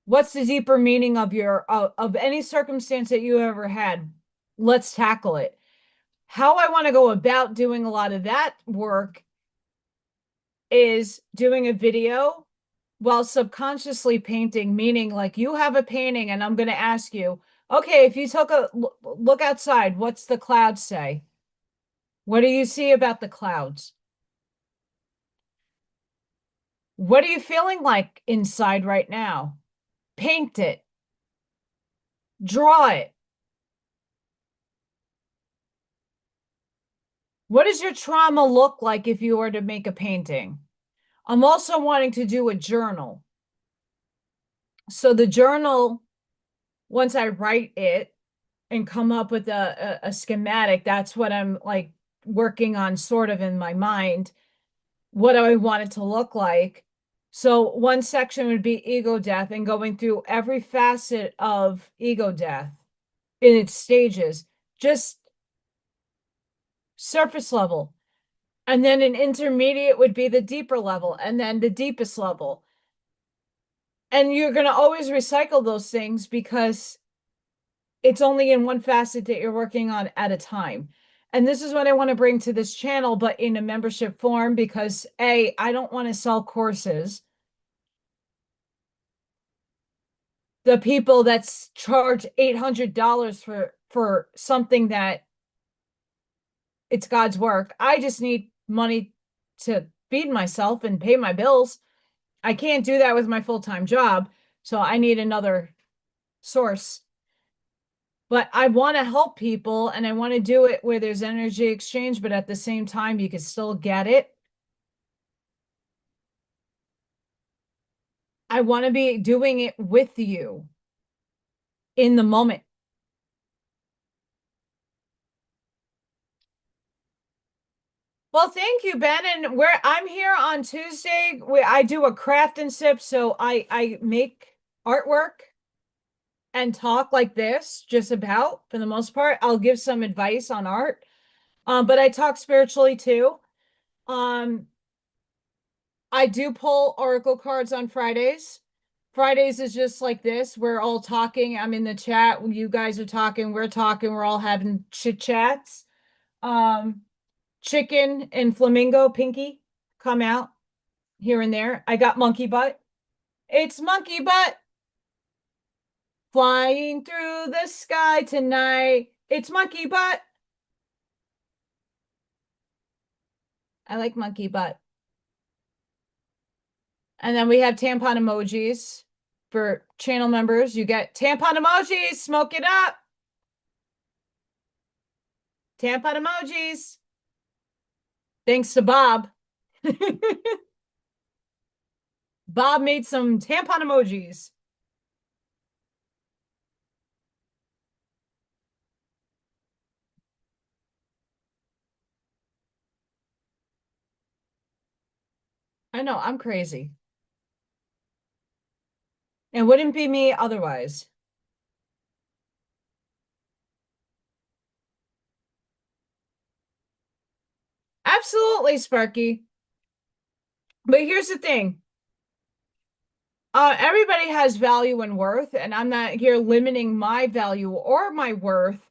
What's the deeper meaning of your of any circumstance that you ever had? Let's tackle it. How I want to go about doing a lot of that work is doing a video while subconsciously painting, meaning like you have a painting and I'm going to ask you, okay, if you took a look outside, what's the clouds say? What do you see about the clouds? What are you feeling like inside right now? Paint it, draw it. What does your trauma look like if you were to make a painting? I'm also wanting to do a journal. So the journal, once I write it and come up with a schematic, that's what I'm like working on sort of in my mind, what I want it to look like. So one section would be ego death and going through every facet of ego death in its stages, just surface level. And then an intermediate would be the deeper level, and then the deepest level. And you're going to always recycle those things because it's only in one facet that you're working on at a time. And this is what I want to bring to this channel, but in a membership form, because A, I don't want to sell courses. The people that charge $800 for something that it's God's work. I just need money to feed myself and pay my bills. I can't do that with my full-time job, so I need another source. But I want to help people and I want to do it where there's energy exchange, but at the same time, you can still get it. I want to be doing it with you in the moment. Well, thank you, Ben. And where I'm here on Tuesday, where I do a craft and sip, so I make artwork and talk like this, just about for the most part. I'll give some advice on art, but I talk spiritually too. Um, I do pull oracle cards on Fridays. Fridays is just like this. We're all talking. I'm in the chat. You guys are talking. We're talking. We're all having chit chats. Um, Chicken and Flamingo Pinky come out here and there. I got Monkey Butt. It's Monkey Butt flying through the sky tonight. It's Monkey Butt. I like Monkey Butt. And then we have tampon emojis for channel members. You get tampon emojis, smoke it up. Tampon emojis. Thanks to Bob. Bob made some tampon emojis. I know, I'm crazy. It wouldn't be me otherwise. Absolutely, Sparky. But here's the thing. Everybody has value and worth, and I'm not here limiting my value or my worth.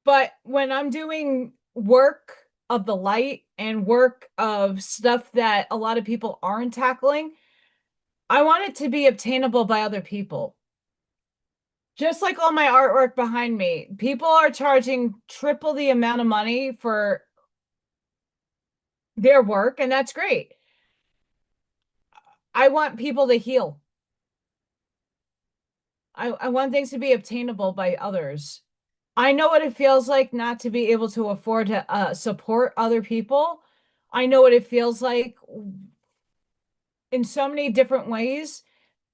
But when I'm doing work of the light and work of stuff that a lot of people aren't tackling, I want it to be obtainable by other people. Just like all my artwork behind me, people are charging triple the amount of money for their work, and that's great. I want people to heal. I want things to be obtainable by others. I know what it feels like not to be able to afford to support other people. I know what it feels like in so many different ways.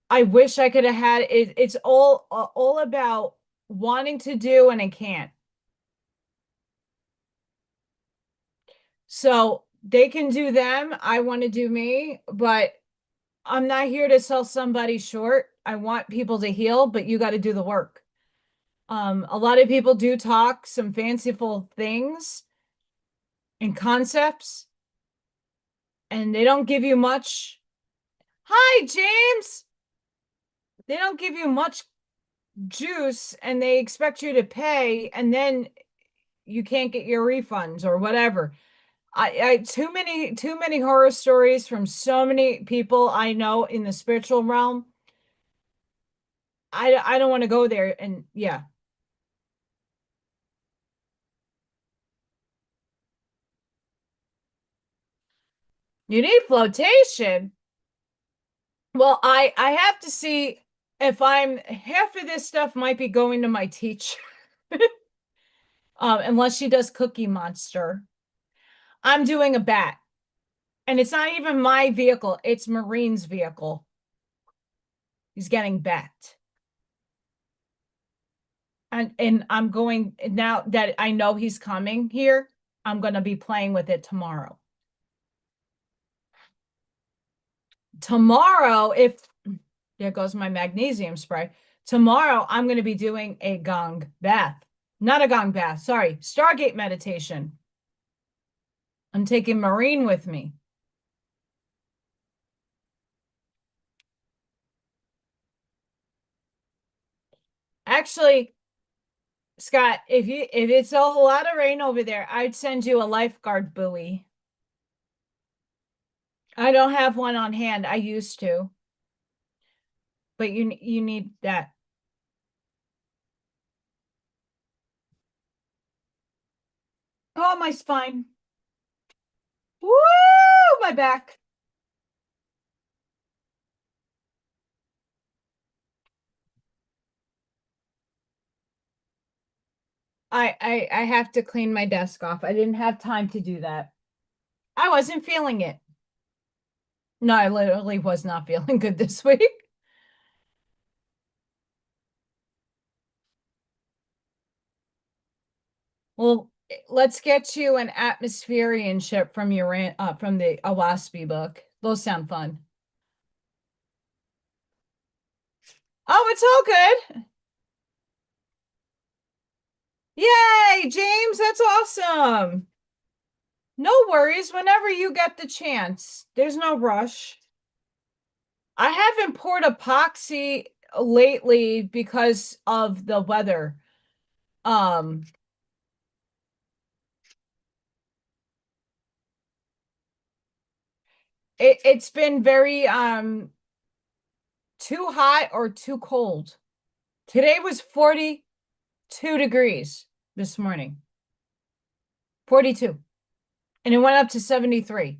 I wish I could have had it. It's all about wanting to do and I can't. So they can do them. I want to do me, but I'm not here to sell somebody short. I want people to heal, but you got to do the work. A lot of people do talk some fanciful things and concepts, and they don't give you much. Hi, James. They don't give you much juice, and they expect you to pay, and then you can't get your refunds or whatever. I too many horror stories from so many people I know in the spiritual realm. I don't want to go there, and yeah, you need flotation. Well, I have to see if I'm half of this stuff might be going to my teacher, unless she does Cookie Monster. I'm doing a bat, and it's not even my vehicle; it's Marine's vehicle. He's getting backed. And I'm going now that I know he's coming here, I'm going to be playing with it tomorrow. Tomorrow, if there goes my magnesium spray. Tomorrow, I'm going to be doing a gong bath. Not a gong bath, sorry, Stargate meditation. I'm taking Marine with me. Actually, Scott, if it's a whole lot of rain over there, I'd send you a lifeguard buoy. I don't have one on hand. I used to, but you need that. Oh, my spine. Woo, my back. I have to clean my desk off. I didn't have time to do that. I wasn't feeling it. No, I literally was not feeling good this week. Well, let's get you an atmospherian ship from your from the Awaspy book. Those sound fun. Oh, it's all good. Yay, James, that's awesome. No worries, whenever you get the chance. There's no rush. I haven't poured epoxy lately because of the weather. Um, it's been very too hot or too cold. Today was 42 degrees this morning. 42. And it went up to 73.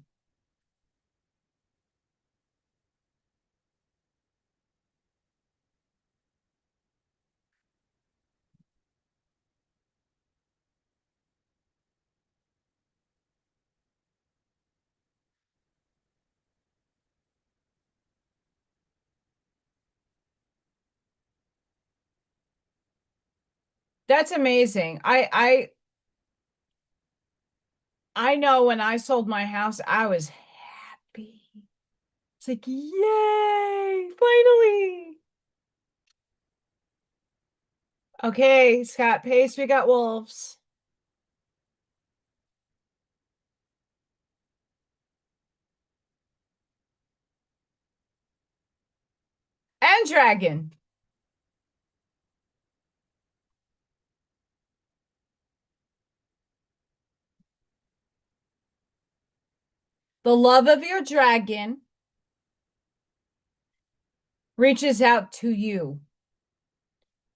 That's amazing. I know when I sold my house, I was happy. It's like, yay, finally. Okay, Scott Pace, we got wolves. And dragon. The love of your dragon reaches out to you.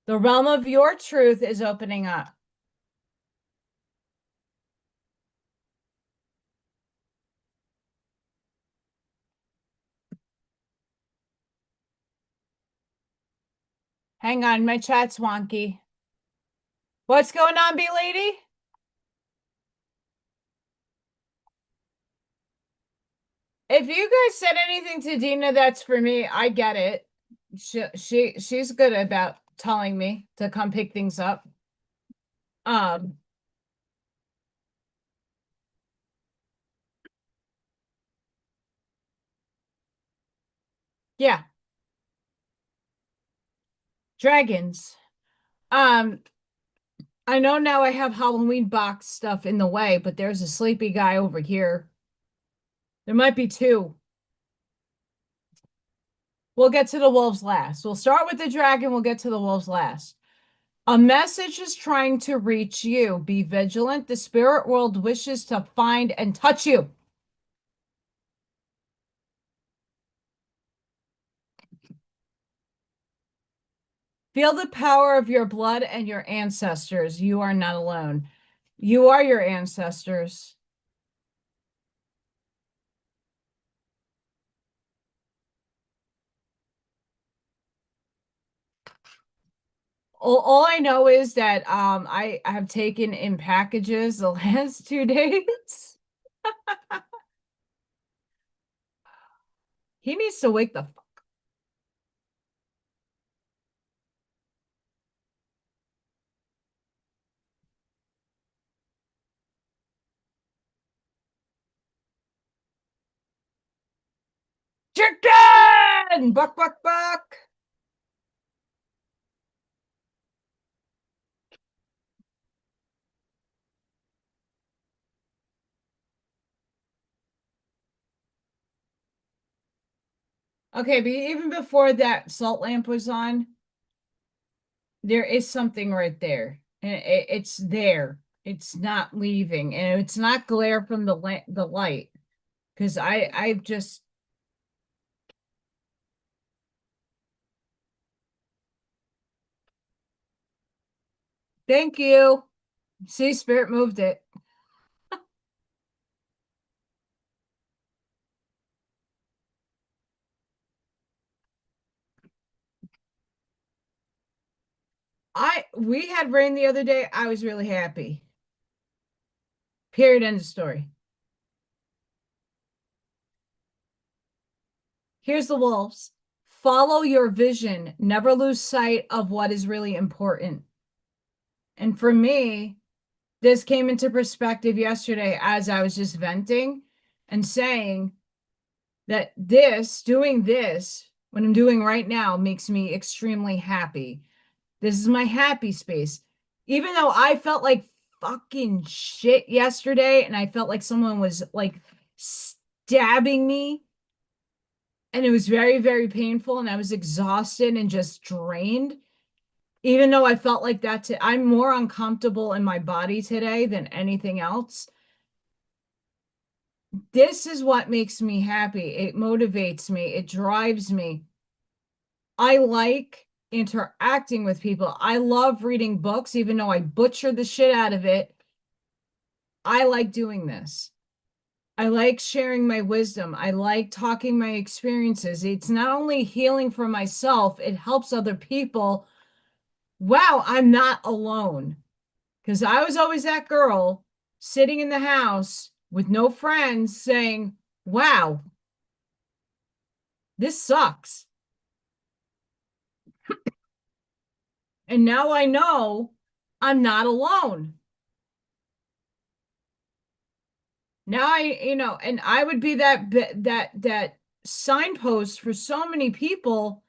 The realm of your truth is opening up. Hang on, my chat's wonky. What's going on, B lady? If you guys said anything to Dina, that's for me. I get it. She's good about telling me to come pick things up. Um, yeah, dragons. Um, I know now I have Halloween box stuff in the way, but there's a sleepy guy over here. There might be two. We'll get to the wolves last. We'll start with the dragon, we'll get to the wolves last. A message is trying to reach you. Be vigilant. The spirit world wishes to find and touch you. Feel the power of your blood and your ancestors. You are not alone. You are your ancestors. All I know is that I have taken in packages the last 2 days. He needs to wake the chicken! Buck, buck, buck. Okay, but even before that salt lamp was on, there is something right there. And it's there. It's not leaving. And it's not glare from the light. Because I just thank you. See, Spirit moved it. We had rain the other day. I was really happy. Period. End of story. Here's the wolves. Follow your vision. Never lose sight of what is really important. And for me, this came into perspective yesterday as I was just venting and saying that doing this, what I'm doing right now, makes me extremely happy. This is my happy space. Even though I felt like fucking shit yesterday and I felt like someone was like stabbing me and it was very, very painful and I was exhausted and just drained. Even though I felt like that, I'm more uncomfortable in my body today than anything else. This is what makes me happy. It motivates me. It drives me. I like interacting with people. I love reading books, even though I butcher the shit out of it. I like doing this. I like sharing my wisdom. I like talking my experiences. It's not only healing for myself, it helps other people. Wow, I'm not alone. Because I was always that girl sitting in the house with no friends saying, wow, this sucks. And now I know I'm not alone. Now and I would be that signpost for so many people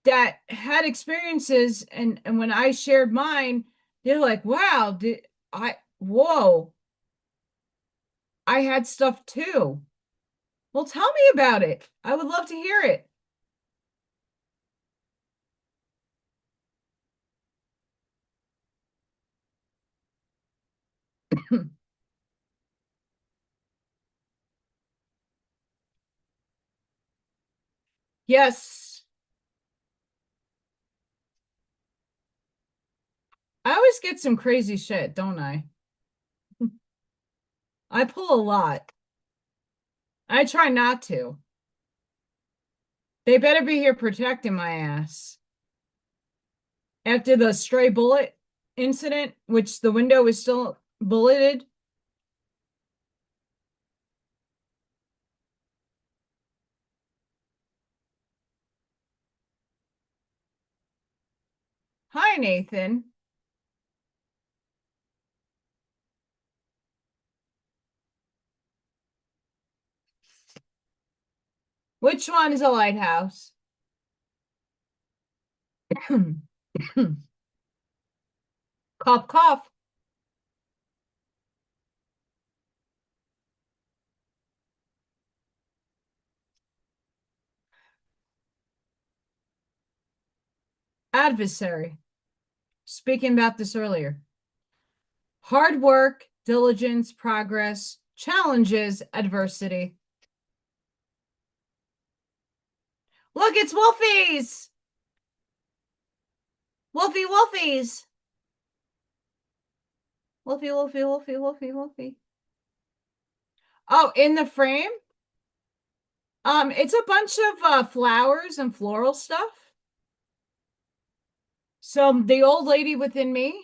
that had experiences, and when I shared mine, they're like, wow, whoa, I had stuff too. Well, tell me about it. I would love to hear it. Yes. I always get some crazy shit, don't I? I pull a lot. I try not to. They better be here protecting my ass. After the stray bullet incident, which the window is still bulleted. Hi, Nathan. Which one is a lighthouse? Cough, cough. Adversary. Speaking about this earlier. Hard work, diligence, progress, challenges, adversity. Look, it's Wolfies. Wolfie, Wolfies. Wolfie, Wolfie, Wolfie, Wolfie, Wolfie. Oh, in the frame? It's a bunch of flowers and floral stuff. So the old lady within me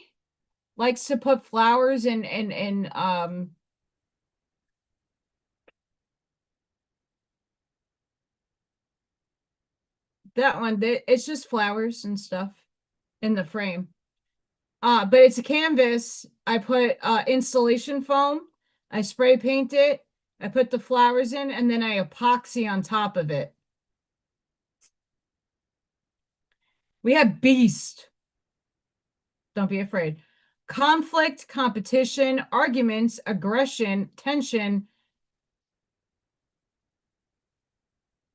likes to put flowers in that one. It's just flowers and stuff in the frame. But it's a canvas. I put installation foam. I spray paint it. I put the flowers in, and then I epoxy on top of it. We have beast. Don't be afraid. Conflict, competition, arguments, aggression, tension,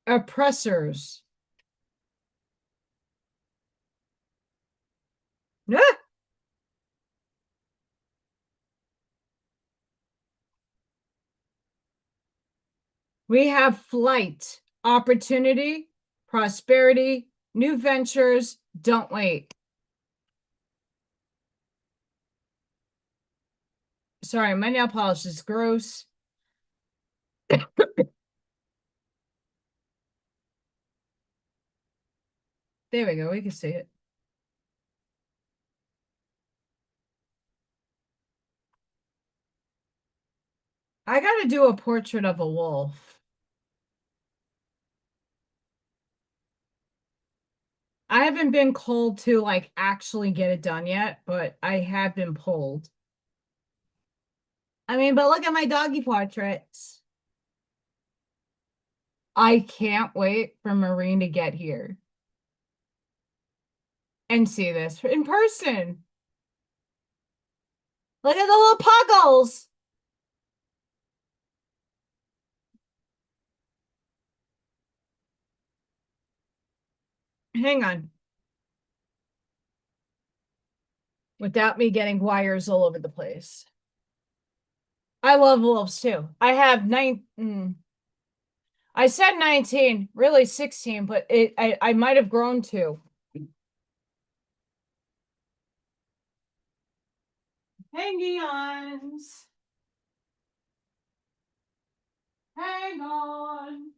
oppressors. Ah! We have flight, opportunity, prosperity, new ventures. Don't wait. Sorry, my nail polish is gross. There we go. We can see it. I got to do a portrait of a wolf. I haven't been called to like actually get it done yet, but I have been pulled. I mean, but look at my doggy portraits. I can't wait for Marine to get here and see this in person. Look at the little puggles. Hang on. Without me getting wires all over the place. I love wolves too. I have I said 19, really 16, but I might have grown to. Hangy-ons. Hang on.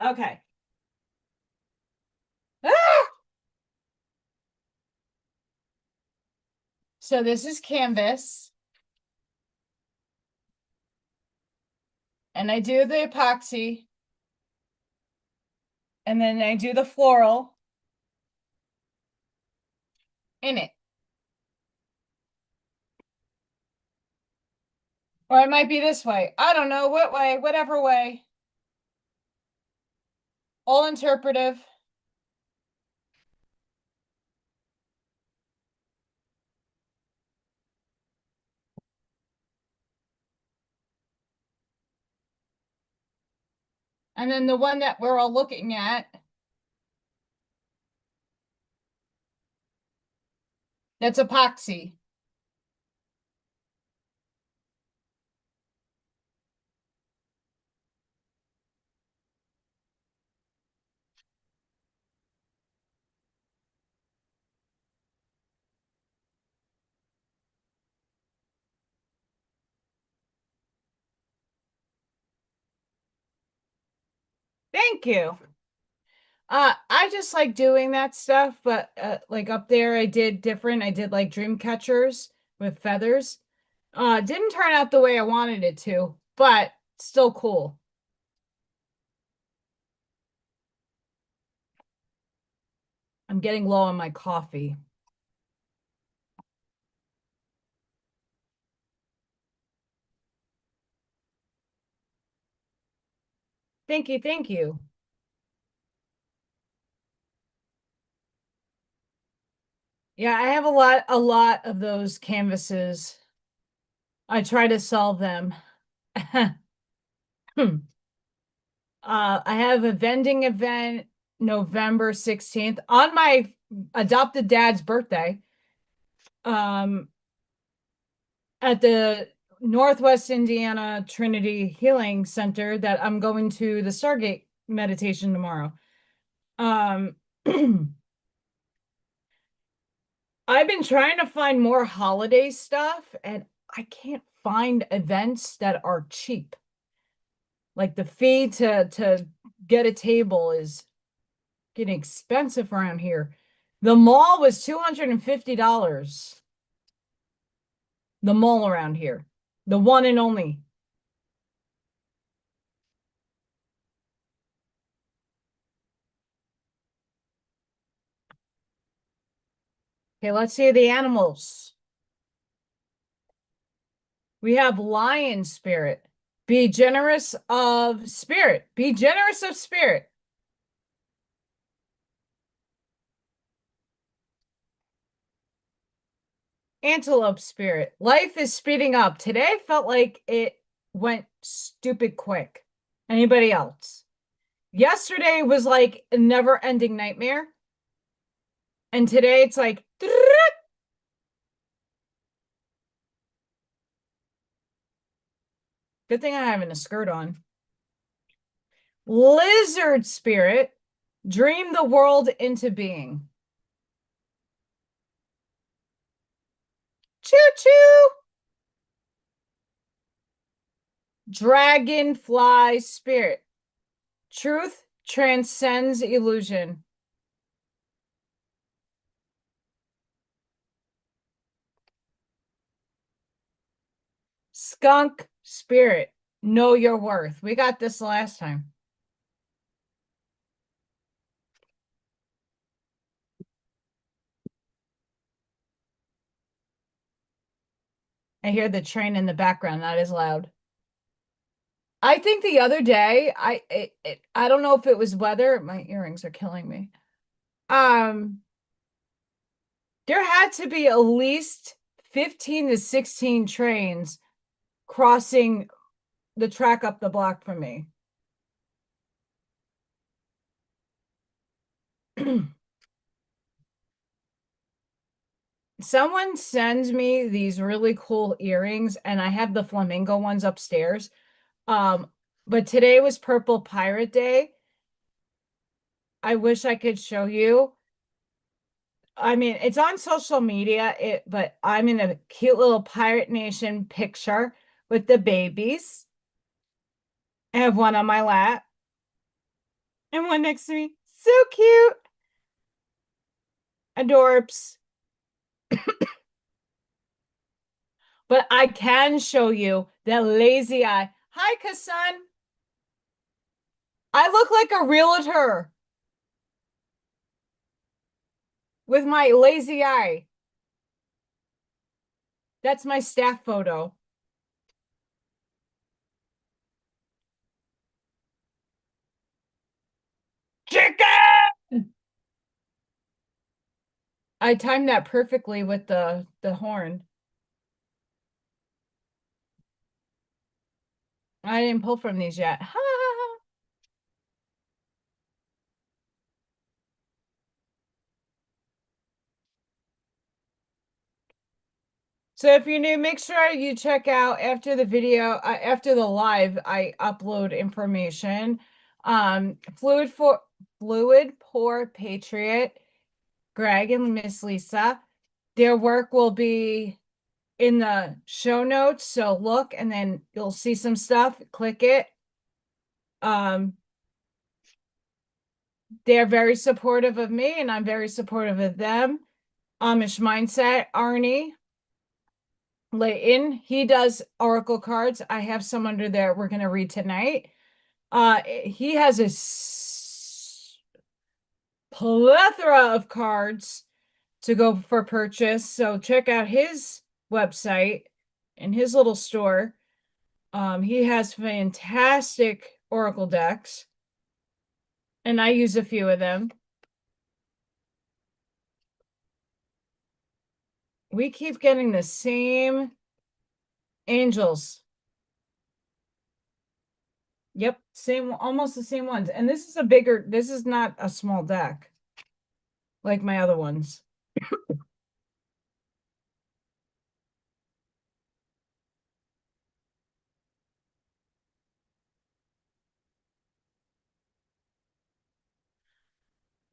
Okay. Ah! So this is canvas. And I do the epoxy. And then I do the floral in it. Or it might be this way. I don't know what way, whatever way. All interpretive. And then the one that we're all looking at, that's epoxy. Thank you. I just like doing that stuff, but like up there I did different. I did like dream catchers with feathers. Didn't turn out the way I wanted it to, but still cool. I'm getting low on my coffee. Thank you, thank you. Yeah, I have a lot of those canvases. I try to solve them. I have a vending event November 16th on my adopted dad's birthday. Um, at the Northwest Indiana Trinity Healing Center that I'm going to the Stargate meditation tomorrow. Um, I've been trying to find more holiday stuff and I can't find events that are cheap. Like the fee to get a table is getting expensive around here. The mall was $250. The mall around here. The one and only. Okay, let's see the animals. We have lion spirit. Be generous of spirit. Be generous of spirit. Antelope spirit. Life is speeding up. Today felt like it went stupid quick. Anybody else? Yesterday was like a never-ending nightmare. And today it's like, good thing I having a skirt on. Lizard spirit. Dream the world into being. Choo choo. Dragonfly spirit. Truth transcends illusion. Skunk spirit. Know your worth. We got this last time. I hear the train in the background. That is loud. I think the other day, I don't know if it was weather. My earrings are killing me. Um, there had to be at least 15 to 16 trains crossing the track up the block from me. Someone sends me these really cool earrings, and I have the flamingo ones upstairs. But today was Purple Pirate Day. I wish I could show you. I mean, it's on social media, but I'm in a cute little Pirate Nation picture with the babies. I have one on my lap and one next to me. So cute. Adorbs. But I can show you that lazy eye. Hi, Kasan. I look like a realtor with my lazy eye. That's my staff photo. Chicken! I timed that perfectly with the horn. I didn't pull from these yet. So if you're new, make sure you check out after the video, after the live, I upload information. Fluid Poor Patriot, Greg and Miss Lisa. Their work will be in the show notes. So look, and then you'll see some stuff. Click it. They're very supportive of me, and I'm very supportive of them. Amish Mindset, Arnie Layton, he does oracle cards. I have some under there we're going to read tonight. He has a plethora of cards to go for purchase. So check out his website and his little store. He has fantastic oracle decks, and I use a few of them. We keep getting the same angels. Yep, same, almost the same ones. And this is a bigger, this is not a small deck like my other ones.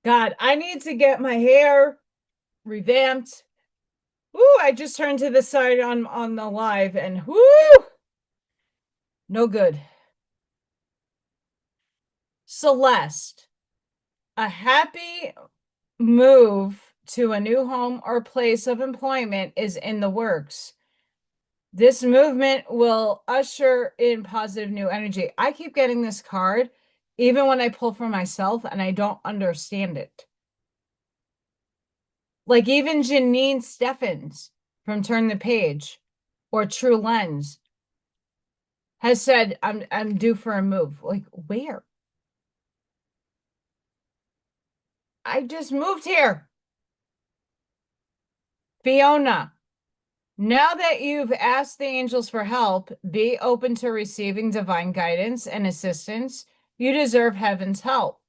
God, I need to get my hair revamped. Ooh, I just turned to the side on the live and whoo, no good. Celeste, a happy move to a new home or place of employment is in the works. This movement will usher in positive new energy. I keep getting this card even when I pull for myself and I don't understand it. Like even Janine Steffens from Turn the Page or True Lens has said, I'm due for a move. Like, where? I just moved here. Fiona, now that you've asked the angels for help, be open to receiving divine guidance and assistance. You deserve heaven's help.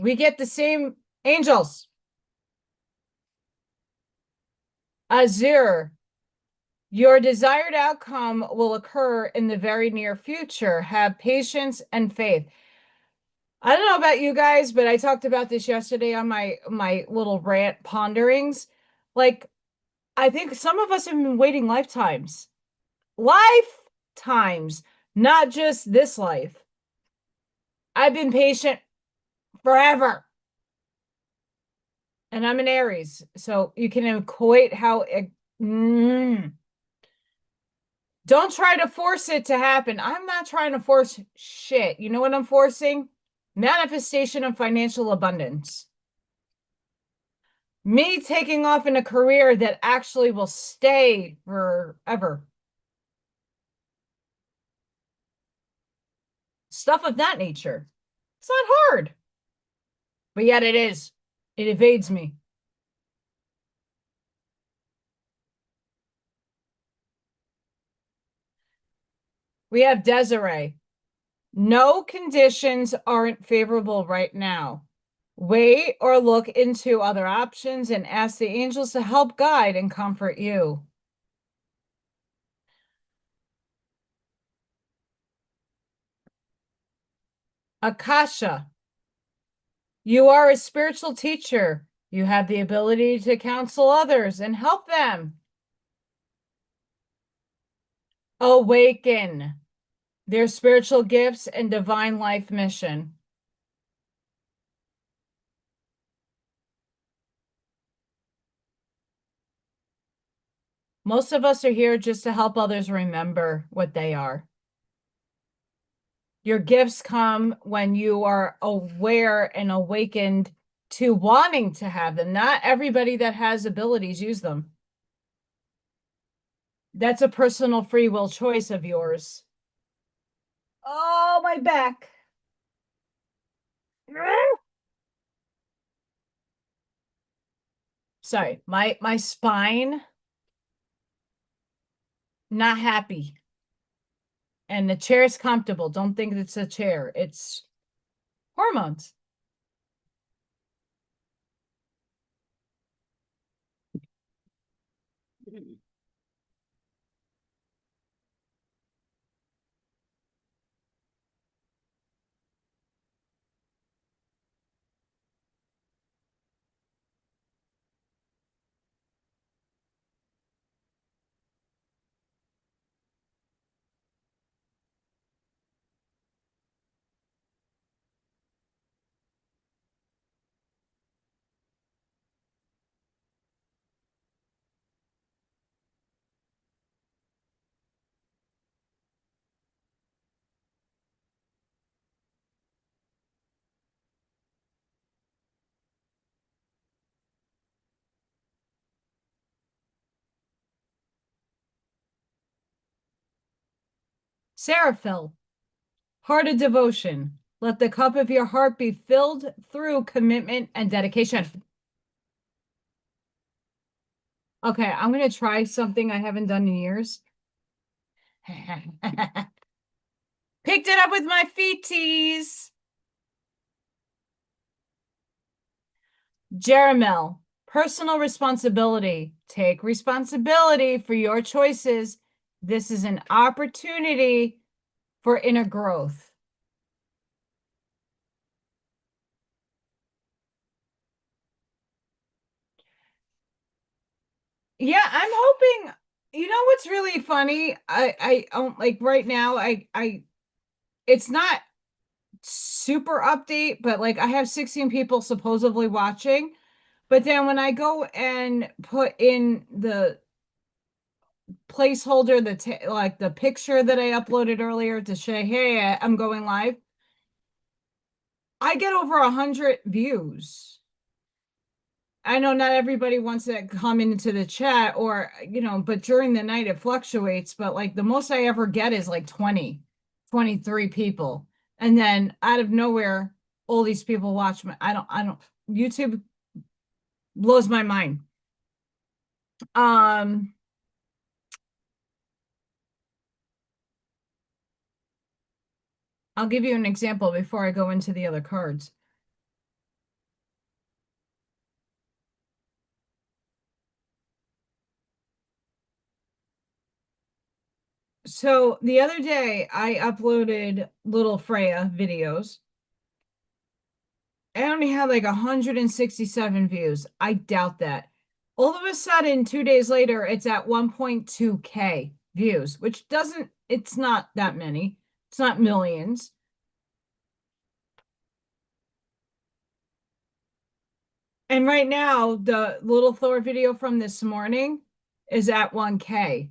We get the same angels. Azure, your desired outcome will occur in the very near future. Have patience and faith. I don't know about you guys, but I talked about this yesterday on my little rant ponderings. Like, I think some of us have been waiting lifetimes. Lifetimes, not just this life. I've been patient forever. And I'm an Aries, so you can equate how don't try to force it to happen. I'm not trying to force shit. You know what I'm forcing? Manifestation of financial abundance. Me taking off in a career that actually will stay forever. Stuff of that nature. It's not hard. But yet it is. It evades me. We have Desiree. No conditions aren't favorable right now. Wait or look into other options and ask the angels to help guide and comfort you. Akasha, you are a spiritual teacher. You have the ability to counsel others and help them. Awaken their spiritual gifts and divine life mission. Most of us are here just to help others remember what they are. Your gifts come when you are aware and awakened to wanting to have them. Not everybody that has abilities use them. That's a personal free will choice of yours. Oh, my back. Sorry, my spine, not happy. And the chair is comfortable. Don't think it's a chair. It's hormones. Sarah Phil, heart of devotion. Let the cup of your heart be filled through commitment and dedication. Okay, I'm going to try something I haven't done in years. Picked it up with my feeties. Jeremel, personal responsibility. Take responsibility for your choices. This is an opportunity for inner growth. Yeah, I'm hoping, you know what's really funny? I like right now, it's not super update, but like I have 16 people supposedly watching. But then when I go and put in the placeholder, like the picture that I uploaded earlier to say, hey, I'm going live, I get over 100 views. I know not everybody wants to come into the chat or, but during the night it fluctuates, but like the most I ever get is like 20, 23 people. And then out of nowhere, all these people watch me. YouTube blows my mind. Um, I'll give you an example before I go into the other cards. So the other day I uploaded little Freya videos. I only had like 167 views. I doubt that. All of a sudden, 2 days later, it's at 1.2K views, which it's not that many. It's not millions. And right now, the little Thor video from this morning is at 1K.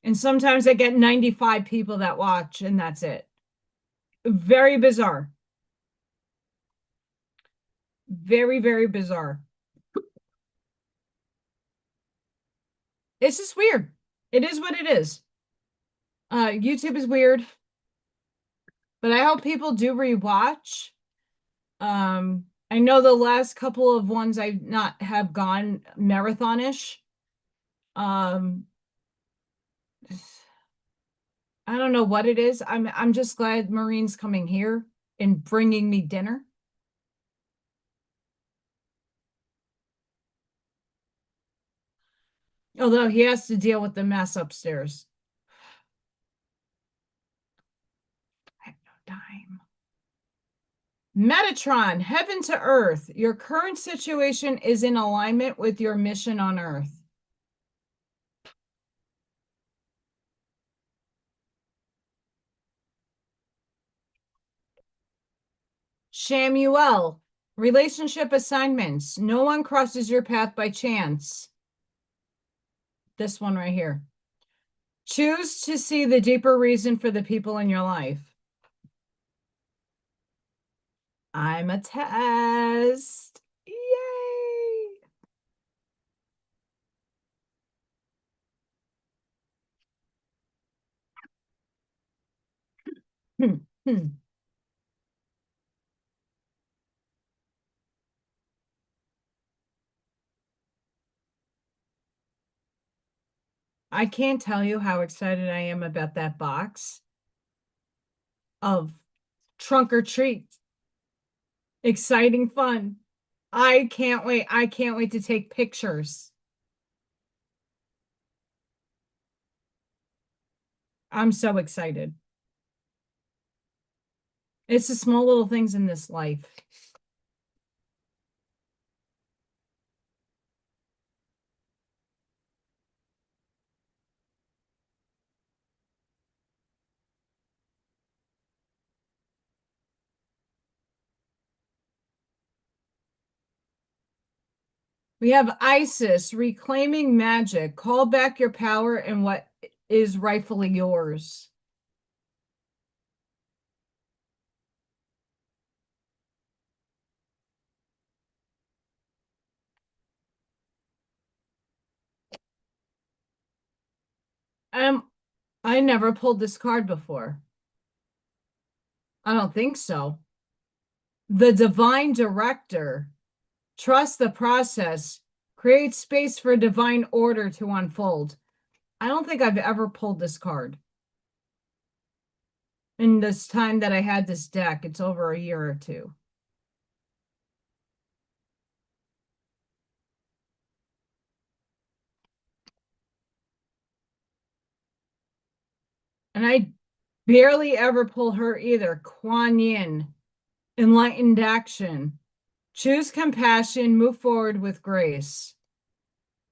And sometimes I get 95 people that watch, and that's it. Very bizarre. Very, very bizarre. It's just weird. It is what it is. YouTube is weird, but I hope people do rewatch. I know the last couple of ones I've not have gone marathonish. Um, I don't know what it is. I'm just glad Marine's coming here and bringing me dinner. Although he has to deal with the mess upstairs. I have no time. Metatron, heaven to earth. Your current situation is in alignment with your mission on earth. Shamuel, relationship assignments. No one crosses your path by chance. this one right here. Choose to see the deeper reason for the people in your life. I'm a test. Yay! Hmm. Hmm. I can't tell you how excited I am about that box of trunk or treat. Exciting fun. I can't wait. I can't wait to take pictures. I'm so excited. It's the small little things in this life. We have Isis reclaiming magic. Call back your power and what is rightfully yours. I never pulled this card before. I don't think so. The Divine Director. Trust the process. Create space for divine order to unfold. I don't think I've ever pulled this card. In this time that I had this deck, it's over a year or two. And I barely ever pull her either. Kuan Yin, enlightened action. Choose compassion, move forward with grace.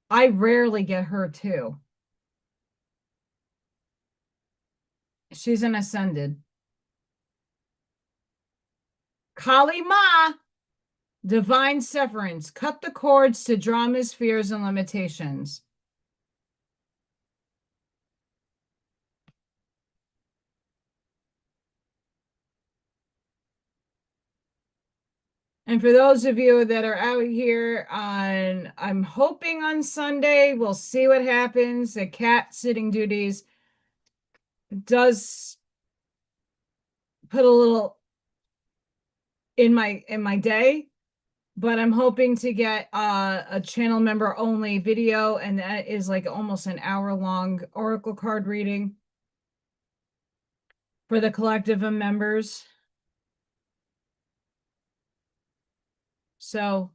I rarely get her too. She's an ascended. Kali Ma, divine severance. Cut the cords to dramas, fears, and limitations. And for those of you that are out here on, I'm hoping on Sunday, we'll see what happens. The cat sitting duties does put a little in my day, but I'm hoping to get a channel member only video, and that is like almost an hour long oracle card reading for the collective of members. So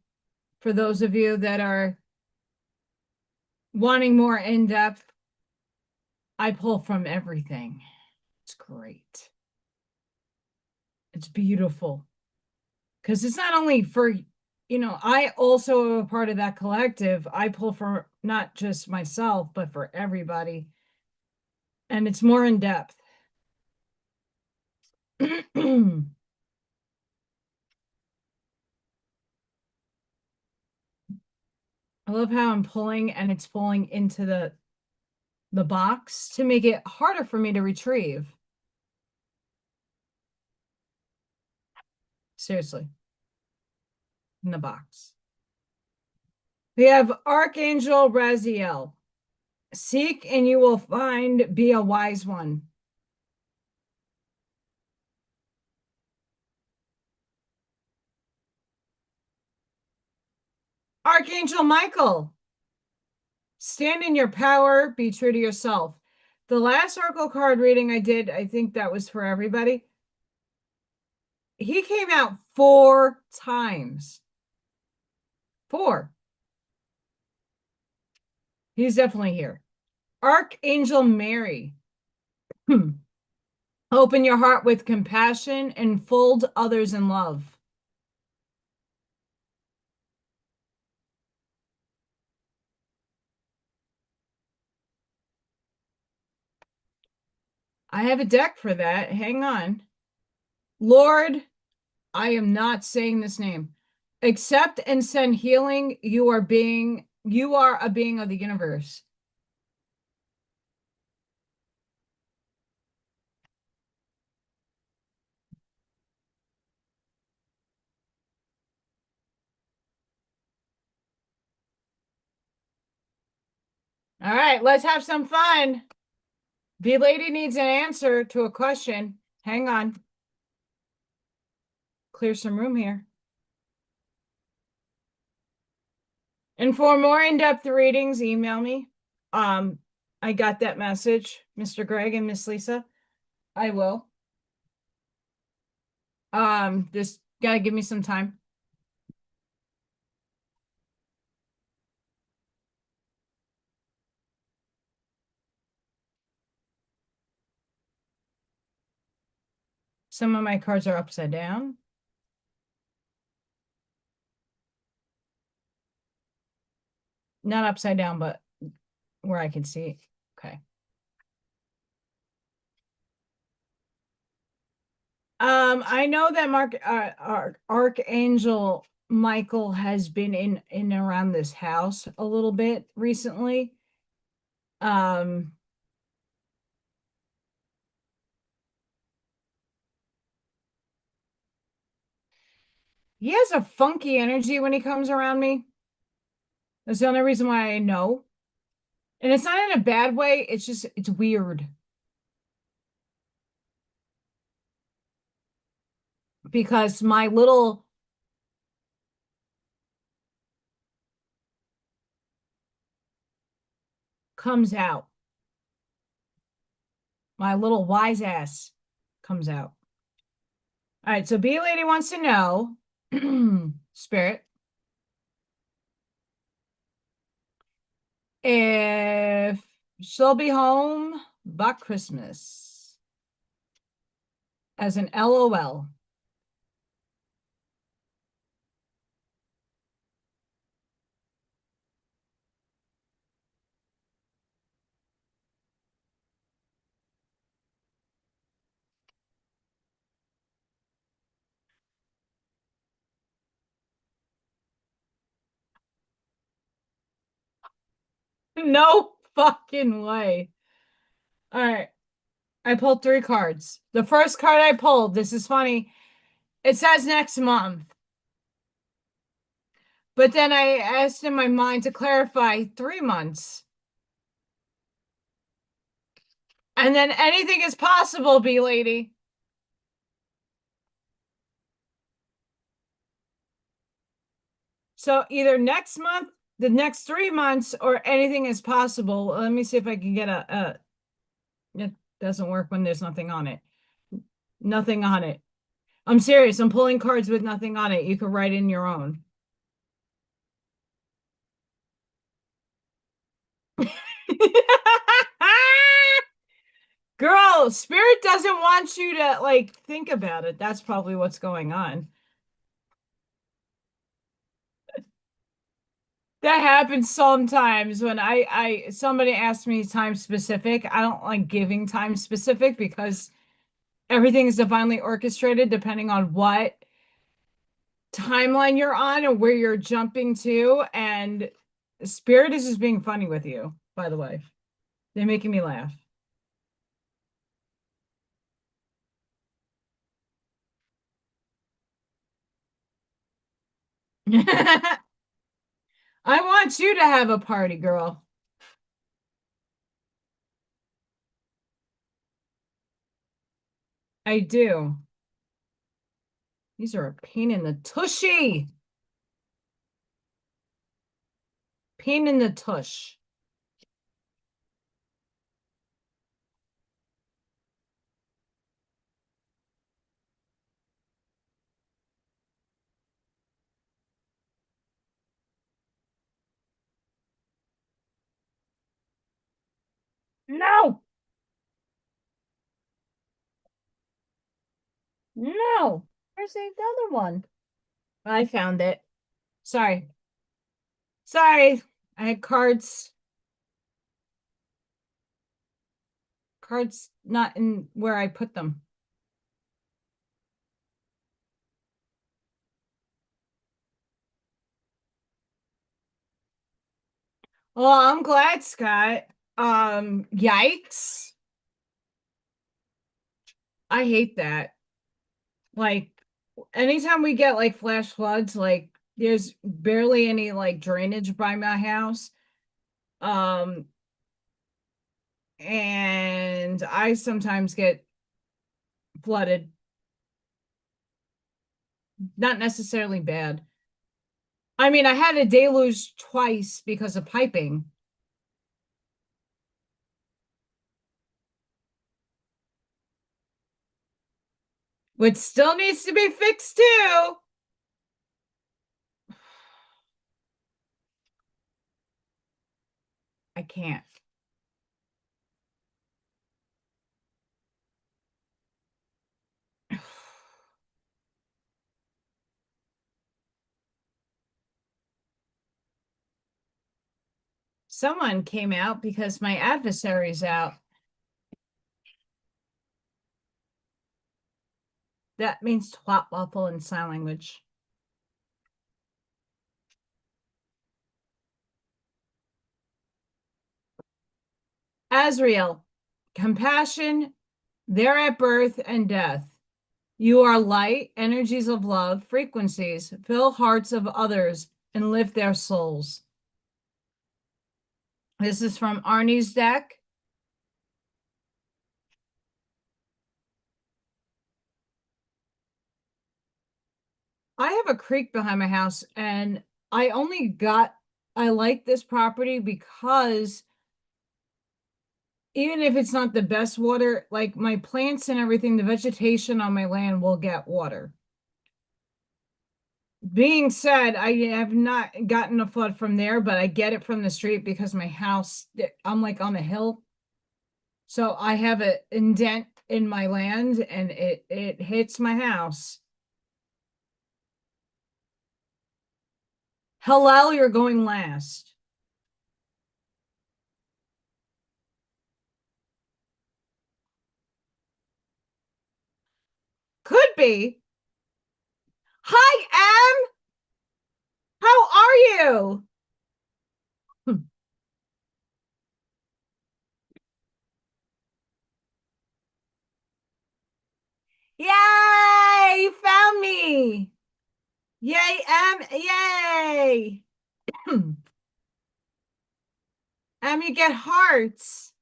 for those of you that are wanting more in-depth, I pull from everything. It's great. It's beautiful. Because it's not only for, I also am a part of that collective. I pull for not just myself, but for everybody. And it's more in depth. I love how I'm pulling and it's falling into the box to make it harder for me to retrieve. Seriously. In the box. We have Archangel Raziel. Seek and you will find, be a wise one. Archangel Michael. Stand in your power, be true to yourself. The last oracle card reading I did, I think that was for everybody. He came out 4 times. 4. He's definitely here. Archangel Mary. Open your heart with compassion and fold others in love. I have a deck for that. Hang on. Lord, I am not saying this name. Accept and send healing. You are a being of the universe. All right, let's have some fun. The lady needs an answer to a question. Hang on. Clear some room here. And for more in-depth readings, email me. Um, I got that message, Mr. Greg and Miss Lisa. I will. Just gotta give me some time. Some of my cards are upside down. Not upside down, but where I can see. Okay. I know that Archangel Michael has been in around this house a little bit recently. Um, he has a funky energy when he comes around me. That's the only reason why I know. And it's not in a bad way, it's just it's weird. Because my little comes out. My little wise ass comes out. All right, so B Lady wants to know, Spirit, if she'll be home by Christmas as an LOL. No fucking way. All right. I pulled 3 cards. The first card I pulled, this is funny. It says next month. But then I asked in my mind to clarify 3 months. And then anything is possible, B Lady. So either next month, the next 3 months, or anything is possible. Let me see if I can get a it doesn't work when there's nothing on it. Nothing on it. I'm serious. I'm pulling cards with nothing on it. You can write in your own. Girl, Spirit doesn't want you to like think about it. That's probably what's going on. That happens sometimes when I somebody asks me time specific. I don't like giving time specific because everything is divinely orchestrated depending on what timeline you're on and where you're jumping to. And Spirit is just being funny with you, by the way. They're making me laugh. I want you to have a party, girl. I do. These are a pain in the tushy. Pain in the tush. No, no. Where's the other one? I found it. Sorry. Sorry. I had cards not in where I put them. Well, I'm glad, Scott. Yikes. I hate that. Like, anytime we get like flash floods, like there's barely any like drainage by my house. Um, and I sometimes get flooded. Not necessarily bad. I mean, I had a deluge twice because of piping, which still needs to be fixed too. I can't. Someone came out because my adversary's out. That means twat waffle in sign language. Azrael, compassion, they're at birth and death. You are light, energies of love, frequencies, fill hearts of others and lift their souls. This is from Arnie's deck. I have a creek behind my house, and I like this property because even if it's not the best water, like my plants and everything, the vegetation on my land will get water. Being said, I have not gotten a flood from there, but I get it from the street because my house, I'm like on a hill. So I have an indent in my land and it hits my house. Hillel, you're going last. Could be. Hi, Em. How are you? Yay! You found me. Yay, Em. Yay. Em, you get hearts.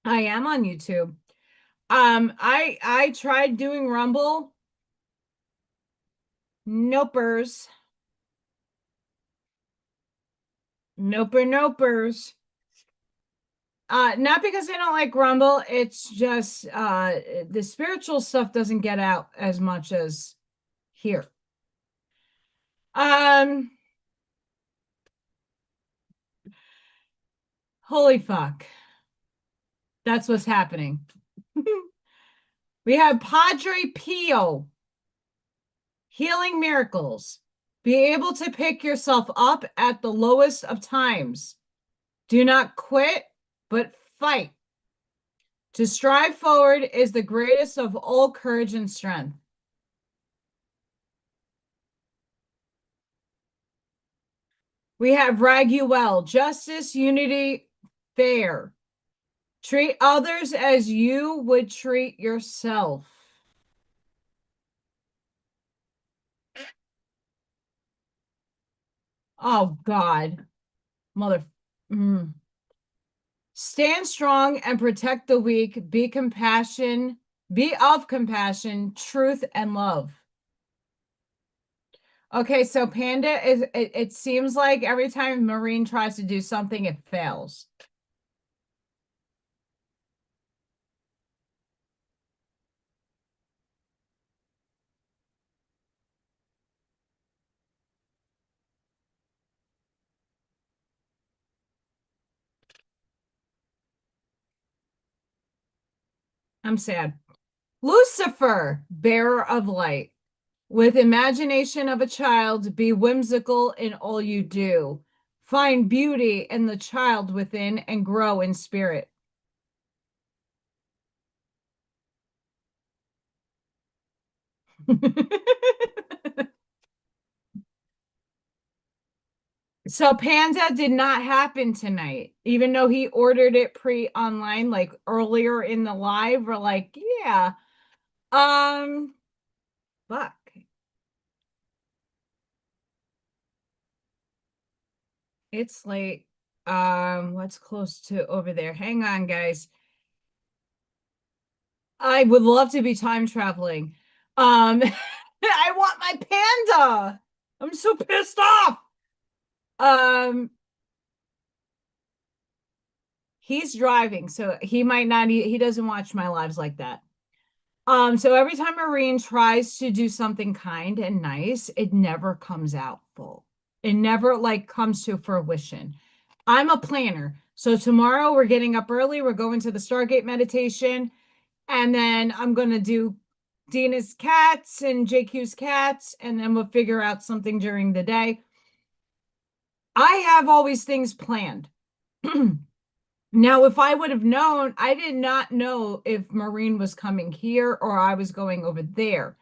I am on YouTube. I tried doing Rumble. Nopers. Nopers. Not because I don't like Rumble, it's just the spiritual stuff doesn't get out as much as here. Um, holy fuck. That's what's happening. We have Padre Pio, healing miracles. Be able to pick yourself up at the lowest of times. Do not quit, but fight. To strive forward is the greatest of all courage and strength. We have Raguel, justice, unity, fair. Treat others as you would treat yourself. Oh, God. Mother. Mm. Stand strong and protect the weak. Be compassion. Be of compassion, truth, and love. Okay, so Panda is, it seems like every time Marine tries to do something, it fails. I'm sad. Lucifer, bearer of light. With imagination of a child, be whimsical in all you do. Find beauty in the child within and grow in spirit. So Panda did not happen tonight, even though he ordered it pre-online, like earlier in the live. We're like, yeah, um, fuck. It's late. What's close to over there? Hang on, guys. I would love to be time traveling. I want my panda. I'm so pissed off. Um, he's driving, so he might not, he doesn't watch my lives like that. So every time Marine tries to do something kind and nice, it never comes out full. It never like comes to fruition. I'm a planner. So tomorrow we're getting up early. We're going to the Stargate meditation, and then I'm gonna do Dina's cats and JQ's cats, and then we'll figure out something during the day. I have always things planned. Now, if I would have known, I did not know if Maureen was coming here or I was going over there.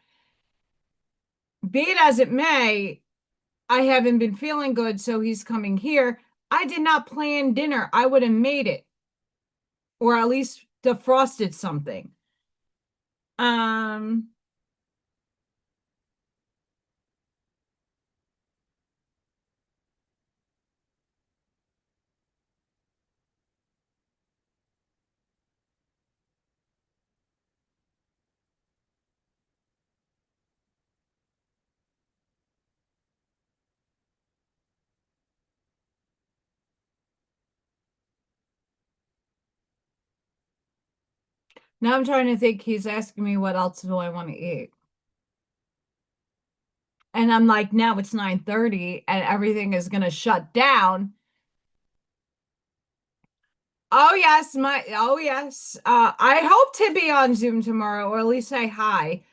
Be it as it may, I haven't been feeling good, so he's coming here. I did not plan dinner. I would have made it or at least defrosted something. Um, Now I'm trying to think, he's asking me what else do I want to eat. And I'm like, now it's 9:30 and everything is gonna shut down. Oh yes, oh yes. I hope to be on Zoom tomorrow or at least say hi.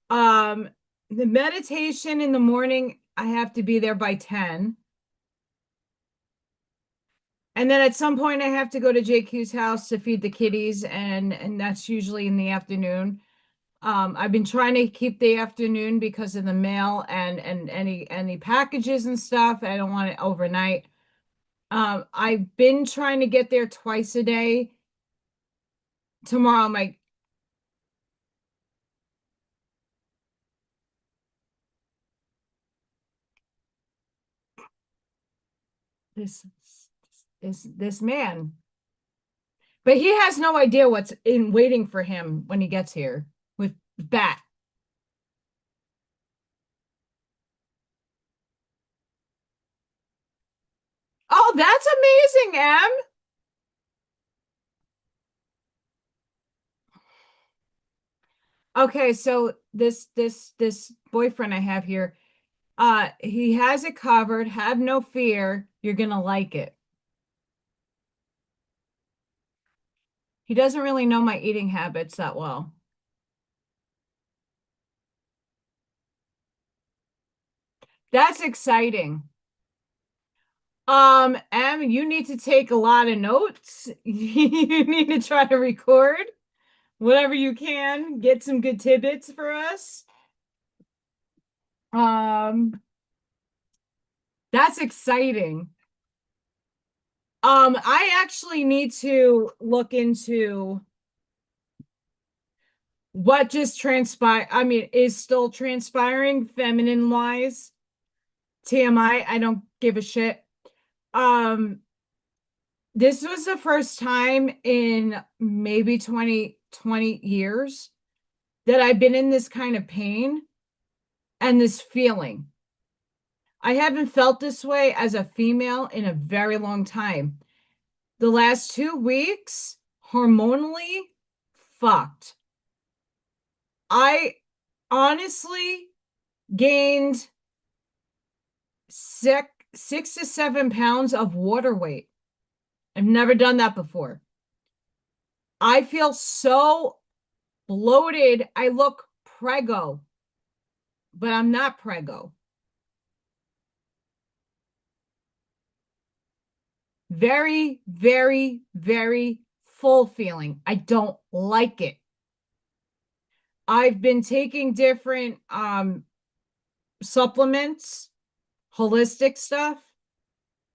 Um, the meditation in the morning, I have to be there by 10. And then at some point I have to go to JQ's house to feed the kitties, and that's usually in the afternoon. I've been trying to keep the afternoon because of the mail and any packages and stuff. I don't want it overnight. I've been trying to get there twice a day. Tomorrow, my this this man, but he has no idea what's in waiting for him when he gets here with Bat. Oh, that's amazing, Em. Okay, so this boyfriend I have here, he has it covered. Have no fear. You're gonna like it. He doesn't really know my eating habits that well. That's exciting. Em, you need to take a lot of notes. You need to try to record whatever you can, get some good tidbits for us. Um, that's exciting. I actually need to look into what just transpired. I mean, is still transpiring feminine wise. TMI, I don't give a shit. Um, this was the first time in maybe 20 years that I've been in this kind of pain and this feeling. I haven't felt this way as a female in a very long time. The last 2 weeks, hormonally, fucked. I honestly gained 6 to 7 pounds of water weight. I've never done that before. I feel so bloated. I look prego, but I'm not prego. Very, very, very full feeling. I don't like it. I've been taking different supplements, holistic stuff.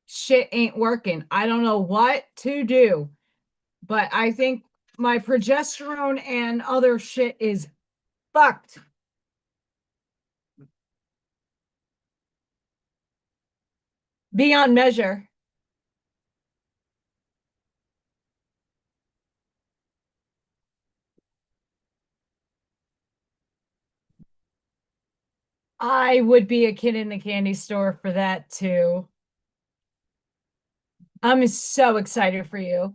Shit ain't working. I don't know what to do, but I think my progesterone and other shit is fucked. Beyond measure. I would be a kid in the candy store for that too. I'm so excited for you.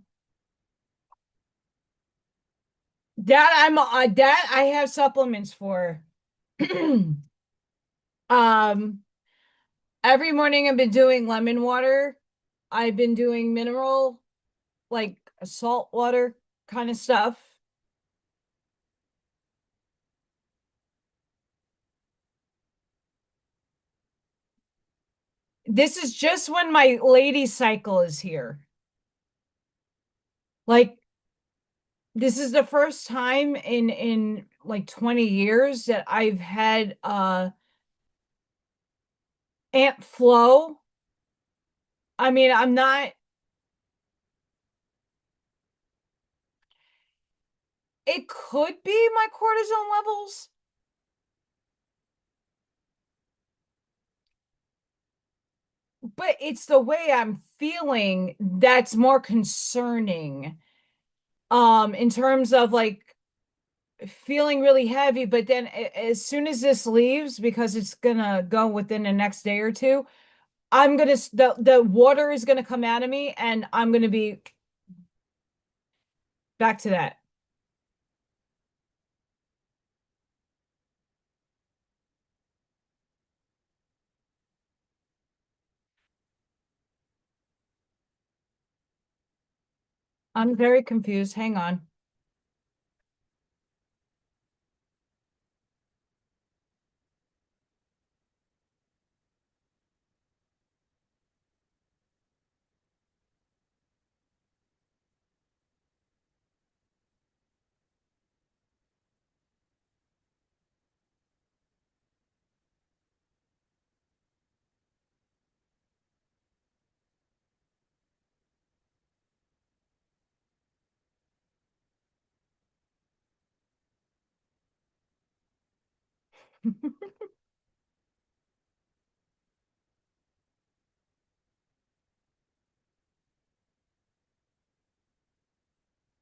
That I have supplements for. Um, every morning I've been doing lemon water. I've been doing mineral, like salt water kind of stuff. This is just when my lady cycle is here. Like this is the first time in like 20 years that I've had Aunt Flo. I mean, I'm not, it could be my cortisone levels, but it's the way I'm feeling that's more concerning. In terms of like feeling really heavy, but then as soon as this leaves, because it's gonna go within the next day or two, I'm gonna the water is gonna come out of me and I'm gonna be back to that. I'm very confused. Hang on.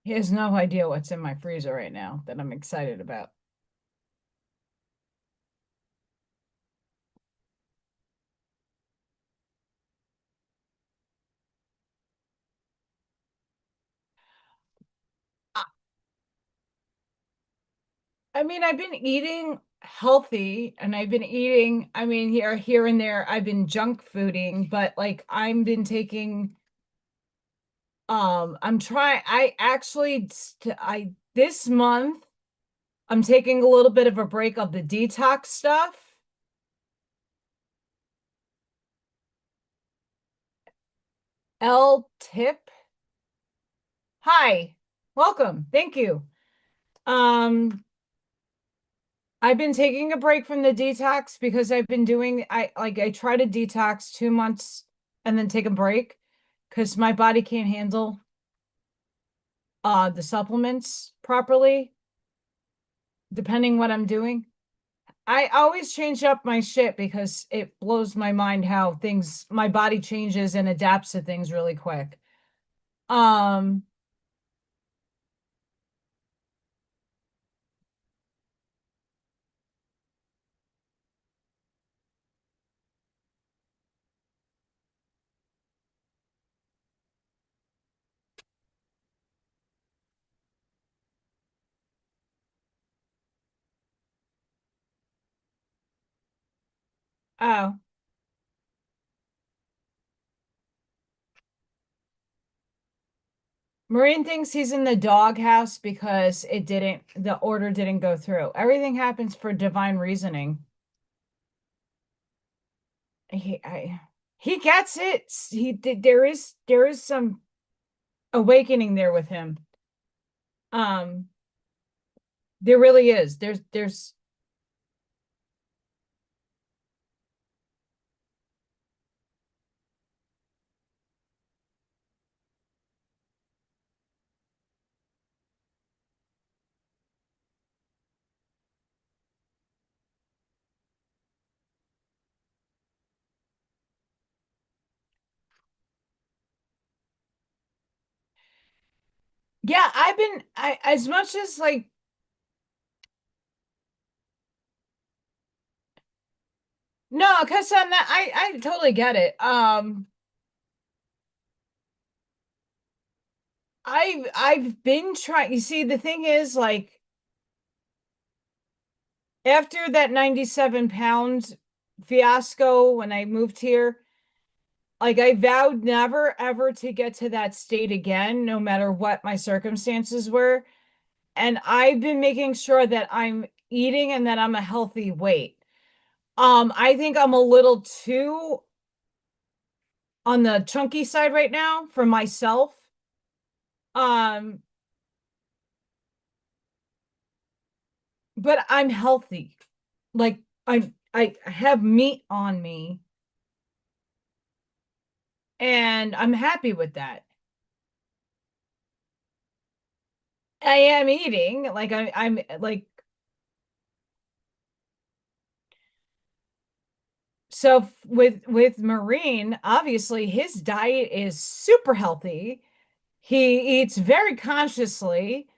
He has no idea what's in my freezer right now that I'm excited about. I I mean, I've been eating healthy and I've been eating, I mean, here and there, I've been junk fooding, but like I've been taking I'm trying I actually I this month I'm taking a little bit of a break of the detox stuff. L tip. Hi. Welcome. Thank you. Um I've been taking a break from the detox because I've been doing I try to detox 2 months and then take a break because my body can't handle the supplements properly, depending what I'm doing. I always change up my shit because it blows my mind how things my body changes and adapts to things really quick. Um, oh, Marine thinks he's in the doghouse because the order didn't go through. Everything happens for divine reasoning. He I he gets it. There is some awakening there with him. Um, there really is. There's yeah, I as much as like No, because I totally get it. I've been trying. You see, the thing is, like, after that 97 pound fiasco when I moved here, like I vowed never ever to get to that state again, no matter what my circumstances were. And I've been making sure that I'm eating and that I'm a healthy weight. I think I'm a little too on the chunky side right now for myself. Um, but I'm healthy. Like I have meat on me and I'm happy with that. I am eating like I'm like so with Marine, obviously his diet is super healthy. He eats very consciously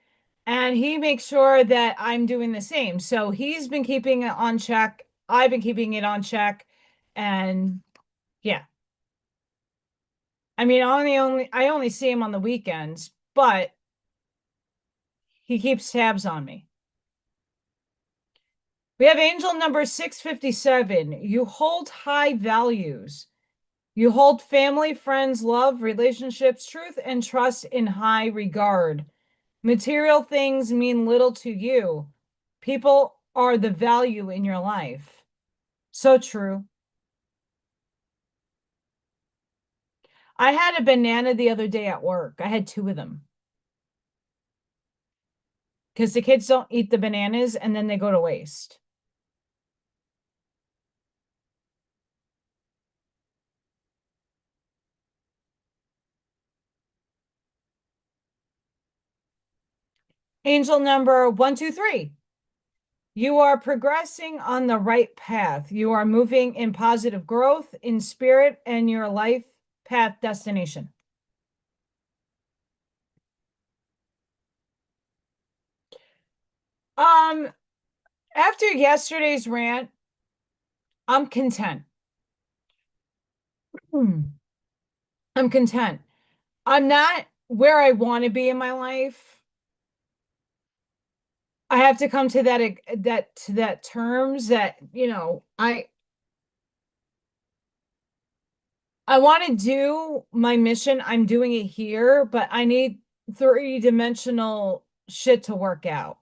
and he makes sure that I'm doing the same. So he's been keeping it on check. I've been keeping it on check. And yeah, I mean, I only see him on the weekends, but he keeps tabs on me. We have angel number 657. You hold high values. You hold family, friends, love, relationships, truth, and trust in high regard. Material things mean little to you. People are the value in your life. So true. I had a banana the other day at work. I had two of them because the kids don't eat the bananas and then they go to waste. Angel number 123. You are progressing on the right path. You are moving in positive growth in spirit and your life path destination. Um, After yesterday's rant, I'm content. Hmm. I'm content. I'm not where I want to be in my life. I have to come to that terms that, I want to do my mission. I'm doing it here, but I need three-dimensional shit to work out.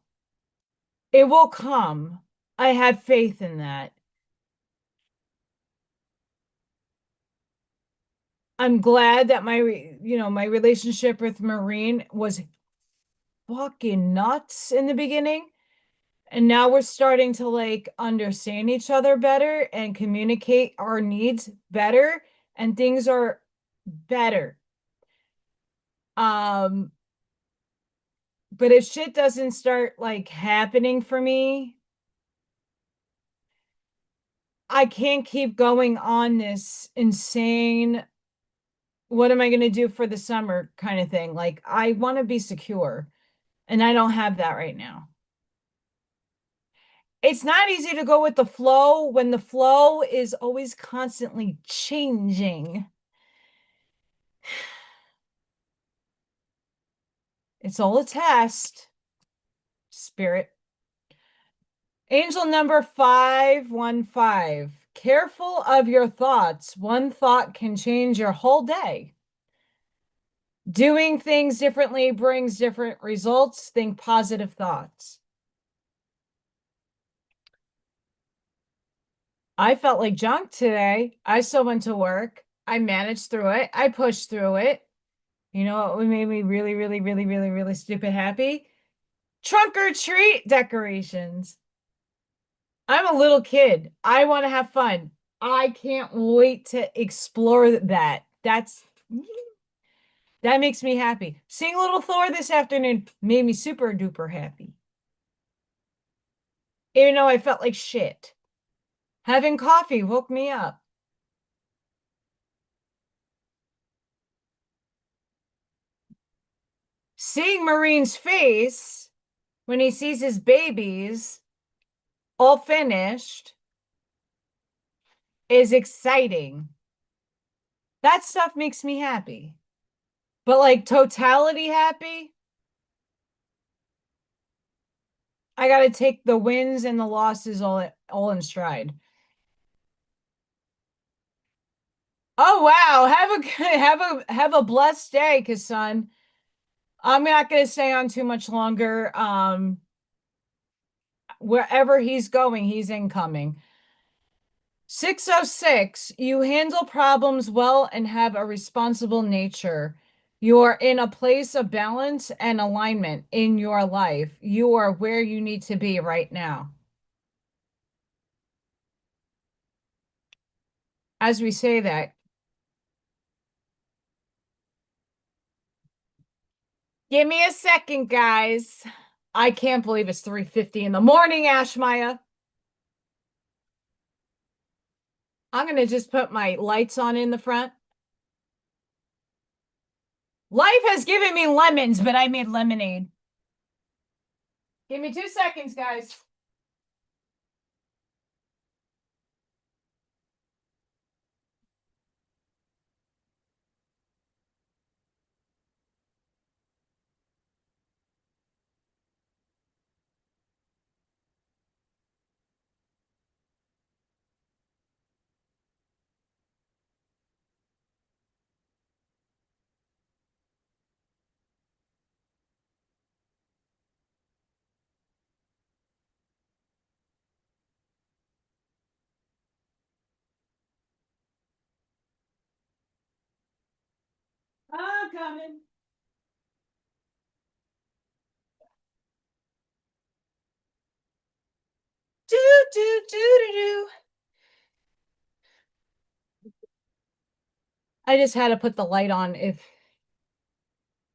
It will come. I have faith in that. I'm glad that my relationship with Marine was fucking nuts in the beginning. And now we're starting to like understand each other better and communicate our needs better, and things are better. Um, but if shit doesn't start like happening for me, I can't keep going on this insane, what am I going to do for the summer kind of thing. Like, I want to be secure, and I don't have that right now. It's not easy to go with the flow when the flow is always constantly changing. It's all a test, spirit. Angel number 515. Careful of your thoughts. One thought can change your whole day. Doing things differently brings different results. Think positive thoughts. I felt like junk today. I still went to work. I managed through it. I pushed through it. You know what made me really, really, really, really, really stupid happy? Trunk or treat decorations. I'm a little kid. I want to have fun. I can't wait to explore that. That makes me happy. Seeing little Thor this afternoon made me super duper happy. Even though I felt like shit. Having coffee woke me up. Seeing Marine's face when he sees his babies all finished is exciting. That stuff makes me happy. But like totality happy, I got to take the wins and the losses all in stride. Oh wow, have a good have a blessed day, cause son. I'm not gonna stay on too much longer. Wherever he's going, he's incoming. 606, you handle problems well and have a responsible nature. You are in a place of balance and alignment in your life. You are where you need to be right now. As we say that, give me a second, guys. I can't believe it's 3:50 in the morning, Ashmaya. I'm gonna just put my lights on in the front. Life has given me lemons, but I made lemonade. Give me 2 seconds, guys. I'm coming. Do, do, do, do, do. I just had to put the light on if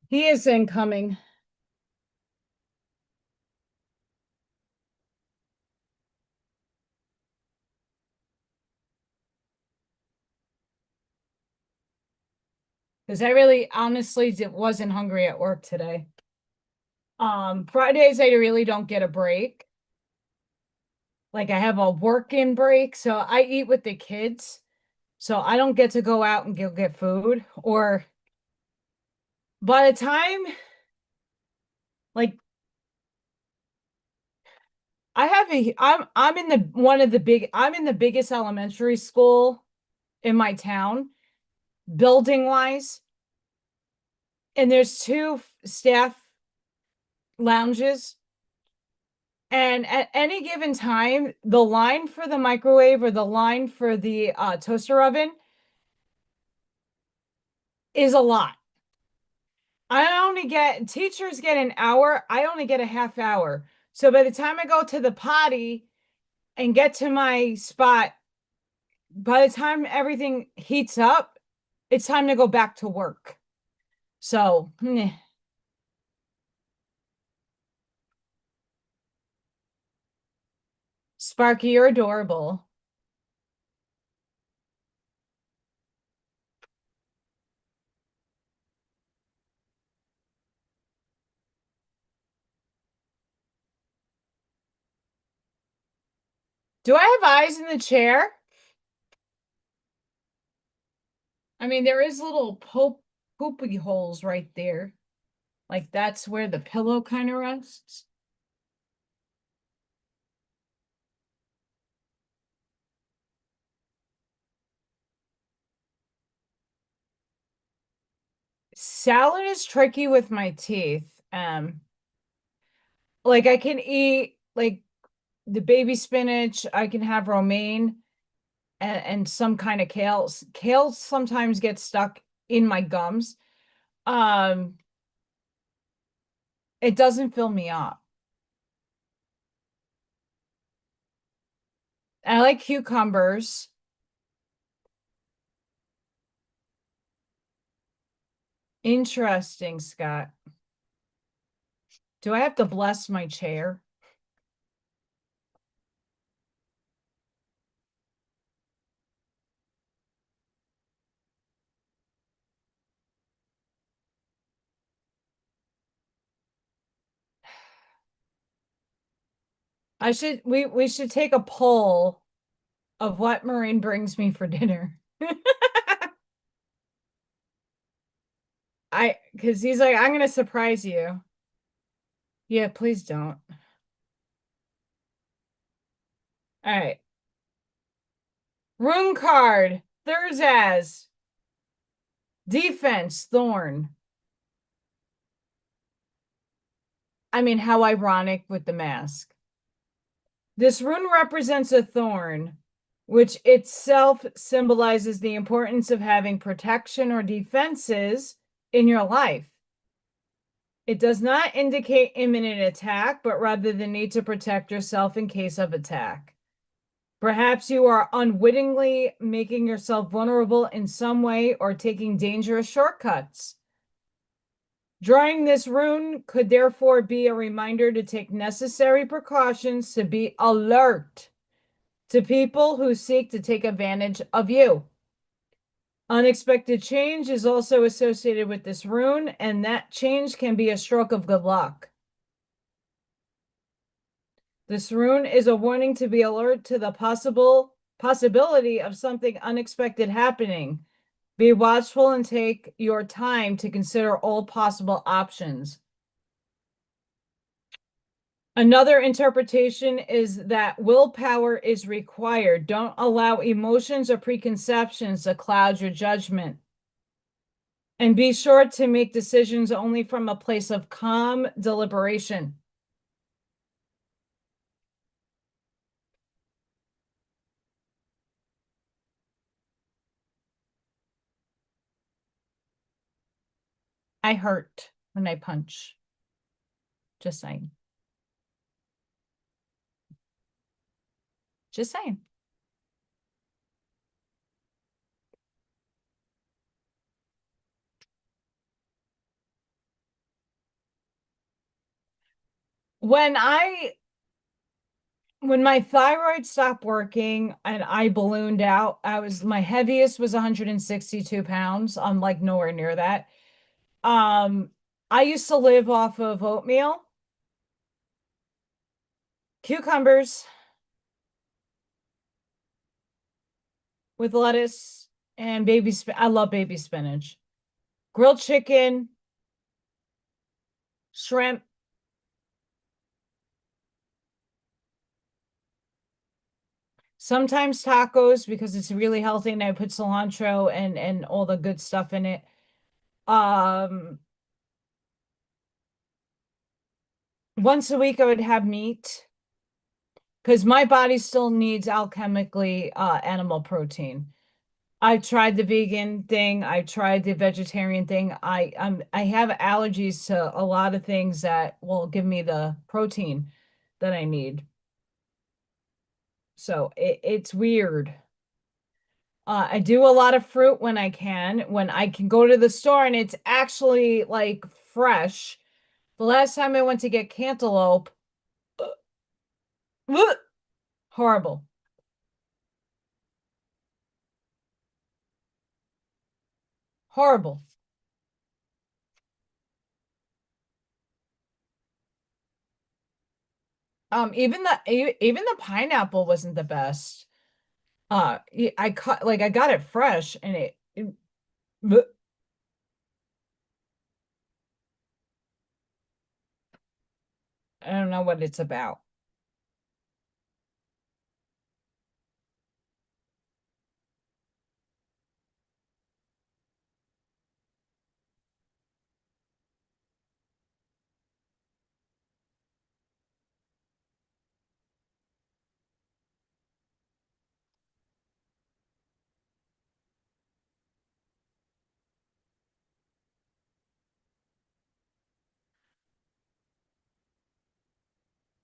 he is incoming. Because I really honestly wasn't hungry at work today. Fridays I really don't get a break. Like I have a work-in break, so I eat with the kids. So I don't get to go out and go get food. Or by the time like I'm in the one of the big I'm in the biggest elementary school in my town, building wise, and there's two staff lounges. And at any given time, the line for the microwave or the line for the toaster oven is a lot. I only get teachers get an hour, I only get a half hour. So by the time I go to the potty and get to my spot, by the time everything heats up, it's time to go back to work. So, Sparky, you're adorable. Do I have eyes in the chair? I mean, there is little poopy holes right there. Like that's where the pillow kind of rests. Salad is tricky with my teeth. Like I can eat like the baby spinach, I can have romaine and some kind of kale. Kale sometimes gets stuck in my gums. Um, it doesn't fill me up. I like cucumbers. Interesting, Scott. Do I have to bless my chair? We should take a poll of what Maureen brings me for dinner. Because he's like, I'm gonna surprise you. Yeah, please don't. All right. Rune card, Thurzaz. Defense, Thorn. I mean, how ironic with the mask. This rune represents a thorn, which itself symbolizes the importance of having protection or defenses in your life. It does not indicate imminent attack, but rather the need to protect yourself in case of attack. Perhaps you are unwittingly making yourself vulnerable in some way or taking dangerous shortcuts. Drawing this rune could therefore be a reminder to take necessary precautions to be alert to people who seek to take advantage of you. Unexpected change is also associated with this rune, and that change can be a stroke of good luck. This rune is a warning to be alert to the possibility of something unexpected happening. Be watchful and take your time to consider all possible options. Another interpretation is that willpower is required. Don't allow emotions or preconceptions to cloud your judgment. And be sure to make decisions only from a place of calm deliberation. I hurt when I punch. Just saying. Just saying. When my thyroid stopped working and I ballooned out, my heaviest was 162 pounds. I'm like nowhere near that. I used to live off of oatmeal, cucumbers with lettuce, and I love baby spinach, grilled chicken, shrimp, sometimes tacos because it's really healthy and I put cilantro and all the good stuff in it. Um, Once a week I would have meat because my body still needs alchemically animal protein. I tried the vegan thing. I tried the vegetarian thing. I have allergies to a lot of things that will give me the protein that I need. So it's weird. I do a lot of fruit when I can. When I can go to the store and it's actually like fresh. The last time I went to get cantaloupe, horrible. Horrible. Even the pineapple wasn't the best. I got it fresh and bleh. I don't know what it's about.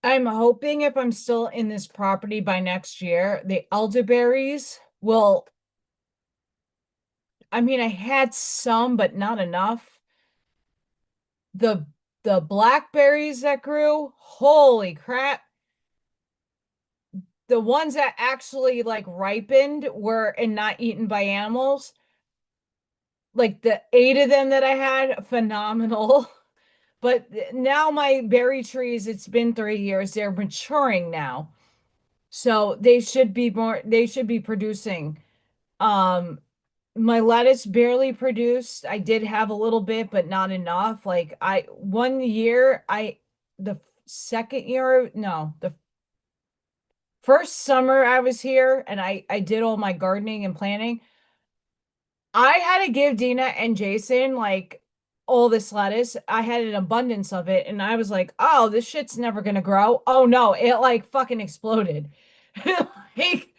I'm hoping if I'm still in this property by next year, the elderberries will, I mean, I had some, but not enough. The the blackberries that grew, holy crap. The ones that actually like ripened were and not eaten by animals. Like the 8 of them that I had, phenomenal. But now my berry trees, it's been 3 years, they're maturing now. So they should be producing. Um, my lettuce barely produced. I did have a little bit, but not enough. Like I one year, the second year, no, the first summer I was here and I did all my gardening and planting. I had to give Dina and Jason like all this lettuce. I had an abundance of it, and I was like, "Oh, this shit's never gonna grow." Oh no, it like fucking exploded. Like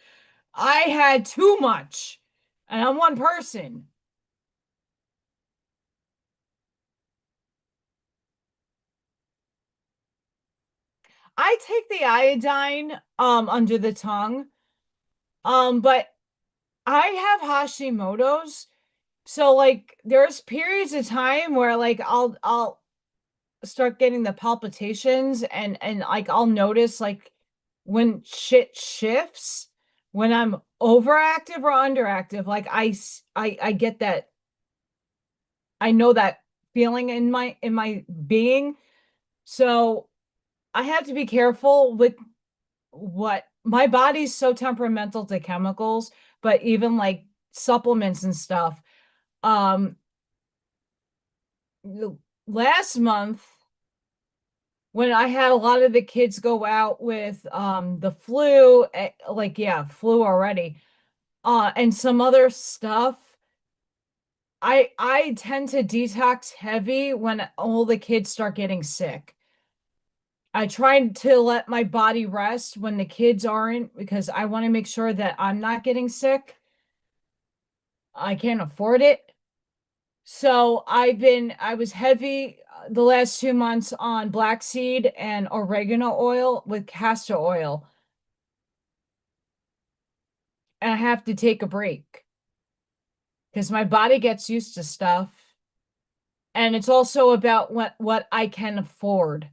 I had too much, and I'm one person. I take the iodine under the tongue, but I have Hashimoto's, so like there's periods of time where like I'll start getting the palpitations and like I'll notice like when shit shifts, when I'm overactive or underactive, like I get that, I know that feeling in my being. So I have to be careful with what my body's so temperamental to chemicals, but even like supplements and stuff. Um Last month when I had a lot of the kids go out with the flu, like yeah, flu already, and some other stuff, I tend to detox heavy when all the kids start getting sick. I tried to let my body rest when the kids aren't because I want to make sure that I'm not getting sick. I can't afford it. So I was heavy the last 2 months on black seed and oregano oil with castor oil, and I have to take a break because my body gets used to stuff. And it's also about what I can afford.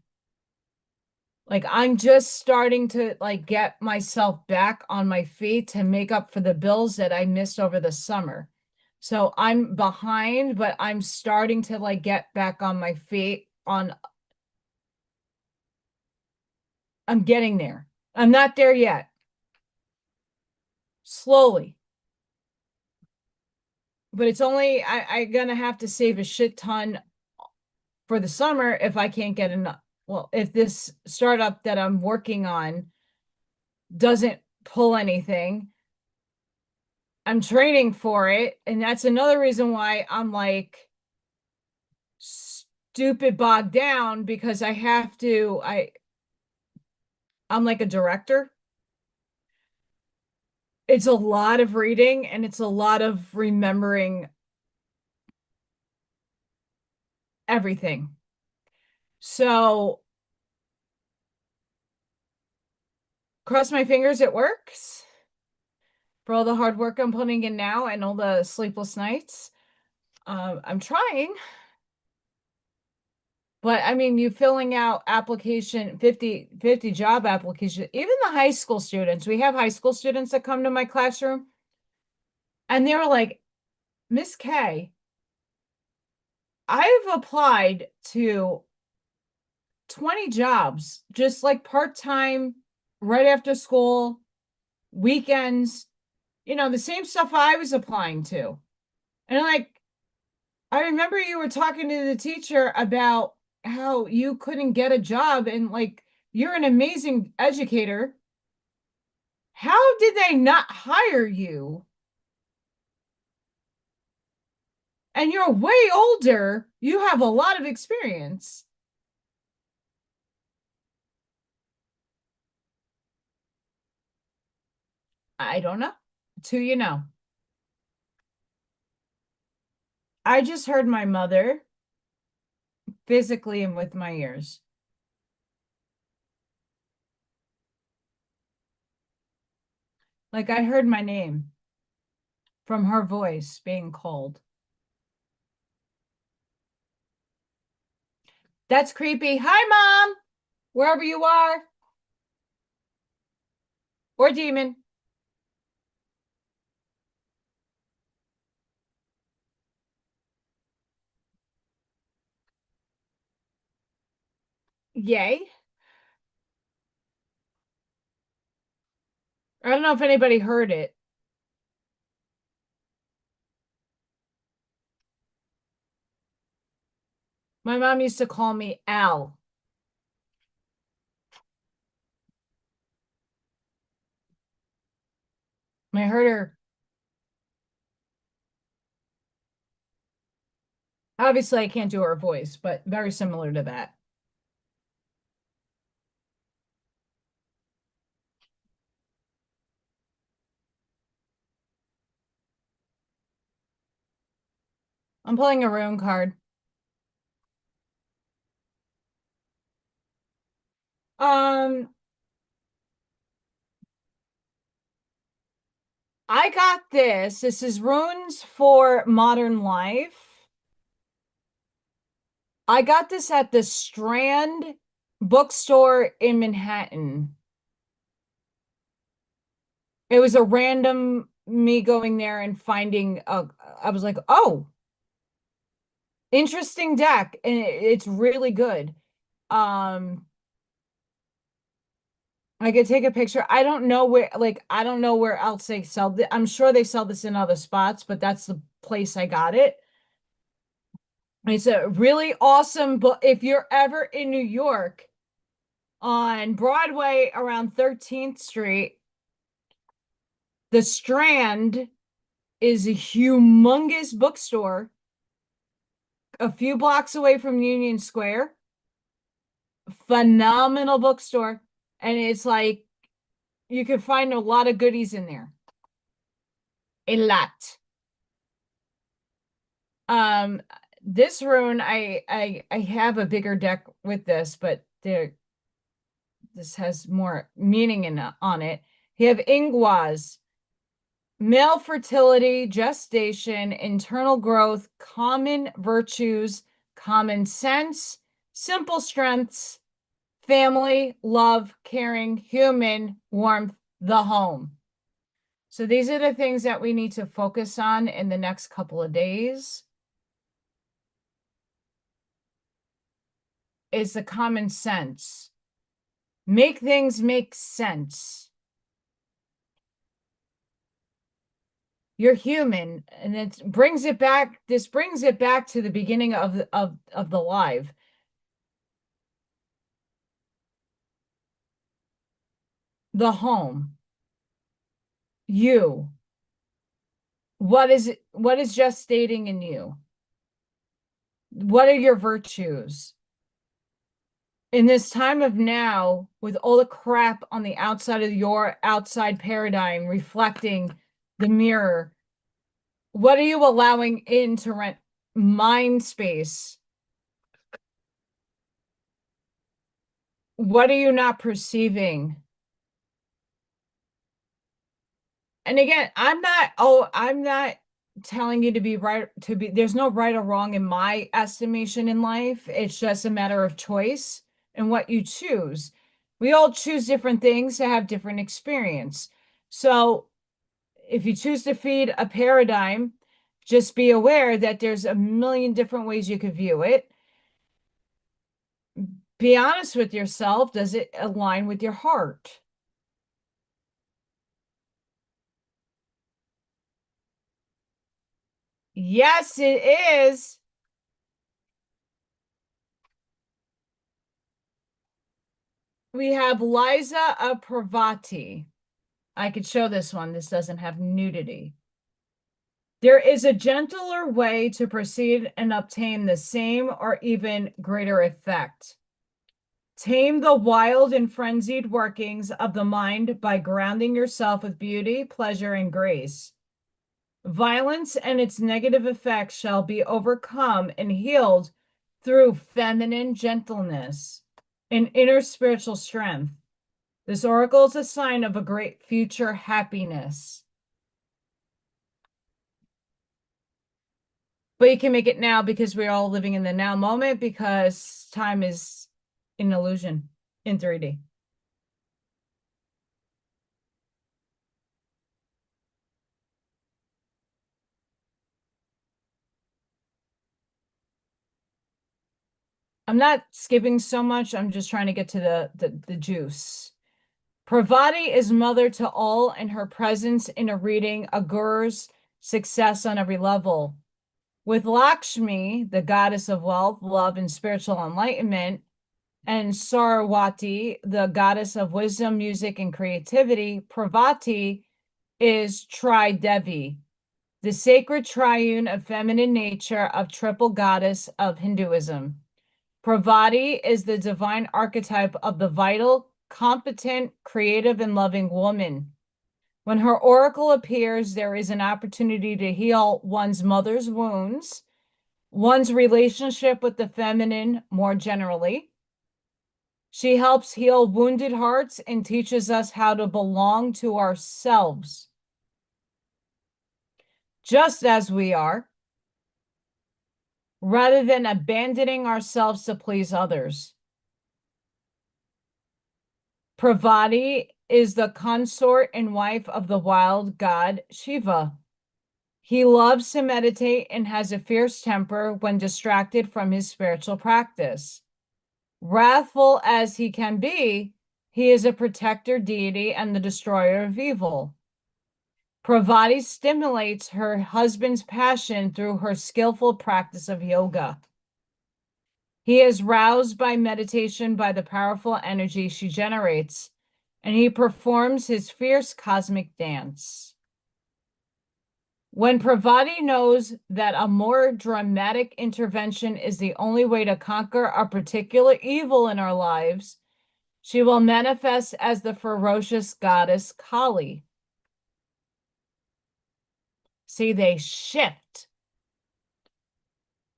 Like I'm just starting to like get myself back on my feet to make up for the bills that I missed over the summer. So I'm behind, but I'm starting to like get back on my feet on I'm getting there. I'm not there yet. Slowly. But it's only I gonna have to save a shit ton for the summer if I can't get enough. Well, if this startup that I'm working on doesn't pull anything, I'm training for it. And that's another reason why I'm like stupid bogged down because I'm like a director. It's a lot of reading and it's a lot of remembering everything. So cross my fingers it works for all the hard work I'm putting in now and all the sleepless nights. I'm trying, but I mean, you filling out application 50 job application, even the high school students, we have high school students that come to my classroom and they were like, Miss K, I've applied to 20 jobs, just like part-time, right after school, weekends, the same stuff I was applying to. And like, I remember you were talking to the teacher about how you couldn't get a job and like you're an amazing educator. How did they not hire you? And you're way older. You have a lot of experience. I don't know. It's who you know. I just heard my mother physically and with my ears. Like I heard my name from her voice being called. That's creepy. Hi, Mom, wherever you are, or demon. Yay. I don't know if anybody heard it. My mom used to call me Al. I heard her. Obviously, I can't do her voice, but very similar to that. I'm pulling a rune card. Um, I got this. This is Runes for Modern Life. I got this at the Strand bookstore in Manhattan. It was a random me going there and finding I was like, oh, interesting deck, and it's really good. Um, I could take a picture. I don't know where, like, I don't know where else they sell it. I'm sure they sell this in other spots, but that's the place I got it. It's a really awesome book. If you're ever in New York on Broadway around 13th Street, the Strand is a humongous bookstore a few blocks away from Union Square. Phenomenal bookstore. And it's like you can find a lot of goodies in there. A lot. Um, this rune, I have a bigger deck with this, but this has more meaning on it. You have Ingwaz, male fertility, gestation, internal growth, common virtues, common sense, simple strengths, family, love, caring, human, warmth, the home. So these are the things that we need to focus on in the next couple of days. Is the common sense. Make things make sense. You're human, and it brings it back. This brings it back to the beginning of the live. The home. You. What is gestating in you? What are your virtues? In this time of now, with all the crap on the outside of your outside paradigm reflecting the mirror, what are you allowing into rent mind space? What are you not perceiving? And again, I'm not telling you to be right, there's no right or wrong in my estimation in life. It's just a matter of choice and what you choose. We all choose different things to have different experience. So if you choose to feed a paradigm, just be aware that there's a million different ways you could view it. Be honest with yourself. Does it align with your heart? Yes, it is. We have Liza of Pravati. I could show this one. This doesn't have nudity. There is a gentler way to proceed and obtain the same or even greater effect. Tame the wild and frenzied workings of the mind by grounding yourself with beauty, pleasure, and grace. Violence and its negative effects shall be overcome and healed through feminine gentleness and inner spiritual strength. This oracle is a sign of a great future happiness. But you can make it now because we're all living in the now moment because time is an illusion in 3D. I'm not skipping so much. I'm just trying to get to the juice. Pravati is mother to all, and her presence in a reading augurs success on every level. With Lakshmi, the goddess of wealth, love, and spiritual enlightenment, and Saraswati, the goddess of wisdom, music, and creativity, Pravati is Tridevi, the sacred triune of feminine nature of triple goddess of Hinduism. Pravati is the divine archetype of the vital, competent, creative, and loving woman. When her oracle appears, there is an opportunity to heal one's mother's wounds, one's relationship with the feminine more generally. She helps heal wounded hearts and teaches us how to belong to ourselves, just as we are, rather than abandoning ourselves to please others. Pravati is the consort and wife of the wild god Shiva. He loves to meditate and has a fierce temper when distracted from his spiritual practice. Wrathful as he can be, he is a protector deity and the destroyer of evil. Pravati stimulates her husband's passion through her skillful practice of yoga. He is roused by meditation by the powerful energy she generates, and he performs his fierce cosmic dance. When Pravati knows that a more dramatic intervention is the only way to conquer a particular evil in our lives, she will manifest as the ferocious goddess Kali. See, they shift.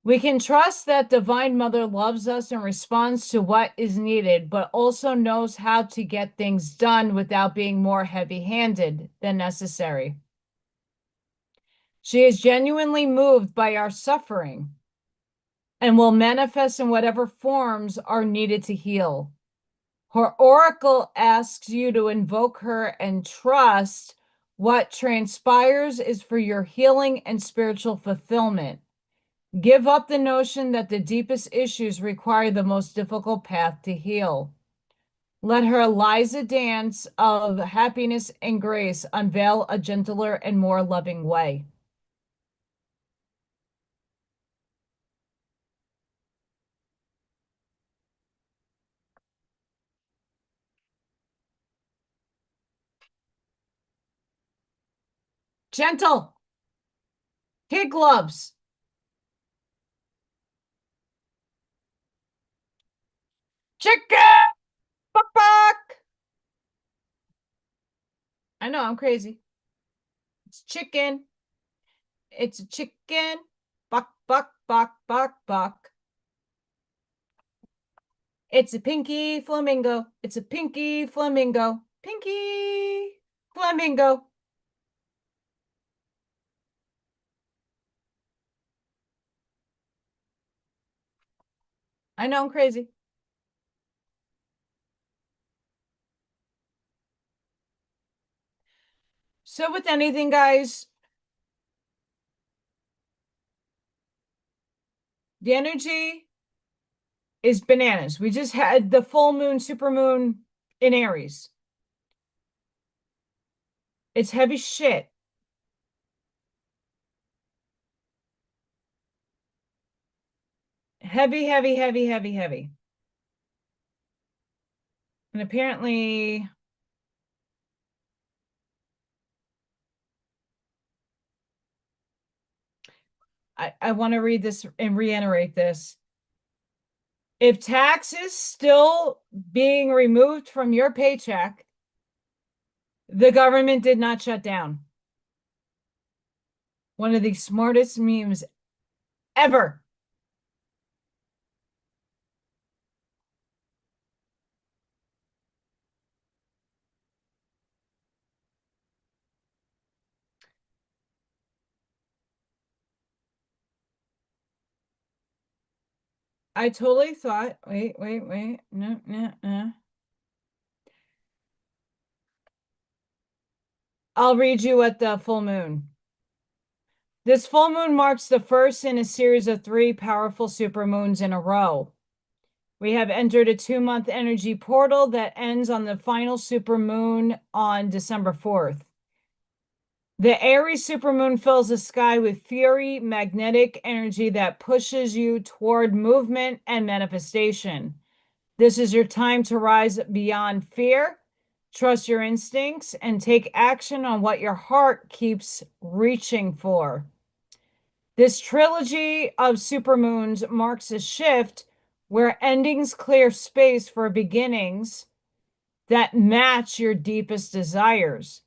We can trust that Divine Mother loves us and responds to what is needed, but also knows how to get things done without being more heavy-handed than necessary. She is genuinely moved by our suffering and will manifest in whatever forms are needed to heal. Her oracle asks you to invoke her and trust what transpires is for your healing and spiritual fulfillment. Give up the notion that the deepest issues require the most difficult path to heal. Let her Eliza dance of happiness and grace unveil a gentler and more loving way. Gentle, kid gloves. Chicken! Buck, buck! I know, I'm crazy. It's chicken. It's a chicken. Buck, buck, buck, buck, buck. It's a pinky flamingo. It's a pinky flamingo. Pinky flamingo. I know, I'm crazy. So with anything, guys, the energy is bananas. We just had the full moon, super moon in Aries. It's heavy shit. Heavy, heavy, heavy, heavy, heavy. And apparently, I want to read this and reiterate this. If taxes still being removed from your paycheck, the government did not shut down. One of the smartest memes ever. I totally thought, wait, no, no, no. I'll read you at the full moon. This full moon marks the first in a series of 3 powerful supermoons in a row. We have entered a 2-month energy portal that ends on the final supermoon on December 4th. The Aries supermoon fills the sky with fury, magnetic energy that pushes you toward movement and manifestation. This is your time to rise beyond fear, trust your instincts, and take action on what your heart keeps reaching for. This trilogy of supermoons marks a shift where endings clear space for beginnings that match your deepest desires.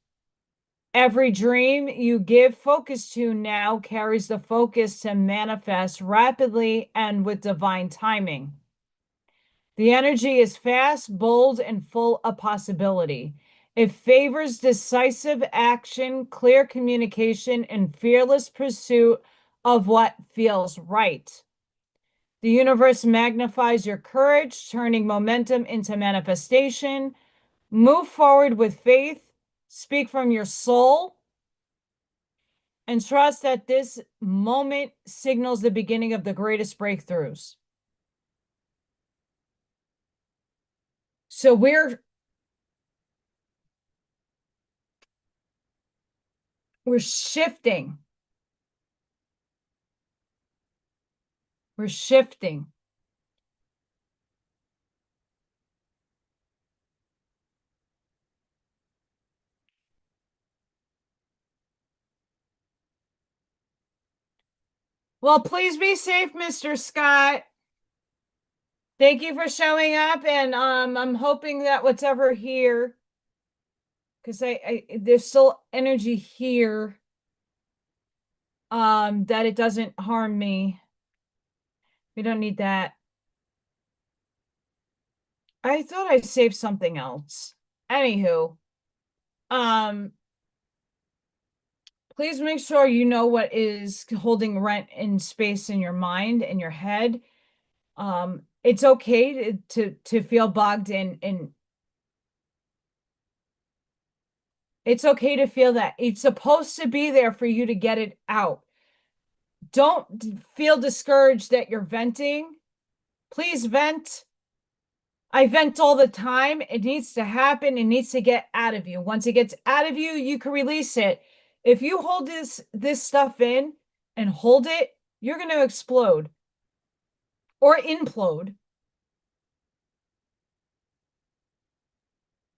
Every dream you give focus to now carries the focus to manifest rapidly and with divine timing. The energy is fast, bold, and full of possibility. It favors decisive action, clear communication, and fearless pursuit of what feels right. The universe magnifies your courage, turning momentum into manifestation. Move forward with faith, speak from your soul, and trust that this moment signals the beginning of the greatest breakthroughs. So we're shifting. We're shifting. Well, please be safe, Mr. Scott. Thank you for showing up, and I'm hoping that whatever here, because I there's still energy here, that it doesn't harm me. We don't need that. I thought I saved something else. Anywho, please make sure you know what is holding rent in space in your mind and your head. It's okay to feel bogged in. It's okay to feel that. It's supposed to be there for you to get it out. Don't feel discouraged that you're venting. Please vent. I vent all the time. It needs to happen. It needs to get out of you. Once it gets out of you, you can release it. If you hold this stuff in and hold it, you're going to explode or implode.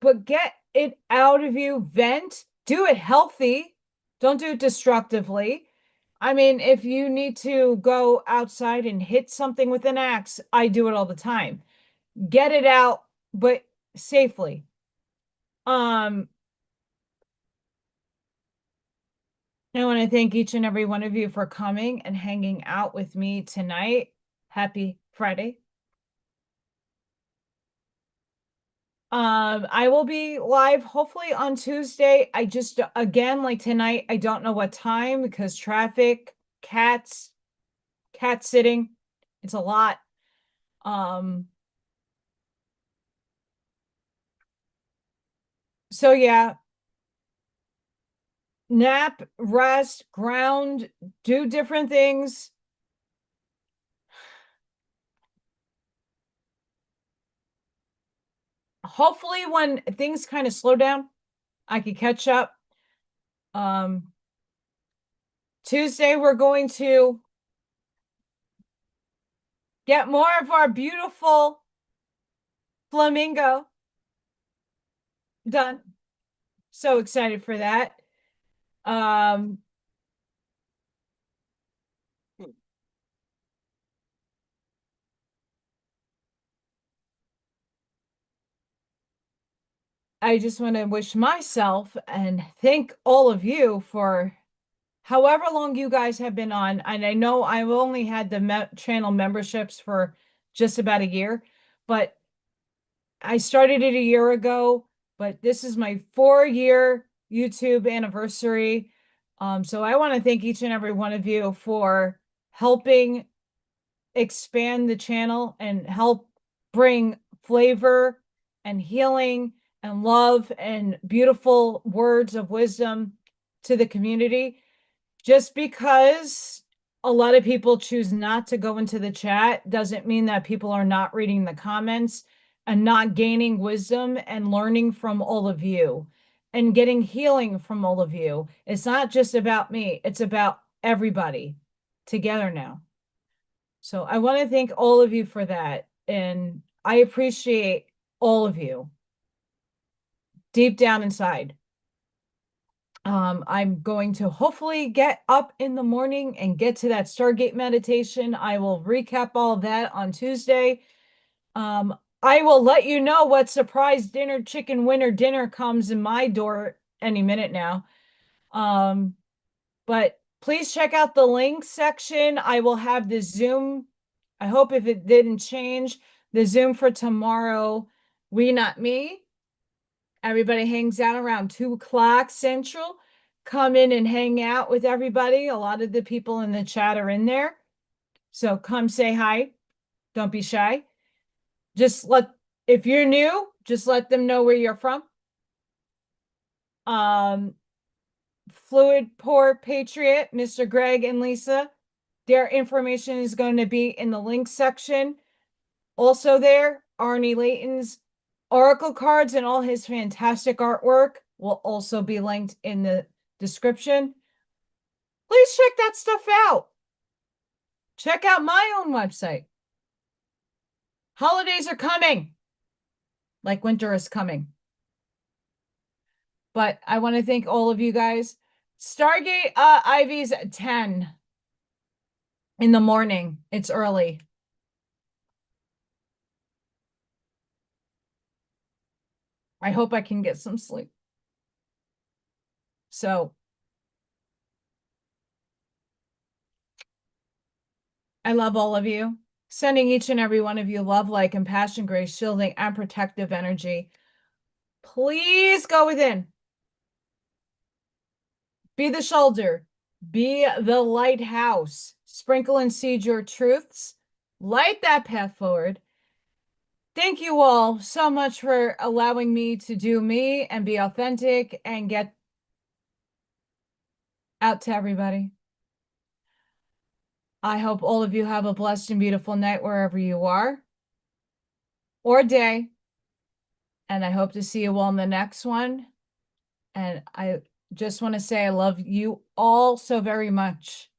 But get it out of you, vent, do it healthy. Don't do it destructively. I mean, if you need to go outside and hit something with an axe, I do it all the time. Get it out, but safely. I want to thank each and every one of you for coming and hanging out with me tonight. Happy Friday. I will be live hopefully on Tuesday. I just, again, like tonight, I don't know what time because traffic, cats, cat sitting. It's a lot. So yeah, nap, rest, ground, do different things. Hopefully when things kind of slow down, I can catch up. Tuesday, we're going to get more of our beautiful flamingo done. So excited for that. I just want to wish myself and thank all of you for however long you guys have been on. And I know I've only had the channel memberships for just about a year, but I started it a year ago, but this is my 4-year YouTube anniversary. So I want to thank each and every one of you for helping expand the channel and help bring flavor and healing and love and beautiful words of wisdom to the community. Just because a lot of people choose not to go into the chat doesn't mean that people are not reading the comments and not gaining wisdom and learning from all of you and getting healing from all of you. It's not just about me, it's about everybody together now. So I want to thank all of you for that. And I appreciate all of you deep down inside. I'm going to hopefully get up in the morning and get to that Stargate meditation. I will recap all of that on Tuesday. I will let you know what surprise dinner, chicken winner dinner comes in my door any minute now. But please check out the links section. I will have the Zoom. I hope if it didn't change, the Zoom for tomorrow, We Not Me. Everybody hangs out around 2 o'clock Central. Come in and hang out with everybody. A lot of the people in the chat are in there. So come say hi. Don't be shy. If you're new, just let them know where you're from. Fluid Poor Patriot, Mr. Greg and Lisa, their information is going to be in the link section. Also there, Arnie Layton's oracle cards and all his fantastic artwork will also be linked in the description. Please check that stuff out. Check out my own website. Holidays are coming, like winter is coming. But I want to thank all of you guys. Stargate Ivy's at 10 in the morning. It's early. I hope I can get some sleep. So I love all of you. Sending each and every one of you love, light, compassion, grace, shielding, and protective energy. Please go within. Be the shoulder. Be the lighthouse. Sprinkle and seed your truths. Light that path forward. Thank you all so much for allowing me to do me and be authentic and get out to everybody. I hope all of you have a blessed and beautiful night wherever you are, or day. And I hope to see you all in the next one. And I just want to say I love you all so very much.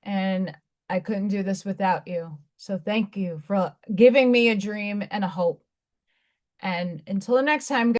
And I couldn't do this without you. So thank you for giving me a dream and a hope. And until the next time,